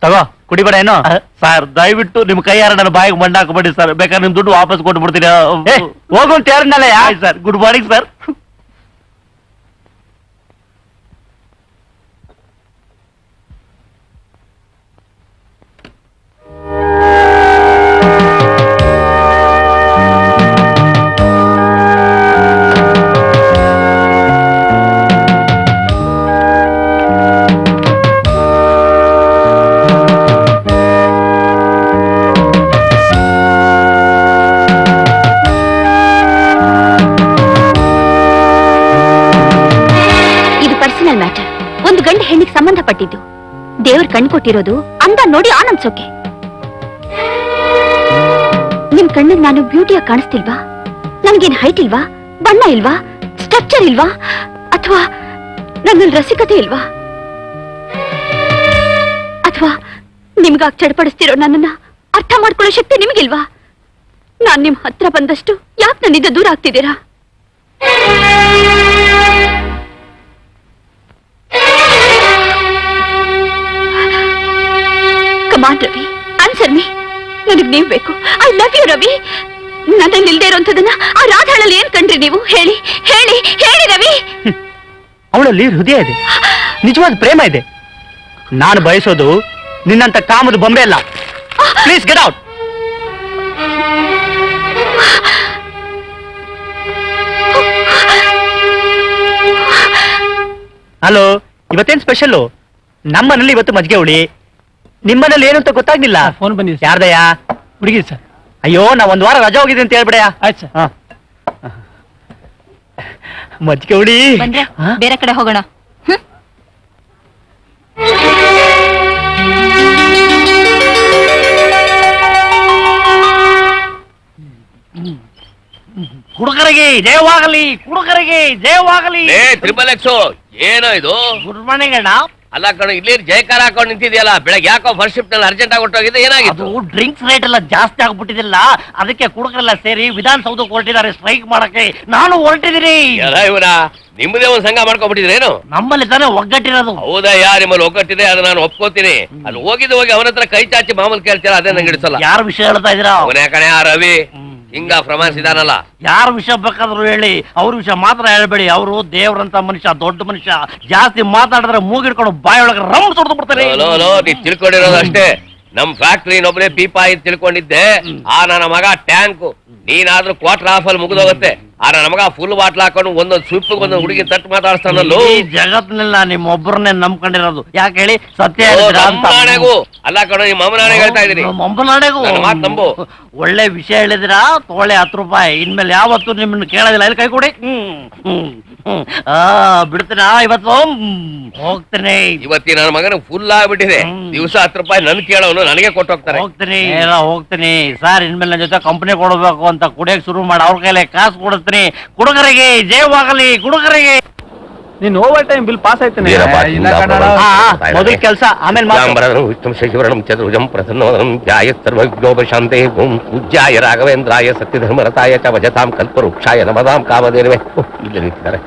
ತಗೋ ಕುಡಿಬೇಡ ಏನು. ಸರ್ ದಯವಿಟ್ಟು ನಿಮ್ ಕೈಯಾರ ನನ್ನ ಬಾಯಿಗೆ ಮಣ್ಣು ಹಾಕಬೇಡಿ ಸರ್. ಬೇಕಾದ್ರೆ ನಿಮ್ ದುಡ್ಡು ವಾಪಸ್ ಕೊಟ್ಬಿಡ್ತೀನಿ. ಹೋಗು ಅಂತ ಹೇಳಿದ್ನಲ್ಲ. Sir good morning sir. ಒಂದು ಗಂಡ ಹೆಣ್ಣಿಗೆ ಸಂಬಂಧಪಟ್ಟಿದ್ದು. ದೇವ್ರ ಕಣ್ ಕೊಟ್ಟಿರೋದು ಅಂದ ನೋಡಿ ಆನಂದಿಸೋಕೆ. ನಿಮ್ ಕಣ್ಣಿಗೆ ನಾನು ಬ್ಯೂಟಿಯಾಗಿ ಕಾಣಿಸ್ತಿಲ್ವಾ? ನನ್ಗೇನ್ ಹೈಟ್ ಇಲ್ವಾ? ಬಣ್ಣ ಇಲ್ವಾ? ಸ್ಟ್ರಕ್ಚರ್ ಇಲ್ವಾ? ಅಥವಾ ನನ್ನಲ್ಲಿ ರಸಿಕತೆ ಇಲ್ವಾ? ಅಥವಾ ನಿಮ್ಗಾಗಿ ಚಡಪಡಿಸ್ತಿರೋ ನನ್ನನ್ನ ಅರ್ಥ ಮಾಡ್ಕೊಳ್ಳೋ ಶಕ್ತಿ ನಿಮಗಿಲ್ವಾ? ನಾನ್ ನಿಮ್ ಹತ್ರ ಬಂದಷ್ಟು ಯಾಕೆ ನನ್ನಿಂದ ದೂರ ಆಗ್ತಿದ್ದೀರಾ? Come on Ravi, answer me. ನನಗ್ ನೀವ್ ಬೇಕು. I love you Ravi. ನನ್ನಲ್ಲಿ ಇಲ್ದೇ ಇರೋಂಥದನ್ನ ಆ ರಾಧಾಳಲ್ಲಿ ಏನ್ ಕಂಡ್ರಿ ನೀವು? ಹೇಳಿ ಹೇಳಿ ಹೇಳಿ ರವಿ. ಅವಳಲ್ಲಿ ಹೃದಯ ಇದೆ, ನಿಜವಾದ ಪ್ರೇಮ ಇದೆ. ನಾನು ಬಯಸೋದು ನಿನ್ನಂತ ಕಾಮದ ಬೊಂಬೆ ಅಲ್ಲ. Please get out. ಹಲೋ, ಇವತ್ತೇನ್ ಸ್ಪೆಷಲ್ಲು? ನಮ್ಮನೇಲಿ ಇವತ್ತು ಮಜ್ಜಿಗೆ ಹುಳಿ. ನಿಮ್ಮನೇಲಿ ಏನು ಅಂತ ಗೊತ್ತಾಗ್ಲಿಲ್ಲ. ಫೋನ್ ಬಂದಿದೆ. ಯಾರ್ದಯ್ಯ? ಹುಡುಗಿ ಸರ್. ಅಯ್ಯೋ, ನಾ ಒಂದ್ ವಾರ ರಜಾ ಹೋಗಿದ್ದೆ ಅಂತ ಹೇಳ್ಬಿಡಯ್ಯ. ಆಯ್ತು ಸರ್. ಮಜ್ಜಿಗೆ ಹುಳಿ. ಬೇರೆ ಕಡೆ ಹೋಗೋಣ. ಹುಡುಗರಿಗೆ ಜಯವಾಗಲಿ, ಹುಡುಗರಿಗೆ ಜಯವಾಗಲಿ. ಟ್ರಿಪಲ್ ಎಕ್ಸ್ ಏನೋ ಇದು? ಗುಡ್ ಮಾರ್ನಿಂಗ್ ಅಣ್ಣ. ಅಲ್ಲ ಕಣ, ಇಲ್ಲಿ ಜಯಕಾರ ಹಾಕೊಂಡು ನಿಂತಿದ್ಯಲ್ಲ. ಬೆಳಗ್ಗೆ ಯಾಕೋ ಫಸ್ಟ್ ಶಿಫ್ಟ್ ನಲ್ಲಿ ಅರ್ಜೆಂಟ್ ಆಗಿ ಹೊರಟೋಗಿದೆ. ಏನಾಗಿತ್ತು? ಅದು ಡ್ರಿಂಕ್ಸ್ ರೇಟ್ ಎಲ್ಲ ಜಾಸ್ತಿ ಆಗ್ಬಿಟ್ಟಿದಿಲ್ಲ, ಅದಕ್ಕೆ ಕುಡುಕರೆಲ್ಲ ಸೇರಿ ವಿಧಾನಸೌಧಕ್ಕೆ ಹೊರಟಿದ್ದಾರೆ ಸ್ಟ್ರೈಕ್ ಮಾಡಕ್ಕೆ. ನಾನು ಹೊರಟಿದ್ದೀನಿ. ಎಲ್ಲ ಇವರ ನಿಮ್ಮದೇ ಒಂದು ಸಂಘ ಮಾಡ್ಕೊಂಡ್ಬಿಟ್ಟಿದ್ರೇನು? ನಮ್ಮಲ್ಲಿ ತಾನೇ ಒಗ್ಗಟ್ಟಿರೋದು. ಹೌದಯ್ಯ, ನಿಮ್ಮಲ್ಲಿ ಒಗ್ಗಟ್ಟಿದೆ, ಅದು ನಾನು ಒಪ್ಕೋತೀನಿ. ಅಲ್ಲಿ ಹೋಗಿ ಅವನ ಹತ್ರ ಕೈ ಚಾಚಿ ಮಾಮೂಲು ಕೇಳ್ತೀರಾ, ಅದೇ ನಂಗೆ ಹಿಡಿಸಲ್ಲ. ಯಾರ ವಿಷಯ ಹೇಳ್ತಾ ಇದೀರಾ? ಅವನೇ ಕಣೆ ಆ ರವಿ, ಹಿಂಗ ಪ್ರಮಾಣಿಸ್ ಇದಾನಲ್ಲ. ಯಾರ ವಿಷಯ ಬೇಕಾದ್ರೂ ಹೇಳಿ, ಅವ್ರ ವಿಷಯ ಮಾತ್ರ ಹೇಳ್ಬೇಡಿ. ಅವರು ದೇವ್ರಂತ ಮನುಷ್ಯ, ದೊಡ್ಡ ಮನುಷ್ಯ. ಜಾಸ್ತಿ ಮಾತಾಡಿದ್ರೆ ಮೂಗಿಡ್ಕೊಂಡು ಬಾಯೊಳಗೆ ರಮ್ ಸುಡ್ದು ಬಿಡ್ತಾರೆ. ನೀ ತಿಳ್ಕೊಂಡಿರೋದು ಅಷ್ಟೇ. ನಮ್ ಫ್ಯಾಕ್ಟ್ರಿ ಇನ್ನೊಬ್ನೇ ಪೀಪಾ ಅಂತ ತಿಳ್ಕೊಂಡಿದ್ದೆ. ಆ ನನ್ನ ಮಗ ಟ್ಯಾಂಕ್. ನೀನಾದ್ರೂ ಕ್ವಾರ್ಟರ್ ಹಾಫ್ ಅಲ್ಲಿ ಮುಗಿದೋಗುತ್ತೆ. ಆ ನನ್ನ ಮಗ ಫುಲ್ ಬಾಟ್ಲ್ ಹಾಕೊಂಡು ಒಂದೊಂದು ಸ್ವಿಪ್ ಒಂದೊಂದು ಹುಡುಗಿ ತಟ್ಟು ಮಾತಾಡ್ತಾನಲ್ಲೋ. ಈ ಜಗತ್ತಿನಲ್ಲಿ ನಿಮ್ಮ ಒಬ್ಬರನ್ನೇ ನಂಬ್ಕೊಂಡಿರೋದು. ಯಾಕೆ ಹೇಳಿ? ಸತ್ಯ ಅಲ್ಲ ಕಣೋ, ನಿಮ್ಮ ಅಮ್ಮನಾಣೆಗೆ ಹೇಳ್ತಾ ಇದೀನಿ. ಮೊಂಬನಾಣೆಗೂ ಮಾತು ನಂಬು. ಒಳ್ಳೆ ವಿಷಯ ಹೇಳಿದಿರಾ? ತೋಳೆ 10 ರೂಪಾಯಿ. ಇನ್ಮೇಲೆ ಯಾವತ್ತು ನಿಮ್ಮನ್ನ ಕೇಳೋದಿಲ್ಲ. ಇಲ್ಲಿ ಕೈ ಕೊಡಿ. ಬಿಡ್ತೀನ ಇವತ್ತು? ಹೋಗ್ತೀನಿ. ಇವತ್ತಿ ನನ್ನ ಮಗನ ಫುಲ್ ಆಗ್ಬಿಟ್ಟಿದೆ. ದಿವಸ 10 ರೂಪಾಯಿ ನನ್ ಕೇಳೋನು, ನನಗೆ ಕೊಟ್ಟು ಹೋಗ್ತಾರೆ. ಹೋಗ್ತೀನಿ ಸರ್. ಇನ್ಮೇಲೆ ನನ್ನ ಜೊತೆ ಕಂಪನಿ ಕೊಡಬೇಕು ಅಂತ ಕುಡಿಯಕ್ ಶುರು ಮಾಡಿ ಅವ್ರ ಕೈಲಿ ಕಾಸು ಕೊಡ್ತೀನಿ. ಕುಡುಗರಿಗೆ ಜಯವಾಗಲಿ, ಕುಡುಗರಿಗೆ. ನೀನ್ ಓವರ್ ಟೈಮ್ ಬಿಲ್ ಪಾಸ್ ಆಯ್ತಾನೆ. ಮೊದಲ ಕೆಲಸ, ಆಮೇಲೆ ವಿಷ್ಣು ಶಶಿವರಣಂ ಚತುರ್ಭುಜಂ ಪ್ರಸನ್ನವದನಂ ಧ್ಯಾಯ ಸರ್ವವಿಘ್ನೋಪಶಾಂತೇ. ಓಂ ಪೂಜ್ಯಾಯ ರಾಘವೇಂದ್ರಾಯ ಸತ್ಯಧರ್ಮರತಾಯ ಚ ಭಜತಾಂ ಕಲ್ಪವೃಕ್ಷಾಯ ನಮದಾಂ ಕಾಮಧೇನವೇ. ಇಲ್ಲಿ ನಿಂತಿದ್ದಾರೆ.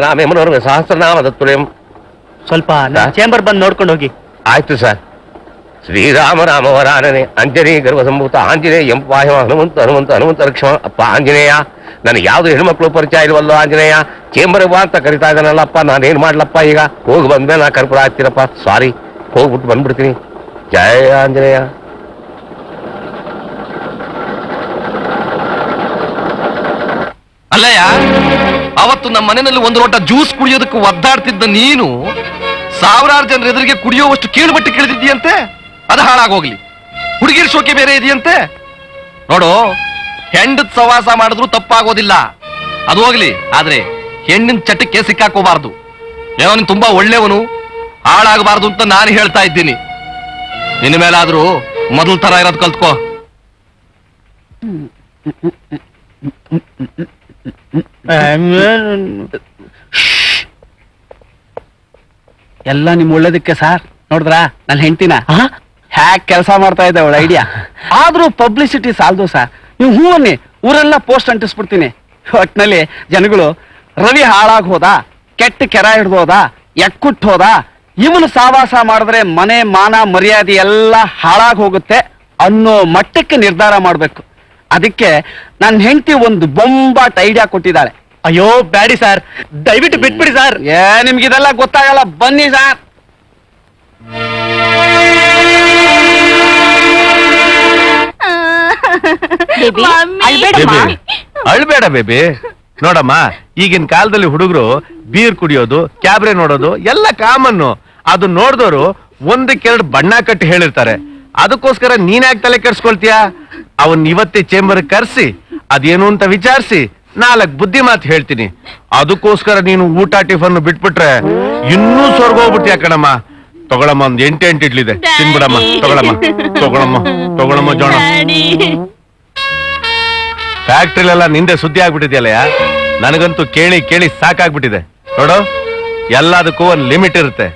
ರಾಮೇ ಮನೋರಮೆ ಸಹಸ್ರನಾಮದ ತುಲ್ಯಂ. ಸ್ವಲ್ಪ ಚೇಂಬರ್ ಬಂದು ನೋಡ್ಕೊಂಡು ಹೋಗಿ. ಆಯ್ತು ಸರ್. ಶ್ರೀರಾಮ ರಾಮ ವರಾನನೆ ಅಂಜನೇಯ ಗರ್ಭ ಸಂಭೂತ ಆಂಜನೇಯ ಎಂಪಾಯ ಹನುಮಂತ ಹನುಮಂತ ಹನುಮಂತ ರಕ್ಷಮ. ಅಪ್ಪ ಆಂಜನೇಯ, ನನಗೆ ಯಾವ್ದು ಹೆಣ್ಮಕ್ಳು ಪರಿಚಯ ಇಲ್ವಲ್ಲೋ ಆಂಜನೇಯ. ಚೇಂಬರ್ ಬಾ ಅಂತ ಕರಿತಾ ಇದ್ದಾನಲ್ಲಪ್ಪ, ನಾನೇನ್ ಮಾಡ್ಲಪ್ಪ ಈಗ? ಹೋಗಿ ಬಂದ್ಮೇಲೆ ನಾ ಕರ್ಪುರ ಆಗ್ತೀರಪ್ಪ. ಸಾರಿ, ಹೋಗ್ಬಿಟ್ಟು ಬಂದ್ಬಿಡ್ತೀನಿ. ಜಯ ಆಂಜನೇಯ. ಅಲ್ಲಯ್ಯ, ಅವತ್ತು ನಮ್ಮ ಮನೆಯಲ್ಲಿ ಒಂದು ಲೋಟ ಜ್ಯೂಸ್ ಕುಡಿಯೋದಕ್ಕೆ ಒದ್ದಾಡ್ತಿದ್ದ ನೀನು ಸಾವಿರಾರು ಜನರ ಎದುರಿಗೆ ಕುಡಿಯೋವಷ್ಟು ಕೀಳುಮಟ್ಟಿ ಕೇಳಿದ್ದಿಯಂತೆ. ಅದು ಹಾಳಾಗೋಗ್ಲಿ. ಹುಡುಗಿರ ಶೋಕೆ ಬೇರೆ ಇದೆಯಂತೆ. ನೋಡು, ಹೆಂಡದ ಸವಾಸ ಮಾಡಿದ್ರು ತಪ್ಪಾಗೋದಿಲ್ಲ, ಅದು ಹೋಗ್ಲಿ. ಆದ್ರೆ ಹೆಣ್ಣಿನ ಚಟಕ್ಕೆ ಸಿಕ್ಕಾಕೋಬಾರ್ದು. ಏನೋ ನೀನು ತುಂಬಾ ಒಳ್ಳೆಯವನು, ಹಾಳಾಗಬಾರ್ದು ಅಂತ ನಾನು ಹೇಳ್ತಾ ಇದ್ದೀನಿ. ಇನ್ನು ಮೇಲಾದ್ರೂ ಮೊದಲ ತರ ಇರೋದ್ ಕಲ್ತ್ಕೋ. ಎಲ್ಲ ನಿಮ್ ಒಳ್ಳೇದಕ್ಕೆ ಸಾರ್. ನೋಡಿದ್ರ ನನ್ನ ಹೆಂಡತಿನ ಹ್ಯಾಕ್ ಕೆಲಸ ಮಾಡ್ತಾ ಇದ್ದೆ ಅವಳ ಐಡಿಯಾ. ಆದ್ರೂ ಪಬ್ಲಿಸಿಟಿ ಸಾಲದು ಸರ್. ನೀವು ಹೂವನ್ನಿ ಊರೆಲ್ಲ ಪೋಸ್ಟ್ ಅಂಟಿಸ್ಬಿಡ್ತೀನಿ. ಒಟ್ನಲ್ಲಿ ಜನಗಳು ರವಿ ಹಾಳಾಗ್ ಹೋದ, ಕೆಟ್ಟ ಕೆರ ಹಿಡ್ದೋದ, ಎಕ್ಕುಟ್ ಹೋದ, ಇವನು ಸಾವಾಸ ಮಾಡಿದ್ರೆ ಮನೆ ಮಾನ ಮರ್ಯಾದೆ ಎಲ್ಲ ಹಾಳಾಗ್ ಹೋಗುತ್ತೆ ಅನ್ನೋ ಮಟ್ಟಕ್ಕೆ ನಿರ್ಧಾರ ಮಾಡ್ಬೇಕು. ಅದಕ್ಕೆ ನನ್ನ ಹೆಂಡತಿ ಒಂದು ಬೊಂಬಾಟ್ ಐಡಿಯಾ ಕೊಟ್ಟಿದ್ದಾಳೆ. ಅಯ್ಯೋ ಬ್ಯಾಡಿ ಸರ್, ದಯವಿಟ್ಟು ಬಿಟ್ಬಿಡಿ ಸರ್. ನಿಮ್ಗಿದೆಲ್ಲ ಗೊತ್ತಾಗಲ್ಲ, ಬನ್ನಿ ಸರ್. ಅಳ್ಬೇಡ ಬೇಬಿ. ನೋಡಮ್ಮ, ಈಗಿನ ಕಾಲದಲ್ಲಿ ಹುಡುಗರು ಬೀರ್ ಕುಡಿಯೋದು, ಕ್ಯಾಬ್ರೆ ನೋಡೋದು ಎಲ್ಲ ಕಾಮನ್ನು. ಅದು ನೋಡ್ದೋರು ಒಂದಕ್ಕೆರಡು ಬಣ್ಣ ಕಟ್ಟಿ ಹೇಳಿರ್ತಾರೆ. ಅದಕ್ಕೋಸ್ಕರ ನೀನ್ಯಾಕೆ ತಲೆ ಕೆಡ್ಸ್ಕೊಳ್ತೀಯ? ಅವನ್ ಇವತ್ತೇ ಚೇಂಬರ್ ಕರ್ಸಿ ಅದೇನು ಅಂತ ವಿಚಾರಿಸಿ 4 ಬುದ್ಧಿ ಮಾತು ಹೇಳ್ತೀನಿ. ಅದಕ್ಕೋಸ್ಕರ ನೀನು ಊಟ ಟಿಫನ್ ಬಿಟ್ಬಿಟ್ರೆ ಇನ್ನೂ ಸ್ವರ್ಗೋಗ್ಬಿಡ್ತೀಯ ಕಣಮ್ಮ. ತಗೊಳಮ್ಮ, ಒಂದ್ 8 ಇಡ್ಲಿದೆ, ತಿನ್ಬಿಡಮ್ಮ. ತಗೊಳಮ್ಮ ಜೋಣ. ಫ್ಯಾಕ್ಟ್ರಿಲೆಲ್ಲ ನಿಂದೆ ಸುದ್ದಿ ಆಗ್ಬಿಟ್ಟಿದ್ಯಲ್ಲಯ್ಯ. ನನಗಂತೂ ಕೇಳಿ ಕೇಳಿ ಸಾಕಾಗ್ಬಿಟ್ಟಿದೆ. ನೋಡು, ಎಲ್ಲದಕ್ಕೂ ಒಂದ್ ಲಿಮಿಟ್ ಇರುತ್ತೆ.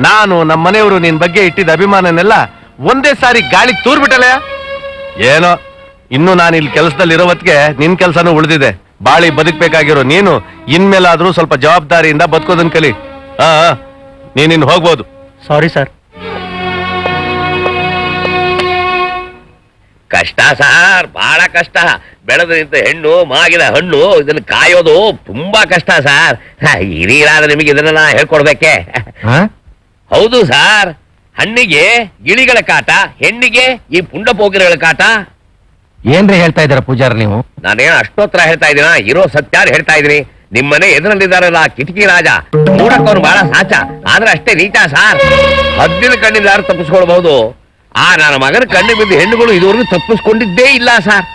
ನಾನು ನಮ್ಮ ಮನೆಯವರು ನಿನ್ ಬಗ್ಗೆ ಇಟ್ಟಿದ್ದ ಅಭಿಮಾನನೆಲ್ಲ ಒಂದೇ ಸಾರಿ ಗಾಳಿ ತೂರ್ಬಿಟ್ಟಲ್ಲಯ್ಯ. ಏನೋ ಇನ್ನು ನಾನು ಇಲ್ಲಿ ಕೆಲಸದಲ್ಲಿ ಇರೋ ಹೊತ್ತಿಗೆ ನಿನ್ ಕೆಲ್ಸನೂ ಉಳಿದಿದೆ. ಬಾಳಿ ಬದುಕ್ಬೇಕಾಗಿರೋ ನೀನು ಇನ್ಮೇಲಾದ್ರೂ ಸ್ವಲ್ಪ ಜವಾಬ್ದಾರಿಯಿಂದ ಬದುಕೋದನ್ ಕಲಿ. ನೀನಿನ್ ಹೋಗ್ಬೋದು. Sorry sir. ಕಷ್ಟ ಸಾರ್, ಬಹಳ ಕಷ್ಟ. ಬೆಳೆದ ನಿಂತ ಹೆಣ್ಣು, ಮಾಗಿದ ಹಣ್ಣು, ಇದನ್ನ ಕಾಯೋದು ತುಂಬಾ ಕಷ್ಟ ಸಾರ್. ಹಿರಿಯರಾದ ನಿಮಗೆ ಇದನ್ನ ಹೇಳ್ಕೊಡ್ಬೇಕೆ? ಹೌದು ಸಾರ್. ಹಣ್ಣಿಗೆ ಗಿಳಿಗಳ ಕಾಟ, ಹೆಣ್ಣಿಗೆ ಈ ಪುಂಡ ಪೋಗಿರಗಳ ಕಾಟ. ಏನ್ರಿ ಹೇಳ್ತಾ ಇದ್ದೀರಾ ಪೂಜಾರ ನೀವು? ನಾನೇನು ಅಷ್ಟೋತ್ರ ಹೇಳ್ತಾ ಇದ್ದೀನ? ಇರೋ ಸತ್ಯಾರು ಹೇಳ್ತಾ ಇದೀನಿ. ನಿಮ್ಮನೆ ಎದುರಲ್ಲಿದ್ದಾರಲ್ಲ ಕಿಟಕಿ ರಾಜ, ನೋಡಕ್ಕವನು ಬಹಳ ಸಾಚ, ಆದ್ರೆ ಅಷ್ಟೇ ನೀಚ ಸಾರ್. ಹದ್ದಿನ ಕಣ್ಣಿಂದ ಯಾರು ತಪ್ಪಿಸ್ಕೊಳ್ಬಹುದು, ಆ ನನ್ನ ಮಗನ ಕಣ್ಣು ಬಿದ್ದು ಹೆಣ್ಣುಗಳು ಇದುವರೆಗೂ ತಪ್ಪಿಸ್ಕೊಂಡಿದ್ದೇ ಇಲ್ಲ ಸಾರ್.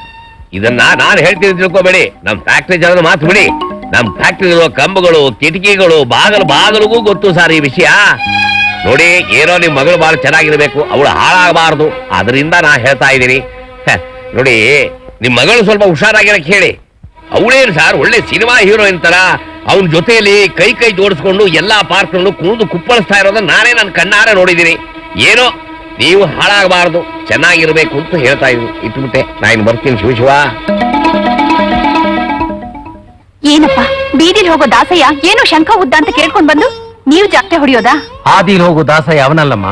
ಇದನ್ನ ನಾನು ಹೇಳ್ತೀನಿ ತಿಳ್ಕೊಬೇಡಿ. ನಮ್ ಫ್ಯಾಕ್ಟ್ರಿ ಜನರ ಮಾತು ಬಿಡಿ. ನಮ್ ಫ್ಯಾಕ್ಟ್ರಿ ಇರುವ ಕಂಬಗಳು, ಕಿಟಕಿಗಳು, ಬಾಗಲಿಗೂ ಗೊತ್ತು ಸಾರ್ ಈ ವಿಷಯ. ನೋಡಿ, ಏನೋ ನಿಮ್ ಮಗಳು ಬಹಳ ಚೆನ್ನಾಗಿರ್ಬೇಕು, ಅವಳು ಹಾಳಾಗಬಾರದು, ಅದರಿಂದ ನಾ ಹೇಳ್ತಾ ಇದ್ದೀನಿ. ನೋಡಿ, ನಿಮ್ ಮಗಳು ಸ್ವಲ್ಪ ಹುಷಾರಾಗಿರಕ್ಕೆ ಹೇಳಿ. ಅವಳೇನು ಸಾರ್, ಒಳ್ಳೆ ಸಿನಿಮಾ ಹೀರೋಯಿನ್ ತರ ಅವನ ಜೊತೆಯಲ್ಲಿ ಕೈ ಜೋಡಿಸ್ಕೊಂಡು ಎಲ್ಲಾ ಪಾರ್ಕ್ನಲ್ಲೂ ಕುಣಿದು ಕುಪ್ಪಳಿಸ್ತಾ ಇರೋದನ್ನ ನಾನೇ ನನ್ನ ಕಣ್ಣಾರೆ ನೋಡಿದ್ದೀನಿ. ಏನೋ ನೀವು ಹಾಳಾಗಬಾರದು, ಚೆನ್ನಾಗಿರ್ಬೇಕು ಅಂತ ಹೇಳ್ತಾ ಇದ್ದೀನಿ. ಇಟ್ಬಿಟ್ಟೆ, ನಾನು ಬರ್ತೀನಿ. ಶಿವ. ಏನಪ್ಪ ಬೀದಿಲ್ ಹೋಗೋ ದಾಸಯ್ಯ ಏನು ಶಂಖ ಉದ್ದ ಅಂತ ಕೇಳ್ಕೊಂಡ್ ಬಂದು ನೀವು ಜಾಸ್ತಿ ಹೊಡಿಯೋದಾ? ಆದಿಲ್ ಹೋಗು ದಾಸಯ್ಯ ಅವನಲ್ಲಮ್ಮ,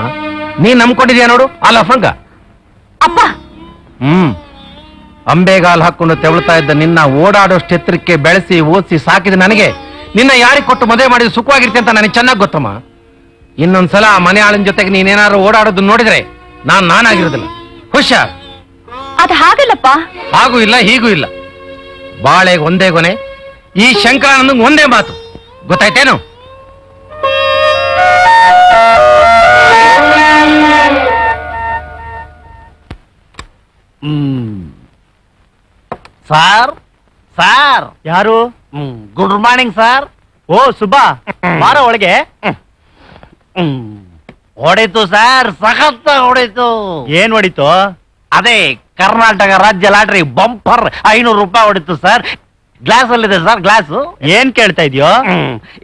ನೀನ್ ನಂಬ್ಕೊಂಡಿದ್ಯಾ ನೋಡು ಆ ಲಫಂಗ. ಅಪ್ಪ ಅಂಬೆಗಾಲ್ ಹಾಕೊಂಡು ತೆವಳ್ತಾ ಇದ್ದ ನಿನ್ನ ಓಡಾಡೋಷ್ಟು ಎತ್ತರಕ್ಕೆ ಬೆಳೆಸಿ ಓದಿಸಿ ಸಾಕಿದ ನನಗೆ ನಿನ್ನ ಯಾರಿಗೆ ಕೊಟ್ಟು ಮದುವೆ ಮಾಡಿದ ಸುಖವಾಗಿರ್ತಿ ಅಂತ ನನಗೆ ಚೆನ್ನಾಗಿ ಗೊತ್ತಮ್ಮ. ಇನ್ನೊಂದ್ಸಲ ಆ ಮನೆ ಆಳಿನ ಜೊತೆಗೆ ನೀನೇನಾದ್ರು ಓಡಾಡೋದು ನೋಡಿದ್ರೆ ನಾನಾಗಿರೋದಿಲ್ಲ. ಹುಷಾರ್. ಅದ್ ಹಾಗಲ್ಲಪ್ಪ. ಹಾಗೂ ಇಲ್ಲ, ಹೀಗೂ ಇಲ್ಲ. ಬಾಳೆಗೆ ಒಂದೇ ಕೊನೆ, ಈ ಶಂಕರಾನಂದಂಗ್ ಒಂದೇ ಮಾತು. ಗೊತ್ತಾಯ್ತೇನು? Sir sir. ಯಾರು? Good morning sir. Oh Subba, ಬಾರ ಒಳಗೆ. ಹೊಡಿತು ಸರ್, ಸಖತ್ ಹೊಡಿತು. ಏನ್ ಹೊಡಿತು? ಅದೇ ಕರ್ನಾಟಕ ರಾಜ್ಯ ಲಾಟ್ರಿ ಬಂಪರ್ 500 ರೂಪಾಯಿ ಹೊಡಿತು ಸರ್. ಗ್ಲಾಸ್ ಅಲ್ಲಿದೆ ಸರ್, ಗ್ಲಾಸು. ಏನ್ ಕೇಳ್ತಾ ಇದೆಯೋ?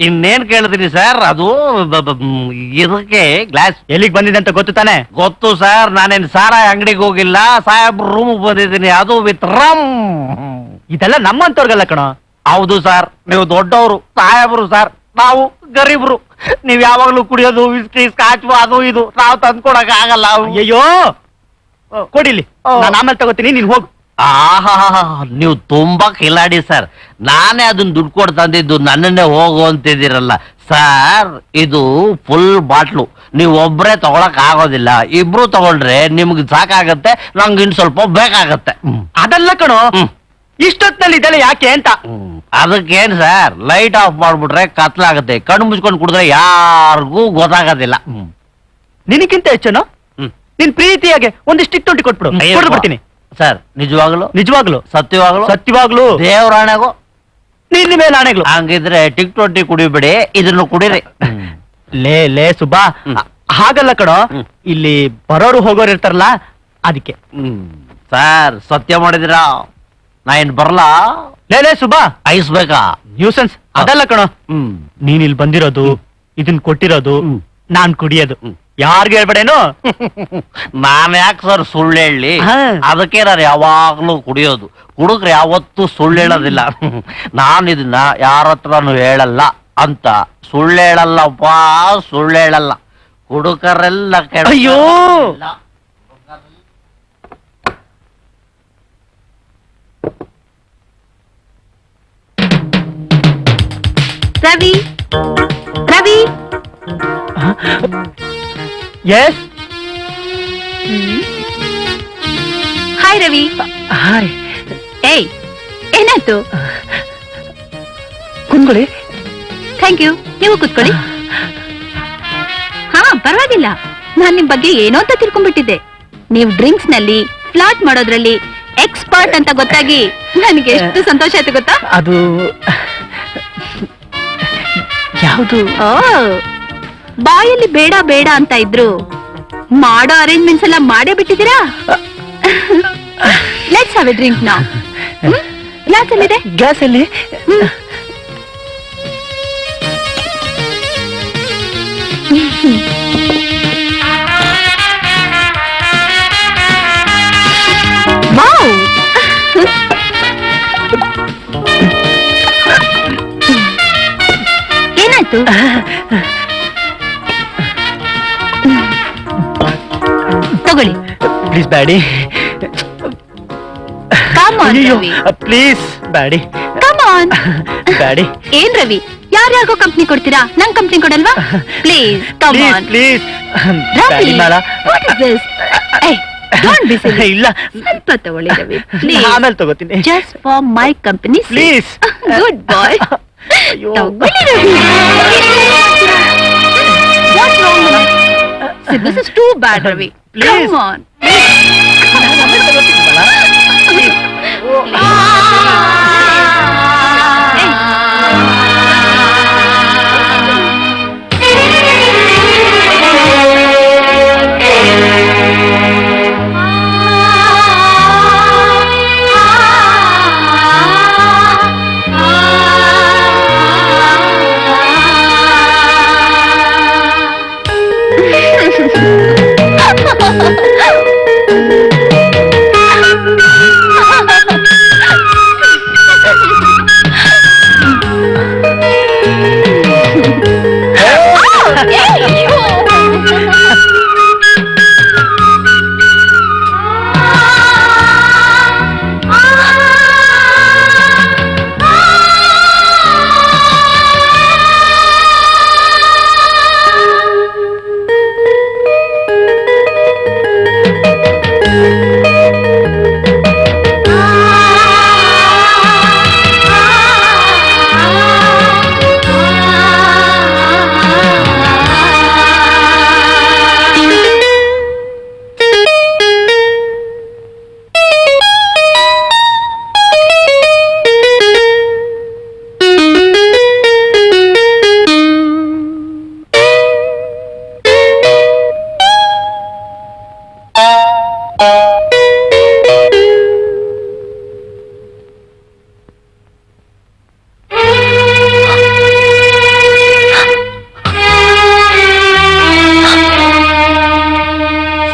ಇನ್ನೇನ್ ಕೇಳ್ತೀನಿ ಸರ್, ಅದು ಇದಕ್ಕೆ ಗ್ಲಾಸ್. ಎಲ್ಲಿಗೆ ಬಂದಿದೆ ಅಂತ ಗೊತ್ತು ತಾನೆ? ಗೊತ್ತು ಸರ್. ನಾನೇನ್ ಸಾರಾಯಿ ಅಂಗಡಿಗೆ ಹೋಗಿಲ್ಲ, ಸಾಹೇಬ್ರ ರೂಮ್ ಬಂದಿದ್ದೀನಿ, ಅದು ವಿತ್ ರಮ್. ಇದೆಲ್ಲ ನಮ್ಮಂತವ್ರಿಗಲ್ಲ ಕಣೋ. ಹೌದು ಸರ್, ನೀವು ದೊಡ್ಡವರು, ಸಾಹೇಬ್ರು ಸರ್, ನಾವು ಗರೀಬ್ರು. ನೀವ್ ಯಾವಾಗ್ಲೂ ಕುಡಿಯೋದು ವಿಸ್ಕಿ, ಸ್ಕಾಚ್, ಅದು ಇದು, ನಾವು ತಂದ್ಕೊಡಕ್ ಆಗಲ್ಲ. ಅಯ್ಯೋ ಕೊಡಿಲಿ, ನಾನು ಆಮೇಲೆ ತಗೋತೀನಿ, ನೀನ್ ಹೋಗು. ಆಹಾ, ನೀವು ತುಂಬಾ ಕಿಲಾಡಿ ಸರ್. ನಾನೇ ಅದನ್ನ ದುಡ್ಡು ಕೊಟ್ಟು ತಂದಿದ್ದು, ನನ್ನನ್ನೇ ಹೋಗು ಅಂತಿದ್ದೀರಲ್ಲ ಸರ್. ಇದು ಫುಲ್ ಬಾಟ್ಲು, ನೀವು ಒಬ್ರೇ ತಗೊಳಕ್ ಆಗೋದಿಲ್ಲ. ಇಬ್ರು ತಗೊಂಡ್ರೆ ನಿಮ್ಗೆ ಸಾಕಾಗತ್ತೆ, ನಂಗೆ ಇನ್ ಸ್ವಲ್ಪ ಬೇಕಾಗತ್ತೆ. ಅದಲ್ಲ ಕಣೋ, ಇಷ್ಟೊತ್ತಿನಲ್ಲಿ ಇದೆಲ್ಲ ಯಾಕೆ ಅಂತ. ಅದಕ್ಕೇನ್ ಸರ್, ಲೈಟ್ ಆಫ್ ಮಾಡ್ಬಿಟ್ರೆ ಕತ್ಲಾಗತ್ತೆ, ಕಣ್ಣು ಮುಚ್ಕೊಂಡು ಕುಡಿದ್ರೆ ಯಾರಿಗೂ ಗೊತ್ತಾಗೋದಿಲ್ಲ. ನಿನಕ್ಕಿಂತ ಹೆಚ್ಚೇನೋ? ನಿನ್ ಪ್ರೀತಿಯಾಗೆ ಒಂದಿಷ್ಟು ಇಟ್ಟೊಂಟಿ ಕೊಟ್ಬಿಡು, ಕೊಟ್ಟು ಬಿಡ್ತೀನಿ. ಸರ್ ನಿಜವಾಗ್ಲು? ನಿಜವಾಗ್ಲು, ಸತ್ಯವಾಗ್ಲು? ಸತ್ಯವಾಗ್ಲು, ದೇವರಾಣೆಗೂ ನಿನ್ನ ಮೇಲೆ ಆಣೆಗಳು. ಹಂಗಿದ್ರೆ ಟಿಕ್ 20 ಕುಡಿಬೇಡಿ, ಇದನ್ನು ಕುಡೀರಿ. ಲೇ ಸುಬ್ಬಾ, ಹಾಗಲ್ಲ ಕಣೋ, ಇಲ್ಲಿ ಬರೋರು ಹೋಗೋರು ಇರ್ತಾರಲ್ಲ ಅದಕ್ಕೆ. ಸರ್ ಸತ್ಯ ಮಾಡಿದಿರಾ? ನಾ ಏನ್ ಬರ್ಲಾ? ಲೇ ಸುಬಾ, ಐಸ್ ಬೇಕಾ? ನ್ಯೂಸೆನ್ಸ್ ಅದಲ್ಲ ಕಣೋ. ನೀನ್ ಇಲ್ಲಿ ಬಂದಿರೋದು, ಇದನ್ ಕೊಟ್ಟಿರೋದು, ನಾನ್ ಕುಡಿಯೋದು. ಯಾರ್ಗೂ ಹೇಳ್ಬೇಡೇನು? ನಾನ್ ಯಾಕೆ ಸರ್ ಸುಳ್ಳು ಹೇಳಿ? ಅದಕ್ಕೆ ನಾನು ಯಾವಾಗ್ಲೂ ಕುಡಿಯೋದು. ಹುಡುಗ್ರು ಯಾವತ್ತೂ ಸುಳ್ಳು ಹೇಳೋದಿಲ್ಲ. ನಾನು ಇದನ್ನ ಯಾರ ಹತ್ರನು ಹೇಳಲ್ಲ ಅಂತ. ಸುಳ್ಳು ಹೇಳಲ್ಲಪ್ಪ, ಸುಳ್ಳು ಹೇಳಲ್ಲ. ಹುಡುಗರೆಲ್ಲ ಅಯ್ಯೋ Ravi, Ravi, yes. Hi Ravi. Hi. ಏಯ್, ಏನಾಯ್ತು? ಕುಂದ್ಕೊಳ್ಳಿ. Thank you. ನೀವು ಕೂತ್ಕೊಳ್ಳಿ. ಹಾ, ಪರವಾಗಿಲ್ಲ. ನಾನ್ ನಿಮ್ ಬಗ್ಗೆ ಏನೋ ಅಂತ ತಿಳ್ಕೊಂಡ್ಬಿಟ್ಟಿದ್ದೆ. ನೀವು ಡ್ರಿಂಕ್ಸ್ ನಲ್ಲಿ ಫ್ಲಾಟ್ ಮಾಡೋದ್ರಲ್ಲಿ ಎಕ್ಸ್ಪರ್ಟ್ ಅಂತ ಗೊತ್ತಾಗಿ ನನಗೆ ಎಷ್ಟು ಸಂತೋಷ ಆಯ್ತು ಗೊತ್ತಾ? ಅದು ಯಾವುದು? ಓ, ಬಾಯಲ್ಲಿ ಬೇಡ ಬೇಡ ಅಂತ ಇದ್ರು ಮಾಡೋ ಅರೇಂಜ್ಮೆಂಟ್ಸ್ ಎಲ್ಲ ಮಾಡೇ ಬಿಟ್ಟಿದ್ದೀರಾ? Let's have a drink now. Glass ಎಲ್ಲಿದೆ? ಗ್ಲಾಸ್ ಅಲ್ಲಿ. ವಾವ್, ಏನಾಯ್ತು? ತಗೊಳ್ಳಿ. ಪ್ಲೀಸ್ ಬ್ಯಾಡಿ. Come on, Ravi. ಪ್ಲೀಸ್ ಬ್ಯಾಡಿ. Come on. ಬ್ಯಾಡಿ. ಏನ್ ರವಿ, ಯಾರ್ಯಾರಿಗೋ ಕಂಪ್ನಿ ಕೊಡ್ತೀರಾ, ನಂಗ್ ಕಂಪ್ನಿ ಕೊಡಲ್ವಾ? Please come on. Please Ravi, what is this? ಏಯ್, ಡೋಂಟ್ ಬಿ ಸಿಲಿ. ಇಲ್ಲ, ಸ್ವಲ್ಪ ತಗೊಳ್ಳಿ ರವಿ, ಪ್ಲೀಸ್. ಆಮೇಲೆ ತಗೋತೀನಿ. Just for my company. Please. Goodbye. ಅಯ್ಯೋ. ತಗೊಳ್ಳಿ Ravi. What's wrong? See, this is too bad, Ravi. Please. Come on.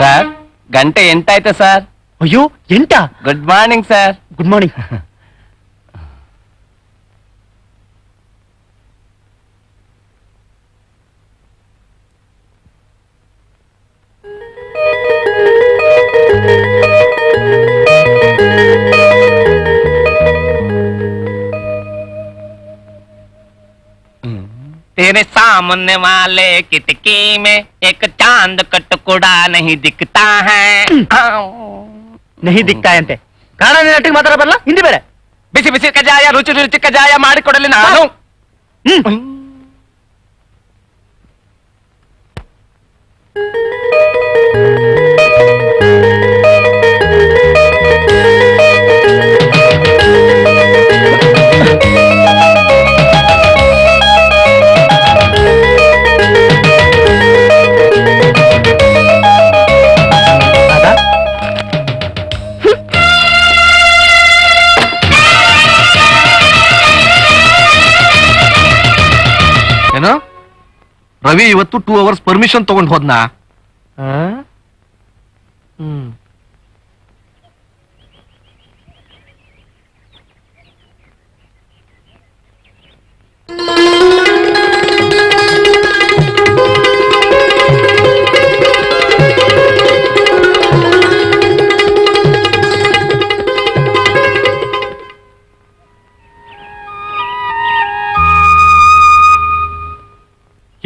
Sir, ಗಂಟೆ ಎಂಟಾಯ್ತು ಸರ್. ಅಯ್ಯೋ, ಎಂಟ? Good morning sir. Good morning. तेरे सामने वाले कितकी में एक चांद का टुकड़ा नहीं दिखता है. ನಹಿ ದಿಕ್ತಾ ಅಂತೆ. ಕನ್ನಡ ನೆಟ್ಟಿಗೆ ಮಾತಾಡ ಬರಲ್ಲ, ಹಿಂದಿ ಬೇರೆ. ಬಿಸಿ ಬಿಸಿ ಕಜಾಯ, ರುಚಿ ರುಚಿ ಕಜಾಯ ಮಾಡಿಕೊಡಲಿ ನಾನು. ರವಿ ಇವತ್ತು 2 ಅವರ್ಸ್ ಪರ್ಮಿಷನ್ ತಗೊಂಡ್ ಹೋದ್ನಾ?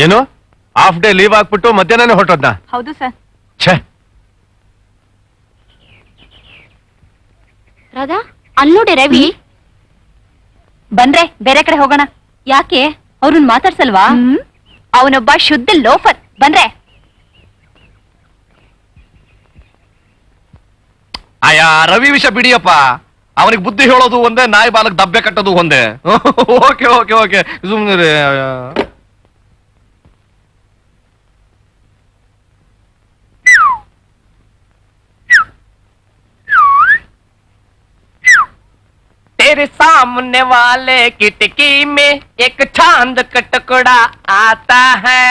ಏನು ಹಾಫ್ ಡೇ ಲೀವ್ ಹಾಕ್ಬಿಟ್ಟು ಮಧ್ಯಾಹ್ನನೇ ಹೊರಟೋದ್ನಾ? ಹೌದು ಸರ್. ಛೇ, ರಾಧಾ ಅಲ್ಲೋಡೆ ರವಿ. ಬಂದ್ರೆ ಬೇರೆ ಕಡೆ ಹೋಗೋಣ. ಯಾಕೆ ಅವ್ರನ್ನ ಮಾತಾಡ್ಸಲ್ವಾ? ಅವನೊಬ್ಬ ಶುದ್ಧ ಲೋಫರ್. ಬಂದ್ರೆ ಆಯಾ ರವಿ ವಿಷಯ ಬಿಡಿಯಪ್ಪ. ಅವನಿಗೆ ಬುದ್ಧಿ ಹೇಳೋದು ಒಂದೇ, ನಾಯಿ ಬಾಲಕ್ ದಬ್ಬೆ ಕಟ್ಟೋದು ಒಂದೇ. ಓಕೆ ಓಕೆ ಓಕೆ, ಸುಮ್ಮನೆ. तेरे सामने वाले किटकी में एक चांद का टुकड़ा आता है.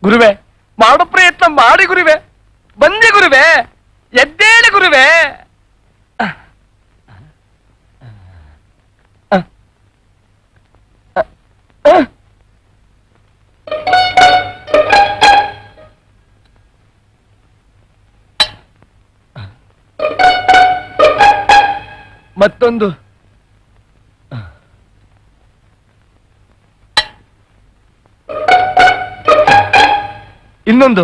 ಗುರುವೆ, ಮಾಡೋ ಪ್ರಯತ್ನ ಮಾಡಿ ಗುರುವೆ. ಬಂದೆ ಗುರುವೆ, ಎದ್ದೇಳಿ ಗುರುವೆ. ಮತ್ತೊಂದು ಇನ್ನೊಂದು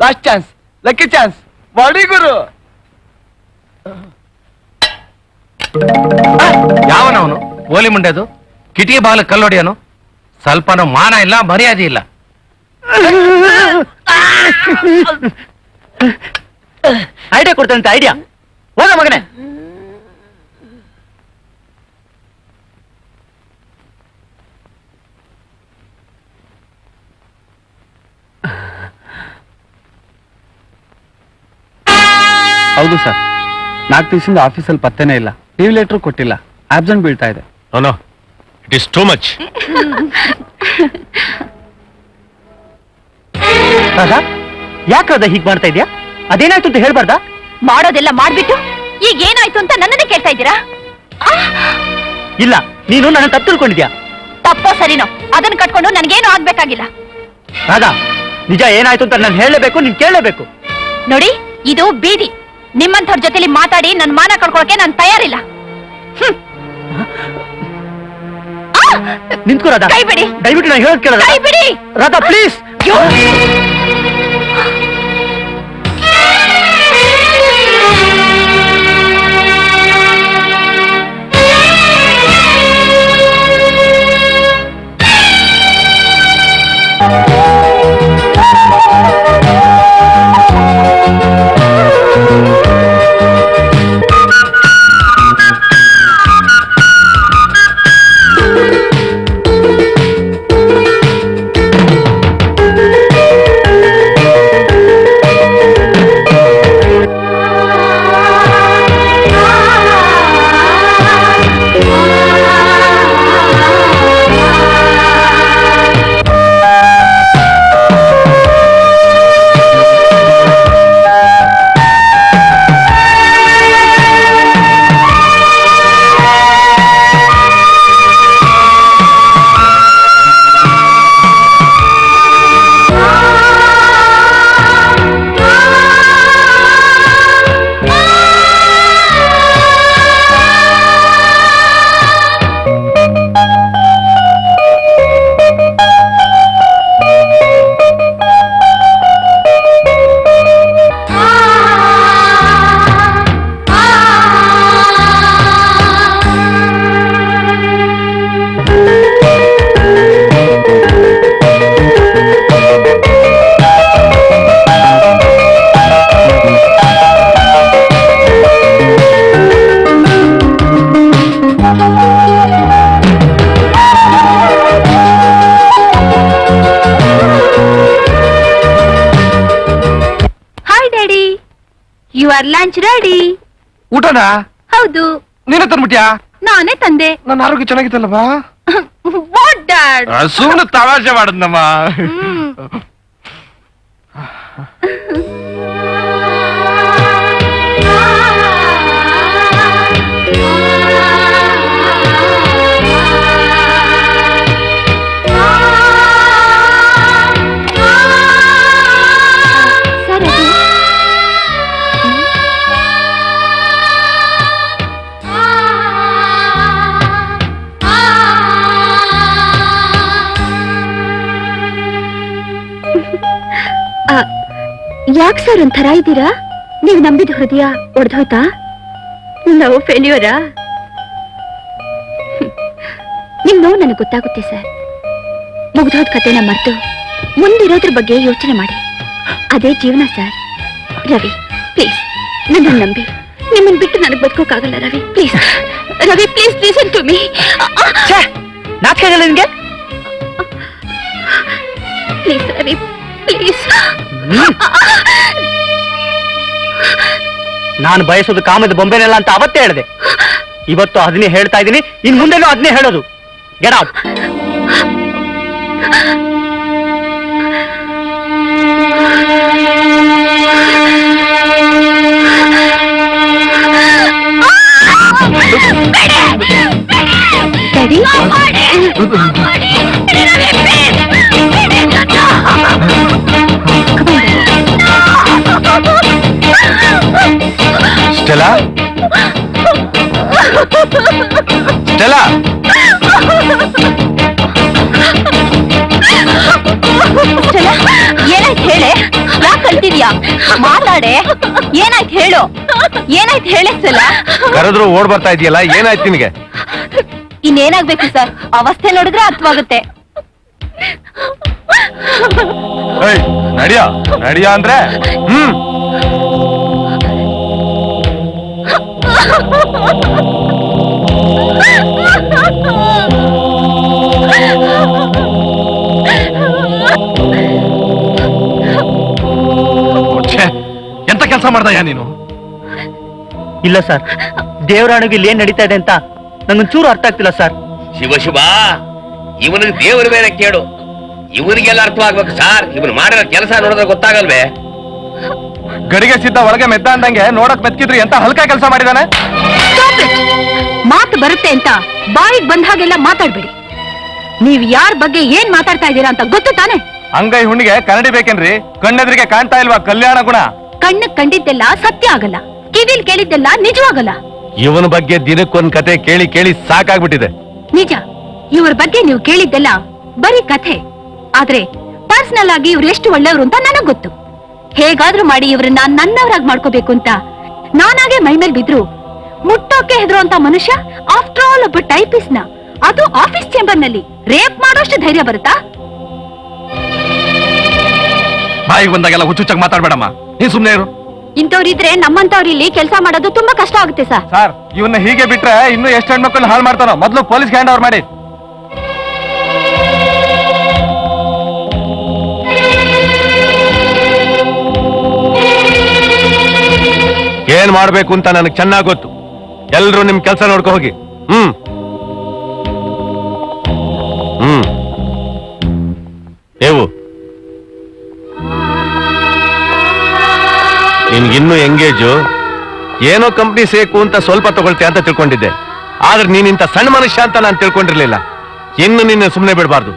ಲಾಸ್ಟ್ ಚಾನ್ಸ್, ಲಕ್ಕಿ ಚಾನ್ಸ್ ಮಾಡಿ ಗುರು. ಯಾವನವನು ಓಲಿ ಮುಂಡೆದು ಕಿಟಿಕಿ ಬಾಲ ಕಲ್ಲೊಡೆಯನು? ಸ್ವಲ್ಪನೂ ಮಾನ ಇಲ್ಲ, ಮರ್ಯಾದೆ ಇಲ್ಲ. ಐಡಿಯಾ ಕೊಡ್ತಂತ ಐಡಿಯಾ. ಹೋಗ ಮಗನೇ. ಹೌದು ಸರ್, 4 ದಿವಸದಿಂದ ಆಫೀಸಲ್ಲಿ ಪತ್ತೆನೇ ಇಲ್ಲ. ಲೀವ್ ಲೆಟರ್ ಕೊಟ್ಟಿಲ್ಲ, ಆಬ್ಸೆಂಟ್ ಬೀಳ್ತಾ ಇದೆ. No, it is too much. ಯಾಕದ ಹೀಗ್ ಮಾಡ್ತಾ ಇದ್ಯಾ? ಅದೇನಾಯ್ತು ಅಂತ ಹೇಳ್ಬಾರ್ದಾ? ಮಾಡೋದೆಲ್ಲ ಮಾಡ್ಬಿಟ್ಟು ಈಗ ಏನಾಯ್ತು ಅಂತ ನನ್ನನ್ನೇ ಕೇಳ್ತಾ ಇದ್ದೀರಾ? ಇಲ್ಲ, ನೀನು ನನ್ನ ತಪ್ಪು ತಿಳ್ಕೊಂಡಿದ್ಯಾ. ತಪ್ಪೋ ಸರಿನೋ ಅದನ್ನ ಕಟ್ಕೊಂಡು ನನ್ಗೇನು ಆಗ್ಬೇಕಾಗಿಲ್ಲ. ರಾಧಾ, ನಿಜ ಏನಾಯ್ತು ಅಂತ ನಾನು ಹೇಳಲೇಬೇಕು, ನೀನ್ ಕೇಳಲೇಬೇಕು. ನೋಡಿ, ಇದು ಬೀದಿ. ನಿಮ್ಮಂಥವ್ರ ಜೊತೆಲಿ ಮಾತಾಡಿ ನನ್ನ ಮಾನ ಕಳ್ಕೊಳಕ್ಕೆ ನಾನು ತಯಾರಿಲ್ಲ. ನಿಂತ್ಕೋ ರಾಧಾ. ಕೈ ಬಿಡಿ. ದಯವಿಟ್ಟು ನಾನು ಹೇಳೋದು ಕೇಳ ಕೈ ಬಿಡಿ Radha, please. Your lunch ready. ಊಟನಾ? ಹೌದು, ನೀನೇ ತಂದ್ಬಿಟ್ಯಾ? ನಾನೇ ತಂದೆ. ನನ್ನ ಆರೋಗ್ಯ ಚೆನ್ನಾಗಿತ್ತಲ್ಲವಾ? What, Dad? ಸುಮ್ಮನೆ ತಮಾಷೆ ಮಾಡದ್ನಮ್ಮ. ಯಾಕೆ ಸರ್ ಒಂಥರ ಇದ್ದೀರಾ? ನೀವು ನಂಬಿದ ಹೃದಯ ಒಡೆದೋಯ್ತಾ? ಲವ್ ಫೇಲ್ಯೂರಾ? ನಿಮ್ ನೋವು ನನಗೆ ಗೊತ್ತಾಗುತ್ತೆ ಸರ್. ಮುಗ್ದೋದ್ ಕತೆನ ಮರೆತು ಮುಂದಿರೋದ್ರ ಬಗ್ಗೆ ಯೋಚನೆ ಮಾಡಿ. ಅದೇ ಜೀವನ ಸರ್. ರವಿ ಪ್ಲೀಸ್ ನನ್ನನ್ನು ನಂಬಿ. ನಿಮ್ಮನ್ನು ಬಿಟ್ಟು ನನಗೆ ಬದುಕೋಕ್ಕಾಗಲ್ಲ Ravi. Please Ravi, please listen to me. ನಾಚಿಕೆ ನಿನ್ಗೆ? Please Ravi, please. ನಾನು ಬಯಸೋದು ಕಾಮದ ಬೊಂಬೆನಲ್ಲ ಅಂತ ಅವತ್ತೇ ಹೇಳಿದೆ. ಇವತ್ತು ಅದನ್ನೇ ಹೇಳ್ತಾ ಇದ್ದೀನಿ, ಇನ್ ಮುಂದೆನೂ ಅದನ್ನೇ ಹೇಳೋದು. Get out. ಸ್ಟೆಲಾ, ಸ್ಟೆಲಾ, ಏನಾಯ್ತು ಹೇಳೆ? ಯಾಕೆ ಕಳ್ತಿದ್ಯಾ? ಮಾತಾಡೆ. ಏನಾಯ್ತು ಹೇಳು? ಏನಾಯ್ತು ಹೇಳೆ ಸಲ? ಕರೆದ್ರು ಓಡ್ ಬರ್ತಾ ಇದೆಯಲ್ಲ, ಏನಾಯ್ತು ನಿನಗೆ? ಇನ್ನೇನಾಗ್ಬೇಕು ಸರ್? ಅವಸ್ಥೆ ನೋಡಿದ್ರೆ ಅರ್ಥವಾಗುತ್ತೆ. ನಡಿಯಾ ನಡಿಯಾ ಅಂದ್ರೆ ಎಂತ ಕೆಲಸ ಮಾಡ್ದಯ್ಯ ನೀನು? ಇಲ್ಲ ಸರ್, ದೇವರಾಣಿಗೆ ಇಲ್ಲಿ ಏನ್ ನಡೀತಾ ಇದೆ ಅಂತ ನಂಗೊಂಚೂರು ಅರ್ಥ ಆಗ್ತಿಲ್ಲ ಸರ್. ಶಿವ ಇವನಿಗೆ ದೇವರ ಮೇಲೆ ಕೇಳು. ಇವನಿಗೆಲ್ಲ ಅರ್ಥವಾಗ್ಬೇಕು ಸರ್. ಇವನು ಮಾಡಿರೋ ಕೆಲಸ ನೋಡಿದ್ರೆ ಗೊತ್ತಾಗಲ್ವೇ? ಗಡಿಗೆ ಸಿದ್ಧ ಒಳಗೆ ಮೆದ್ದ ಅಂದಂಗೆ ನೋಡಕ್ ಮೆತ್ಕಿದ್ರು ಎಂತ ಹಲ್ಕ ಕೆಲಸ ಮಾಡಿದಾನೆ. ಮಾತು ಬರುತ್ತೆ ಅಂತ ಬಾಯಿಗೆ ಬಂದ ಹಾಗೆಲ್ಲ ಮಾತಾಡ್ಬೇಡಿ. ನೀವ್ ಯಾರ ಬಗ್ಗೆ ಏನ್ ಮಾತಾಡ್ತಾ ಇದ್ದೀರಾ ಅಂತ ಗೊತ್ತು ತಾನೆ? ಅಂಗೈ ಹುಣ್ಣಿಗೆ ಕನ್ನಡಿ ಬೇಕೇನ್ರಿ? ಕಣ್ಣೆದ್ರಿಗೆ ಕಾಣ್ತಾ ಇಲ್ವಾ ಕಲ್ಯಾಣ ಗುಣ? ಕಣ್ಣು ಕಂಡಿದ್ದೆಲ್ಲ ಸತ್ಯ ಆಗಲ್ಲ, ಕಿವಿಲ್ ಕೇಳಿದ್ದೆಲ್ಲ ನಿಜವಾಗಲ್ಲ. ಇವನ ಬಗ್ಗೆ ದಿನಕ್ಕೊಂದ್ ಕತೆ ಕೇಳಿ ಕೇಳಿ ಸಾಕಾಗ್ಬಿಟ್ಟಿದೆ. ನಿಜ, ಇವ್ರ ಬಗ್ಗೆ ನೀವು ಕೇಳಿದ್ದೆಲ್ಲ ಬರೀ ಕಥೆ. ಆದ್ರೆ ಪರ್ಸನಲ್ ಆಗಿ ಇವ್ರು ಎಷ್ಟು ಒಳ್ಳೆಯವರು ಅಂತ ನನಗ್ ಗೊತ್ತು. ಹೇಗಾದ್ರೂ ಮಾಡಿ ಇವ್ರನ್ನ ನನ್ನವರಾಗಿ ಮಾಡ್ಕೋಬೇಕು ಅಂತ ನಾನಾಗೆ ಮೈ ಮೇಲ್ ಬಿದ್ರು ಮುಟ್ಟೋಕೆ ಹೆದರುವಂತ ಮನುಷ್ಯ ಆಫ್ಟರ್ ಆಲ್ ಒಬ್ಬ ಟೈಪಿಸ್ಟ್ ನ, ಅದು ಆಫೀಸ್ ಚೇಂಬರ್ ನಲ್ಲಿ ರೇಪ್ ಮಾಡೋಷ್ಟು ಧೈರ್ಯ ಬರುತ್ತಾ? ಬಾಯಿಗೆ ಬಂದಾಗೆಲ್ಲ ಹುಚ್ಚುಚ್ಚಾಗಿ ಮಾತಾಡ್ಬೇಡಮ್ಮ, ನೀನ್ ಸುಮ್ನೆ ಇರು. ಇಂಥವ್ರಿದ್ರೆ ನಮ್ಮಂತವ್ರು ಇಲ್ಲಿ ಕೆಲಸ ಮಾಡೋದು ತುಂಬಾ ಕಷ್ಟ ಆಗುತ್ತೆ ಸರ್. ಸರ್, ಇವನ್ನ ಹೀಗೆ ಬಿಟ್ರೆ ಇನ್ನು ಎಷ್ಟು ಹೆಣ್ಮಕ್ಳನ್ನ ಹಾಳು ಮಾಡ್ತಾನೋ. ಮೊದಲು ಪೊಲೀಸ್ಗೆ ಹ್ಯಾಂಡ್ ಓವರ್ ಮಾಡಿ. ಏನ್ ಮಾಡ್ಬೇಕು ಅಂತ ನನಗೆ ಚೆನ್ನಾಗ್ ಗೊತ್ತು. ಎಲ್ರು ನಿಮ್ ಕೆಲಸ ನೋಡ್ಕೊ ಹೋಗಿ. ಏವು ನಿನ್ಗಿನ್ನು ಎಂಗೇಜು, ಏನೋ ಕಂಪ್ನಿ ಸೇಕು ಅಂತ ಸ್ವಲ್ಪ ತಗೊಳ್ತೆ ಅಂತ ತಿಳ್ಕೊಂಡಿದ್ದೆ. ಆದ್ರೆ ನೀನಿಂತ ಸಣ್ಣ ಮನುಷ್ಯ ಅಂತ ನಾನು ತಿಳ್ಕೊಂಡಿರ್ಲಿಲ್ಲ. ಇನ್ನು ನಿನ್ನ ಸುಮ್ಮನೆ ಬಿಡಬಾರ್ದು.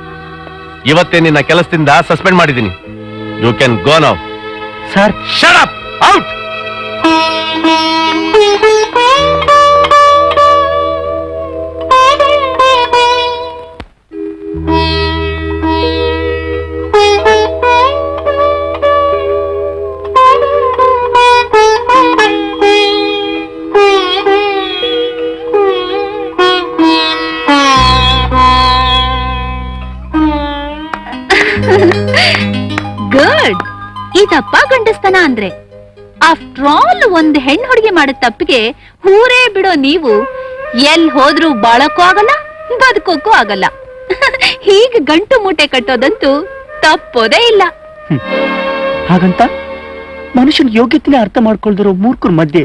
ಇವತ್ತೇ ನಿನ್ನ ಕೆಲಸದಿಂದ ಸಸ್ಪೆಂಡ್ ಮಾಡಿದ್ದೀನಿ. You can go now. Sir, shut up, out. Good. ಇದಪ್ಪ ಗಂಡಸ್ತನ ಅಂದ್ರೆ. ಆಫ್ಟರ್ ಆಲ್ ಒಂದ್ ಹೆಣ್ಣು ಹುಡುಗಿ ಮಾಡಿದ ತಪ್ಪಿಗೆ ಊರೇ ಬಿಡೋ ನೀವು ಎಲ್ ಹೋದ್ರೂ ಬಾಳಕ್ಕೂ ಆಗಲ್ಲ, ಬದುಕೋಕ್ಕೂ ಆಗಲ್ಲ. ಹೀಗೆ ಗಂಟು ಮೂಟೆ ಕಟ್ಟೋದಂತೂ ತಪ್ಪೋದೇ ಇಲ್ಲ. ಹಾಗಂತ ಮನುಷ್ಯನ ಯೋಗ್ಯತೆನೇ ಅರ್ಥ ಮಾಡ್ಕೊಳ್ದಿರೋ ಮೂರ್ಖರ ಮಧ್ಯೆ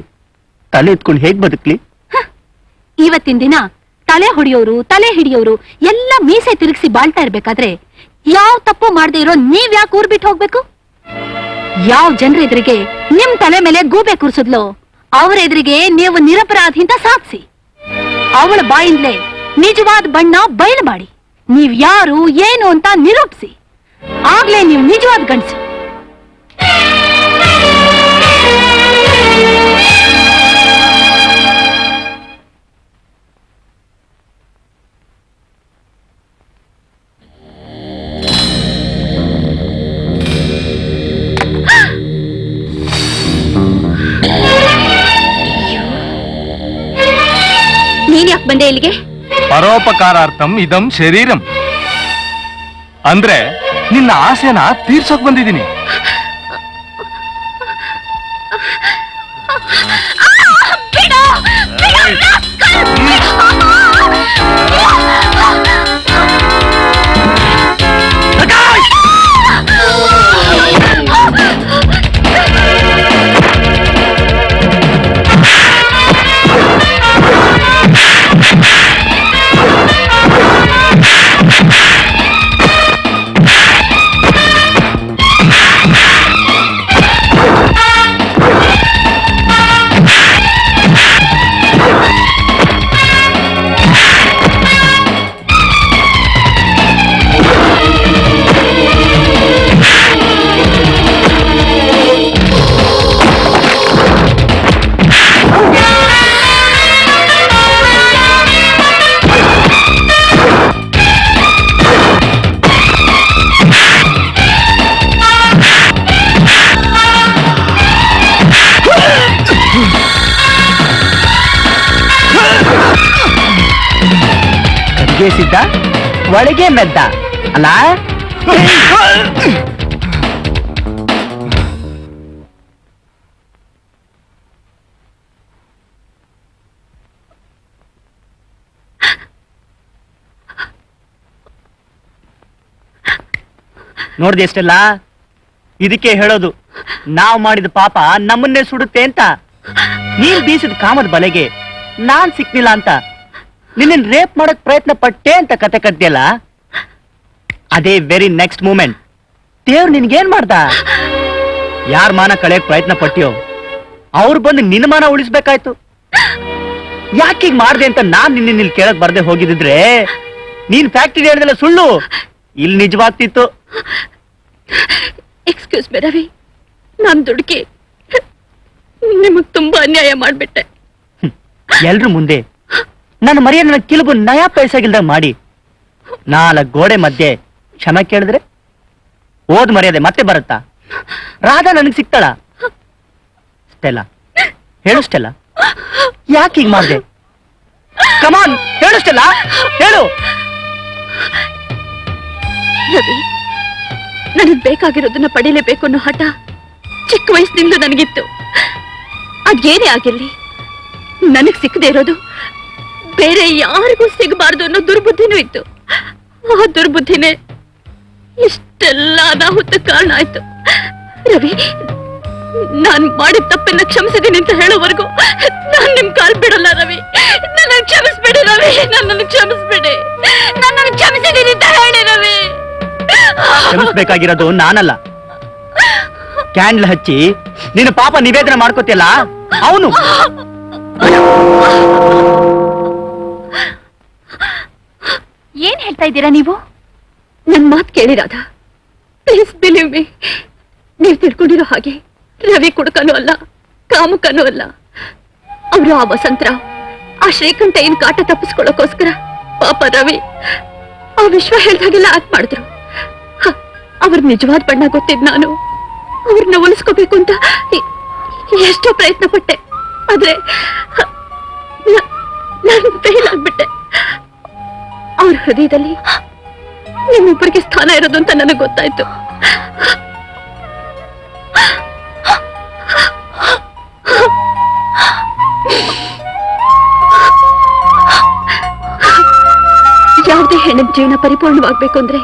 ತಲೆ ಎತ್ಕೊಂಡು ಹೇಗ್ ಬದುಕ್ಲಿ? ಇವತ್ತಿನ ದಿನ ತಲೆ ಹೊಡೆಯೋರು ತಲೆ ಹಿಡಿಯೋರು ಎಲ್ಲ ಮೀಸೆ ತಿರುಗಿಸಿ ಬಾಳ್ತಾ ಇರ್ಬೇಕಾದ್ರೆ ಯಾವ ತಪ್ಪು ಮಾಡದೆ ಇರೋ ನೀವ್ ಯಾಕೆ ಊರ್ ಬಿಟ್ಟು ಹೋಗ್ಬೇಕು? ಯಾವ ಜನರ ಎದುರಿಗೆ ನಿಮ್ ತಲೆ ಮೇಲೆ ಗೂಬೆ ಕೂರ್ಸಿದ್ಲೋ ಅವರ ಎದುರಿಗೆ ನೀವು ನಿರಪರಾಧಿ ಅಂತ ಸಾಧಿಸಿ ಅವಳ ಬಾಯಿಂದಲೇ ನಿಜವಾದ ಬಣ್ಣ ಬಯಲು ಮಾಡಿ ನೀವ್ ಯಾರು ಏನು ಅಂತ ನಿರೂಪಿಸಿ ಆಗ್ಲೇ ನೀವು ನಿಜವಾದ ಗಂಡಸು. ನೀನ್ ಯಾಕೆ ಬಂದೆ ಇಲ್ಲಿಗೆ? ಪರೋಪಕಾರಾರ್ಥಂ ಇದಂ ಶರೀರಂ ಅಂದ್ರೆ ನಿನ್ನ ಆಸೆನ ತೀರ್ಸೋಕ್ ಬಂದಿದ್ದೀನಿ. ಸಿದ್ಧ ಒಳಗೆ ಮೆದ್ದ ಅಲ್ಲ? ನೋಡ್ದೆ ಎಷ್ಟೆಲ್ಲ? ಇದಕ್ಕೆ ಹೇಳೋದು ನಾವ್ ಮಾಡಿದ ಪಾಪ ನಮ್ಮನ್ನೇ ಸುಡುತ್ತೆ ಅಂತ. ನೀನ್ ಬೀಸಿದ ಕಾಮದ ಬಲೆಗೆ ನಾನ್ ಸಿಕ್ನಿಲ್ಲ ಅಂತ ನಿನ್ನ ರೇಪ್ ಮಾಡಕ್ ಪ್ರಯತ್ನ ಪಟ್ಟೆ ಅಂತ ಕತೆ ಕಟ್ಟಿಯಲ್ಲ, ಅದೇ ವೆರಿ ನೆಕ್ಸ್ಟ್ ಮೂಮೆಂಟ್ ದೇವ್ರು ನಿನ್ಗೇನ್ ಮಾಡ್ದ? ಯಾರ್ ಮಾನ ಕಳೆಯಕ್ ಪ್ರಯತ್ನ ಪಟ್ಟಿಯೋ ಅವ್ರು ಬಂದು ನಿನ್ನ ಮಾನ ಉಳಿಸ್ಬೇಕಾಯ್ತು. ಯಾಕೀಗ ಮಾಡ್ದೆ ಅಂತ ನಾನ್ ನಿನ್ನ ಇಲ್ಲಿ ಕೇಳಕ್ ಬರ್ದೆ ಹೋಗಿದ್ರೆ ನೀನ್ ಫ್ಯಾಕ್ಟರಿ ಹೇಳಿದೆಲ್ಲ ಸುಳ್ಳು ಇಲ್ಲಿ ನಿಜವಾಗ್ತಿತ್ತು. ಎಕ್ಸ್ಕ್ಯೂಸ್ ಮಿ ರವಿ, ನಾನ್ ದುಡುಕಿ ನಿಮಗ್ ತುಂಬಾ ಅನ್ಯಾಯ ಮಾಡ್ಬಿಟ್ಟೆ. ಎಲ್ರು ಮುಂದೆ ನನ್ನ ಮರಿಯ ನನ್ನ ಕಿಲುಬು ನಯಾ ಪೈಸಾಗಿಲ್ದಾಗ ಮಾಡಿ 4 ಗೋಡೆ ಮಧ್ಯೆ ಕ್ಷಮೆ ಕೇಳಿದ್ರೆ ಓದ್ ಮರ್ಯಾದೆ ಮತ್ತೆ ಬರುತ್ತಾ? ರಾಧಾ ನನಗ್ ಸಿಗ್ತಾಳ? ಸ್ಟೆಲ್ಲ ಹೇಳು, ಸ್ಟೆಲ್ಲ ಯಾಕೆ ಹೀಗ್ ಮಾಡ್ದೆ? ಕಮಾನ್ ಹೇಳು ಸ್ಟೆಲ್ಲ, ಹೇಳು. ರವಿ, ನನಗ್ ಬೇಕಾಗಿರೋದನ್ನ ಪಡೀಲೇಬೇಕು ಅನ್ನೋ ಹಠ ಚಿಕ್ಕ ವಯಸ್ಸಿನಿಂದ ನನಗಿತ್ತು. ಅದೇನೇ ಆಗಿರ್ಲಿ, ನನಗ್ ಸಿಕ್ಕದೆ ಇರೋದು ಬೇರೆ ಯಾರಿಗೂ ಸಿಗಬಾರ್ದು ಅನ್ನೋ ದುರ್ಬುದ್ಧಿನೂ ಇತ್ತು. ಆ ದುರ್ಬುದ್ಧಿನೇ ಇಷ್ಟೆಲ್ಲ ಅನಾಹುತ ಕಾರಣ ಆಯ್ತು. ರವಿ, ನಾನ್ ಮಾಡಿದ ತಪ್ಪನ್ನ ಕ್ಷಮಿಸಿದ್ದೀನಿ ಅಂತ ಹೇಳೋವರೆಗೂ ನಾನ್ ನಿಮ್ ಕಾಲ್ ಬಿಡಲ್ಲ. ರವಿ, ನನ್ನ ಕ್ಷಮಿಸ್ಬೇಡಿ. ರವಿ, ನನ್ನನ್ನು ಕ್ಷಮಿಸ್ಬೇಡಿ. ನನ್ನನ್ನು ಕ್ಷಮಿಸಿದ್ದೀನಿ ಅಂತ ಹೇಳಿ ರವಿ. ಕ್ಷಮಿಸ್ಬೇಕಾಗಿರೋದು ನಾನಲ್ಲ, ಕ್ಯಾಂಡಲ್ ಹಚ್ಚಿ ನಿನ್ನ ಪಾಪ ನಿವೇದನೆ ಮಾಡ್ಕೋತಿಯಲ್ಲ ಅವನು. ಏನ್ ಹೇಳ್ತಾ ಇದ್ದೀರಾ ನೀವು? ನನ್ ಮಾತ್ ಕೇಳಿ ರಾಧಾ, ಪ್ಲೀಸ್ ಬಿಲೀವ್ ಮೀ. ನೀವ್ ತಿಳ್ಕೊಂಡಿರೋ ಹಾಗೆ ರವಿ ಕುಡುಕನೂ ಅಲ್ಲ, ಕಾಮುಕನೂ ಅಲ್ಲ. ಅವರು ಆ ವಸಂತರಾವ್, ಆ ಶ್ರೀಕಂಠ ಏನ್ ಕಾಟ ತಪ್ಪಿಸ್ಕೊಳ್ಳೋಕೋಸ್ಕರ ಪಾಪ ರವಿ ಆ ವಿಶ್ವ ಹೇಳ್ದಾಗೆಲ್ಲ ಆಕ್ಟ್ ಮಾಡಿದ್ರು. ಅವ್ರ ನಿಜವಾದ ಬಣ್ಣ ಗೊತ್ತಿದ್ ನಾನು ಅವ್ರನ್ನ ಉಳಿಸ್ಕೋಬೇಕು ಅಂತ ಎಷ್ಟೋ ಪ್ರಯತ್ನ ಪಟ್ಟೆ. ಆದ್ರೆ ನಾನು ಫೇಲ್ ಆಗ್ಬಿಟ್ಟೆ. ಅವ್ರ ಹೃದಯದಲ್ಲಿ ನಿಮ್ಮೊಬ್ಬರಿಗೆ ಸ್ಥಾನ ಇರೋದು ಅಂತ ನನಗೆ ಗೊತ್ತಾಯ್ತು. ಯಾವುದೇ ಹೆಣ್ಣಿನ ಜೀವನ ಪರಿಪೂರ್ಣವಾಗ್ಬೇಕು ಅಂದ್ರೆ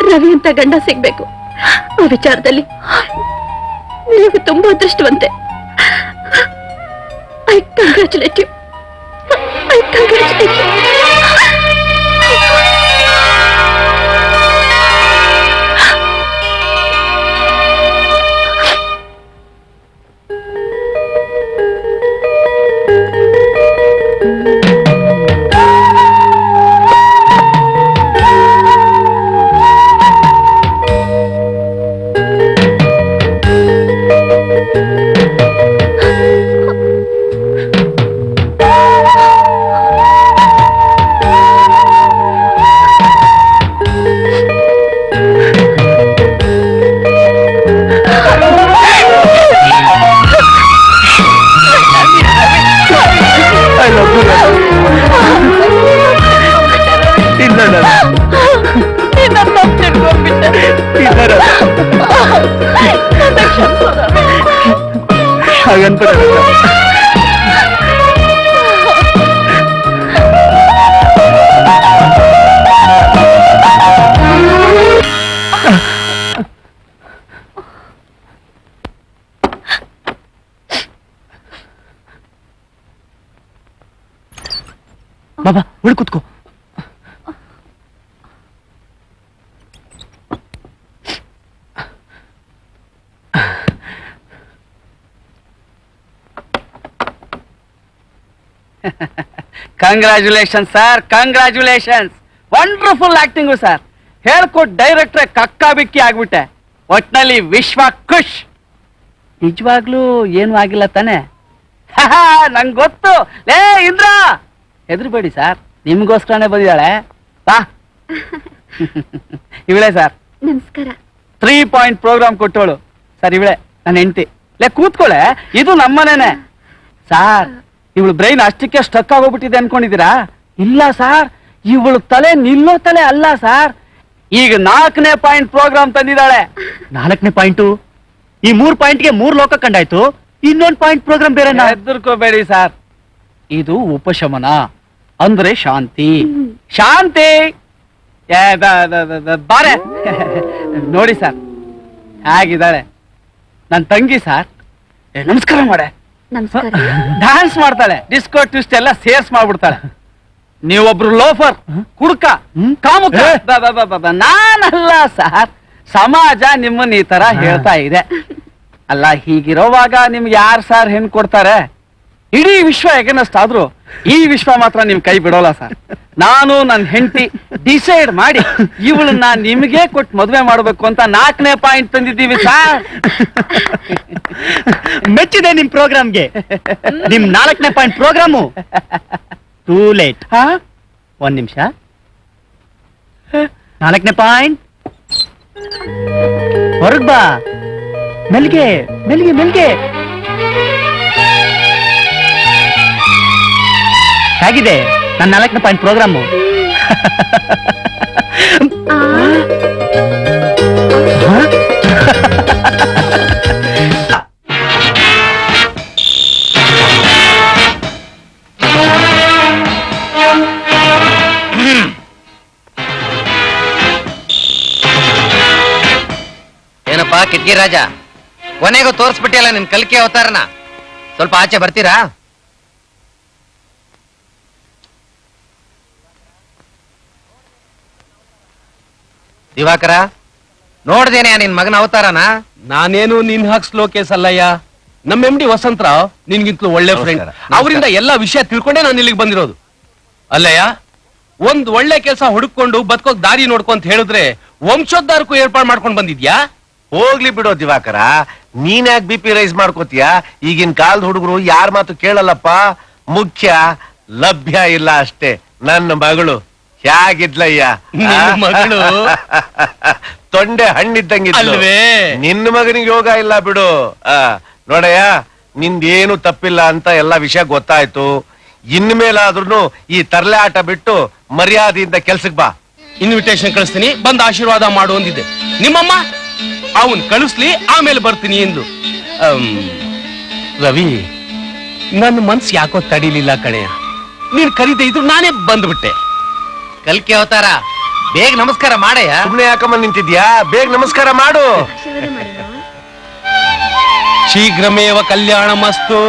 ರವಿ ಅಂತ ಗಂಡ ಸಿಗ್ಬೇಕು. ಆ ವಿಚಾರದಲ್ಲಿ ನೀವು ತುಂಬಾ ಅದೃಷ್ಟವಂತೆ. I congratulate you. I congratulate you. ಬಾಬಾ ಉಳ್ ಕೂತ್ಕೋ. Congratulation sir, congratulations. Wonderful acting sir. ಹೇಳ್ಕೊಟ್ ಡೈರೆಕ್ಟ್ರೆ ಕಕ್ಕಾ ಬಿಕ್ಕಿ ಆಗ್ಬಿಟ್ಟೆ. ಒಟ್ನಲ್ಲಿ ವಿಶ್ವ ಖುಷ್. ನಿಜವಾಗ್ಲೂ ಏನು ಆಗಿಲ್ಲ ತಾನೆ? ನಂಗೆ ಗೊತ್ತು. ಲೇ ಇಂದ್ರ, ಹೆದರ್ಬೇಡಿ ಸರ್, ನಿಮ್ಗೋಸ್ಕರನೇ ಬಂದಿದ್ದಾಳೆ. ಬಾ. ಇವಳೆ ಸರ್, ನಮಸ್ಕಾರ. 3 ಪಾಯಿಂಟ್ ಪ್ರೋಗ್ರಾಮ್ ಕೊಟ್ಟೋಳು ಸರ್. ಇವಳೆ ನನ್ನ ಹೆಂಡತಿ. ಲೇ ಕೂತ್ಕೊಳ್ಳೆ, ಇದು ನಮ್ಮನೇನೆ ಸಾರ್. ಇವಳು ಬ್ರೈನ್ ಅಷ್ಟಕ್ಕೆ ಸ್ಟಕ್ ಆಗೋಗ್ಬಿಟ್ಟಿದೆ ಅನ್ಕೊಂಡಿದ್ದೀರಾ? ಇಲ್ಲ ಸಾರ್, ಇವಳು ತಲೆ ನಿಲ್ಲೋ ತಲೆ ಅಲ್ಲ ಸಾರ್. ಈಗ 4ನೇ ಪಾಯಿಂಟ್ ಪ್ರೋಗ್ರಾಮ್ ತಂದಿದ್ದಾಳೆ. 4ನೇ ಪಾಯಿಂಟು? ಈ 3 ಪಾಯಿಂಟ್ಗೆ 3 ಲೋಕ ಕಂಡಾಯ್ತು. ಇನ್ನೊಂದು ಪಾಯಿಂಟ್ ಪ್ರೋಗ್ರಾಮ್ ಬೇರೆ. ಹೆದರ್ಕೋಬೇಡಿ ಸಾರ್, ಇದು ಉಪಶಮನ ಅಂದ್ರೆ ಶಾಂತಿ. ಶಾಂತಿ ಬಾರೆ. ನೋಡಿ ಸರ್ ಹೇಗಿದ್ದಾಳೆ ನನ್ನ ತಂಗಿ ಸರ್. ನಮಸ್ಕಾರ ಮಾಡೆ. ನಮಸ್ಕಾರ. ಡ್ಯಾನ್ಸ್ ಮಾಡ್ತಾಳೆ, ಡಿಸ್ಕೋ ಟ್ವಿಸ್ಟ್ ಎಲ್ಲ ಸೇರ್ಸ್ ಮಾಡ್ಬಿಡ್ತಾಳೆ. ನೀವೊಬ್ರು ಲೋಫರ್, ಕುಡ್ಕ, ಕಾಮುಕ. ನಾನಲ್ಲ ಸರ್, ಸಮಾಜ ನಿಮ್ಮನ್ನ ಈ ತರ ಹೇಳ್ತಾ ಇದೆ. ಅಲ್ಲ, ಹೀಗಿರೋವಾಗ ನಿಮ್ಗೆ ಯಾರು ಸರ್ ಹೆಣ್ ಕೊಡ್ತಾರೆ? ಇಡೀ ವಿಶ್ವ ಎಗನಸ್ಟ್ ಆದ್ರೂ ಈ ವಿಶ್ವ ಮಾತ್ರ ನಿಮ್ ಕೈ ಬಿಡೋಲ್ಲ ಸರ್. ನಾನು ನನ್ನ ಹೆಂಡತಿ ಡಿಸೈಡ್ ಮಾಡಿ ಇವಳನ್ನ ನಿಮ್ಗೆ ಕೊಟ್ಟು ಮದುವೆ ಮಾಡ್ಬೇಕು ಅಂತ 4ನೇ ಪಾಯಿಂಟ್ ತಂದಿದ್ದೀವಿ ಸರ್. ಮೆಚ್ಚಿದೆ ನಿಮ್ ಪ್ರೋಗ್ರಾಮ್ಗೆ. ನಿಮ್ 4ನೇ ಪಾಯಿಂಟ್ ಪ್ರೋಗ್ರಾಮು ಟೂ ಲೇಟ್. ಒಂದ್ ನಿಮಿಷ. 4ನೇ ಪಾಯಿಂಟ್. ಹೊರಗ್ ಬಾ, ಮೆಲ್ಗೆ ಮೆಲ್ಗೆ ಮೆಲ್ಗೆ. ಹೇಗಿದೆ ನನ್ನ 4ನೇ ಪಾಯಿಂಟ್ ಪ್ರೋಗ್ರಾಮು? ಏನಪ್ಪಾ ಕಿಟ್ಕಿ ರಾಜ, ಕೊನೆಗೂ ತೋರಿಸ್ಬಿಟ್ಟಿಯಲ್ಲ ನಿನ್ ಕಲ್ಕಿ ಅವತಾರನ. ಸ್ವಲ್ಪ ಆಚೆ ಬರ್ತೀರಾ? ದಿವಾಕರ, ನೋಡ್ದೇನೆ ನಿನ್ ಮಗನ ಅವತಾರನ? ನಾನೇನು ನಿನ್ ಹಾಕ್ ಸ್ಲೋ ಕೇಸ್ ಅಲ್ಲಯ್ಯ. ನಮ್ಮ MD ವಸಂತರಾವ್ ನಿನ್ಗಿಂತಲೂ ಒಳ್ಳೆ ಫ್ರೆಂಡ್. ಅವರಿಂದ ಎಲ್ಲಾ ವಿಷಯ ತಿಳ್ಕೊಂಡೇ ನಾನು ಇಲ್ಲಿಗೆ ಬಂದಿರೋದು. ಅಲ್ಲಯ್ಯ, ಒಂದ್ ಒಳ್ಳೆ ಕೆಲಸ ಹುಡುಕೊಂಡು ಬದುಕೋಕ್ ದಾರಿ ನೋಡ್ಕೊಂತ ಹೇಳಿದ್ರೆ ವಂಶೋದ್ಧಾರಕ್ಕೂ ಏರ್ಪಾಡು ಮಾಡ್ಕೊಂಡ್ ಬಂದಿದ್ಯಾ? ಹೋಗ್ಲಿ ಬಿಡೋ ದಿವಾಕರ, ನೀನ್ಯಾಕ್ BP ರೈಸ್ ಮಾಡ್ಕೋತೀಯ? ಈಗಿನ ಕಾಲದ ಹುಡುಗರು ಯಾರ ಮಾತು ಕೇಳಲ್ಲಪ್ಪ. ಮುಖ್ಯ ಲಭ್ಯ ಇಲ್ಲ ಅಷ್ಟೇ. ನನ್ನ ಮಗಳು ಹೇಗಿದ್ಲಯ್ಯ? ಮಗಳು ತೊಂಡೆ ಹಣ್ಣಿದ್ದಂಗಿದ್ಲವೇ? ನಿನ್ನ ಮಗನಿಗೆ ಯೋಗ ಇಲ್ಲ ಬಿಡು. ನೋಡಯ್ಯ, ನಿಂದೇನು ತಪ್ಪಿಲ್ಲ ಅಂತ ಎಲ್ಲಾ ವಿಷಯ ಗೊತ್ತಾಯ್ತು. ಇನ್ಮೇಲಾದ್ರೂ ಈ ತರ್ಲೆ ಆಟ ಬಿಟ್ಟು ಮರ್ಯಾದೆಯಿಂದ ಕೆಲ್ಸಕ್ ಬಾ. ಇನ್ವಿಟೇಷನ್ ಕಳಿಸ್ತೀನಿ, ಬಂದ್ ಆಶೀರ್ವಾದ ಮಾಡು ಅಂದಿದ್ದೆ. ನಿಮ್ಮಮ್ಮ ಅವನ್ ಕಳಿಸ್ಲಿ, ಆಮೇಲೆ ಬರ್ತೀನಿ ಎಂದು. ರವಿ, ನನ್ನ ಮನ್ಸು ಯಾಕೋ ತಡಿಲಿಲ್ಲ ಕಣೆಯ. ನೀನ್ ಕರೀದೆ ಇದ್ರು ನಾನೇ ಬಂದ್ಬಿಟ್ಟೆ. ಕಲ್ಕಿ ಅವತಾರ, ಬೇಗ ನಮಸ್ಕಾರ ಮಾಡಯ್ಯ. ಸುಮ್ನೆ ಯಾಕಮ್ಮ ನಿಂತಿದ್ಯಾ? ಬೇಗ ನಮಸ್ಕಾರ ಮಾಡು. ಶೀಘ್ರಮೇವ ಕಲ್ಯಾಣಮಸ್ತು.